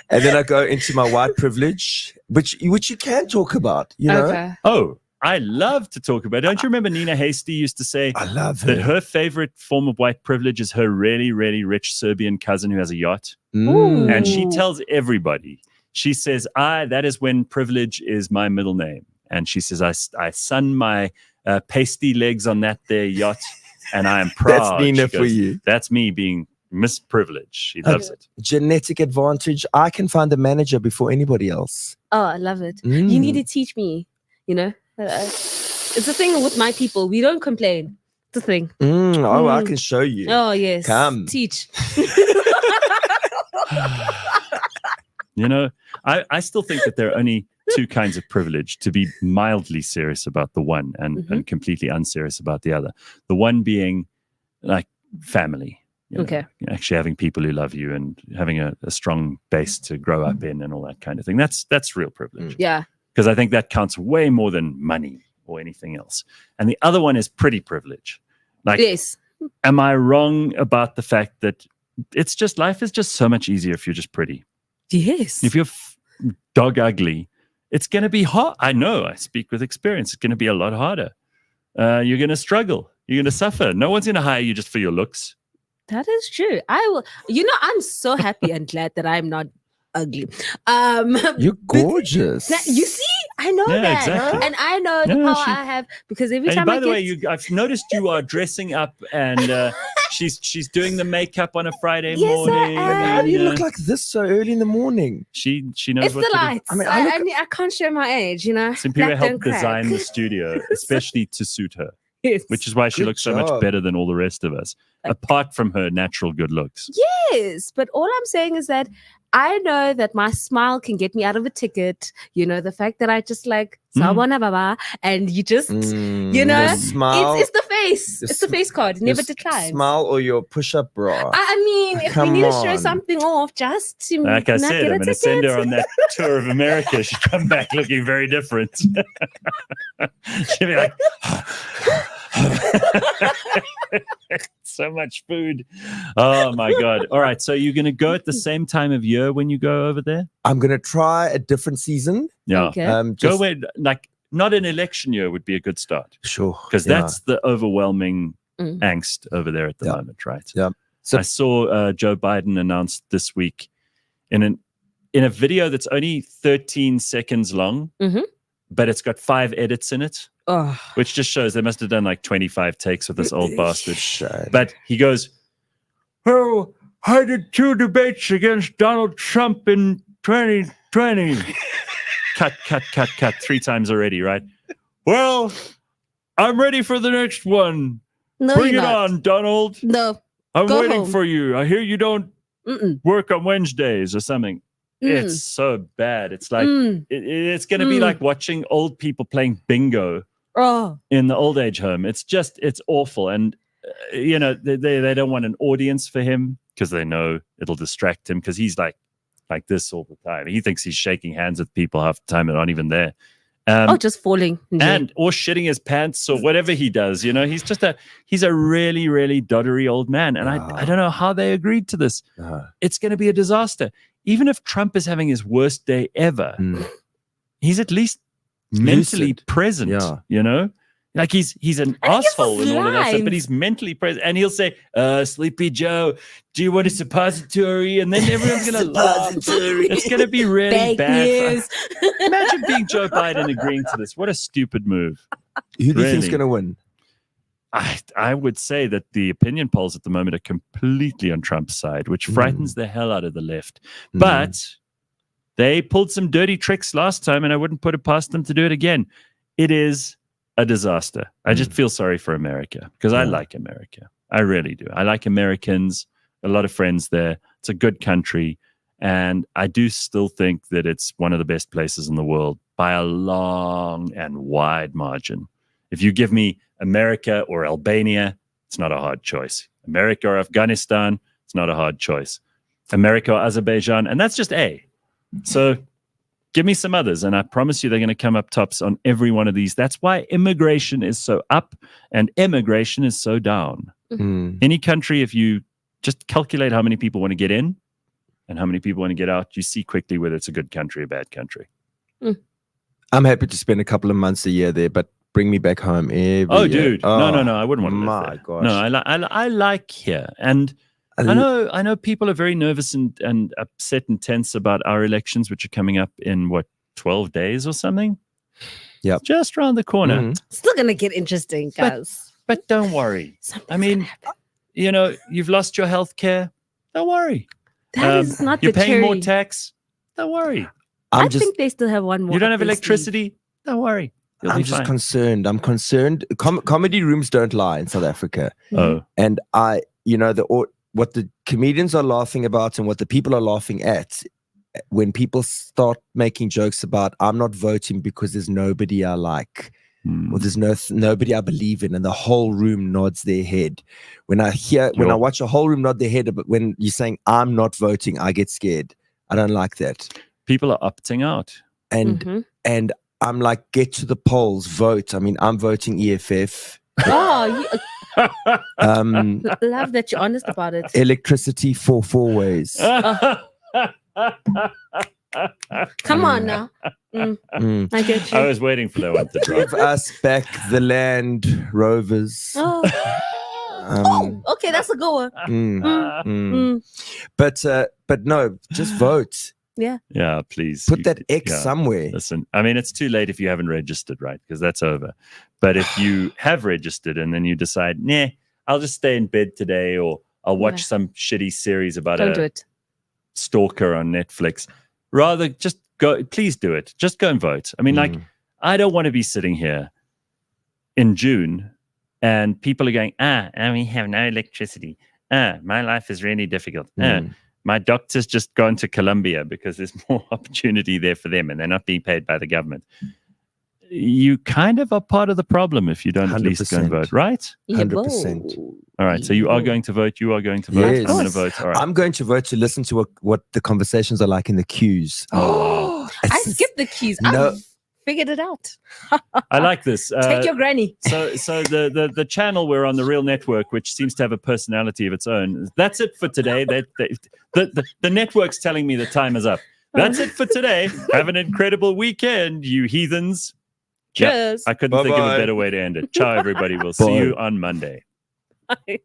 And then I go into my white privilege, which you can talk about, Okay. Oh, I love to talk about it. Don't you remember Nina Hasty used to say I love that her favorite form of white privilege is her really, really rich Serbian cousin who has a yacht. Mm. And she tells everybody, she says, that is when privilege is my middle name. And she says, I sun my pasty legs on that there yacht, and I am proud. That's Nina for you. That's me being misprivileged. She loves it. Genetic advantage. I can find a manager before anybody else. Oh, I love it. You need to teach me, it's a thing with my people. We don't complain. It's a thing. I can show you. Oh, yes. Come. Teach. I still think that there are only 2 kinds of privilege: to be mildly serious about the one and completely unserious about the other. The one being like family. Actually having people who love you and having a strong base to grow up in and all that kind of thing. That's real privilege. Yeah. Because I think that counts way more than money or anything else. And the other one is pretty privilege. Like, yes. Am I wrong about the fact that it's just life is just so much easier if you're just pretty? Yes. If you're dog ugly, it's going to be hard. I know. I speak with experience. It's going to be a lot harder. You're going to struggle. You're going to suffer. No one's going to hire you just for your looks. That is true. I will. I'm so happy and glad that I'm not ugly. You're gorgeous. You see, I know that, exactly. and I know the power I have because every time. By the way, I've noticed you are dressing up, and she's doing the makeup on a Friday morning. How do you look like this so early in the morning? She knows it's what the lights. to do. I can't show my age, Simpira helped design the studio, especially to suit her. Yes. Which is why she looks so much better than all the rest of us, apart from her natural good looks. Yes, but all I'm saying is that I know that my smile can get me out of a ticket. You know, the fact that I just like Sawubona baba, and you just, you know, the smile, it's the face. It's the face card. It never declines. Smile or your push-up bra. I mean, if we need to show something off, just to like I said, I'm going to send her on that ticket. tour of America. She'll come back looking very different. She'll be like, so much food. Oh my God. All right. So you're going to go at the same time of year when you go over there? I'm going to try a different season. Yeah. Okay. Go where, like, not an election year would be a good start. Sure. Because that's the overwhelming angst over there at the moment, right? Yeah. So I saw Joe Biden announced this week in a video that's only 13 seconds long, but it's got 5 edits in it. Oh. Which just shows they must have done like 25 takes with this old bastard. But he goes, "Oh, I did 2 debates against Donald Trump in 2020." Cut, 3 times already, right? Well, I'm ready for the next one. No, Bring you're it not. on, Donald. No. I'm Go waiting home. for you. I hear you don't work on Wednesdays or something. It's so bad. It's like it's going to be like watching old people playing bingo in the old age home. It's awful. And you know, they don't want an audience for him because they know it'll distract him, because he's like this all the time. He thinks he's shaking hands with people half the time that aren't even there. Just falling. Or shitting his pants or whatever he does. You know, he's a really, really doddery old man. And I don't know how they agreed to this. It's going to be a disaster. Even if Trump is having his worst day ever, he's at least mentally present, you know? Like he's an asshole and all of that stuff, but he's mentally present. And he'll say, Sleepy Joe, do you want a suppository? And then everyone's going to laugh. It's going to be really Fake bad. news. Imagine being Joe Biden agreeing to this. What a stupid move. Who do you think's going to win? I would say that the opinion polls at the moment are completely on Trump's side, which frightens the hell out of the left. But they pulled some dirty tricks last time, and I wouldn't put it past them to do it again. It is a disaster. I just feel sorry for America, because I like America. I really do. I like Americans, a lot of friends there. It's a good country. And I do still think that it's one of the best places in the world by a long and wide margin. If you give me America or Albania, it's not a hard choice. America or Afghanistan, it's not a hard choice. America or Azerbaijan, and that's just A. So give me some others, and I promise you they're going to come up tops on every one of these. That's why immigration is so up and immigration is so down. Any country, if you just calculate how many people want to get in and how many people want to get out, you see quickly whether it's a good country or a bad country. I'm happy to spend a couple of months a year there, but bring me back home every year. Dude. No, I wouldn't want to live there. Gosh. No, I like here. And I know people are very nervous and upset and tense about our elections, which are coming up in 12 days or something. Yeah, just around the corner. Still gonna get interesting, guys. But don't worry. I mean, you know, you've lost your health care. Don't worry. That is not you're the paying cherry. more tax. Don't worry. I think they still have one more. You don't have up their electricity. Don't worry. I'm just concerned. I'm concerned. Comedy rooms don't lie in South Africa. And what the comedians are laughing about and what the people are laughing at, when people start making jokes about, I'm not voting because there's nobody I like, or there's nobody I believe in, and the whole room nods their head. When I watch a whole room nod their head, but when you're saying I'm not voting, I get scared. I don't like that. People are opting out, and I'm like, get to the polls, vote. I mean, I'm voting EFF. Love that you're honest about it. Electricity for 4 ways. Come on now. I get you. I was waiting for that one to drop. Give us back the land, Rovers. Okay, that's a good one. But no, just vote. Yeah, please. Put that X somewhere. Listen, I mean, it's too late if you haven't registered, right? Because that's over. But if you have registered and then you decide, nah, I'll just stay in bed today, or I'll watch some shitty series about a stalker on Netflix, rather just go, please do it. Just go and vote. I mean, like, I don't want to be sitting here in June and people are going, and we have no electricity. My life is really difficult. my doctor's just gone to Colombia because there's more opportunity there for them and they're not being paid by the government. You kind of are part of the problem if you don't 100%. At least go and vote, right? 100%. All right. So you are going to vote. You are going to vote. Yes. I'm going to vote. All right. I'm going to vote to listen to what the conversations are like in the queues. I skipped the queues. I've figured it out. I like this. Take your granny. So the channel we're on, the Real Network, which seems to have a personality of its own. That's it for today. The network's telling me the time is up. That's it for today. Have an incredible weekend, you heathens. Cheers. Yep, I couldn't think of a better way to end it. Ciao, everybody. We'll see you on Monday. Bye.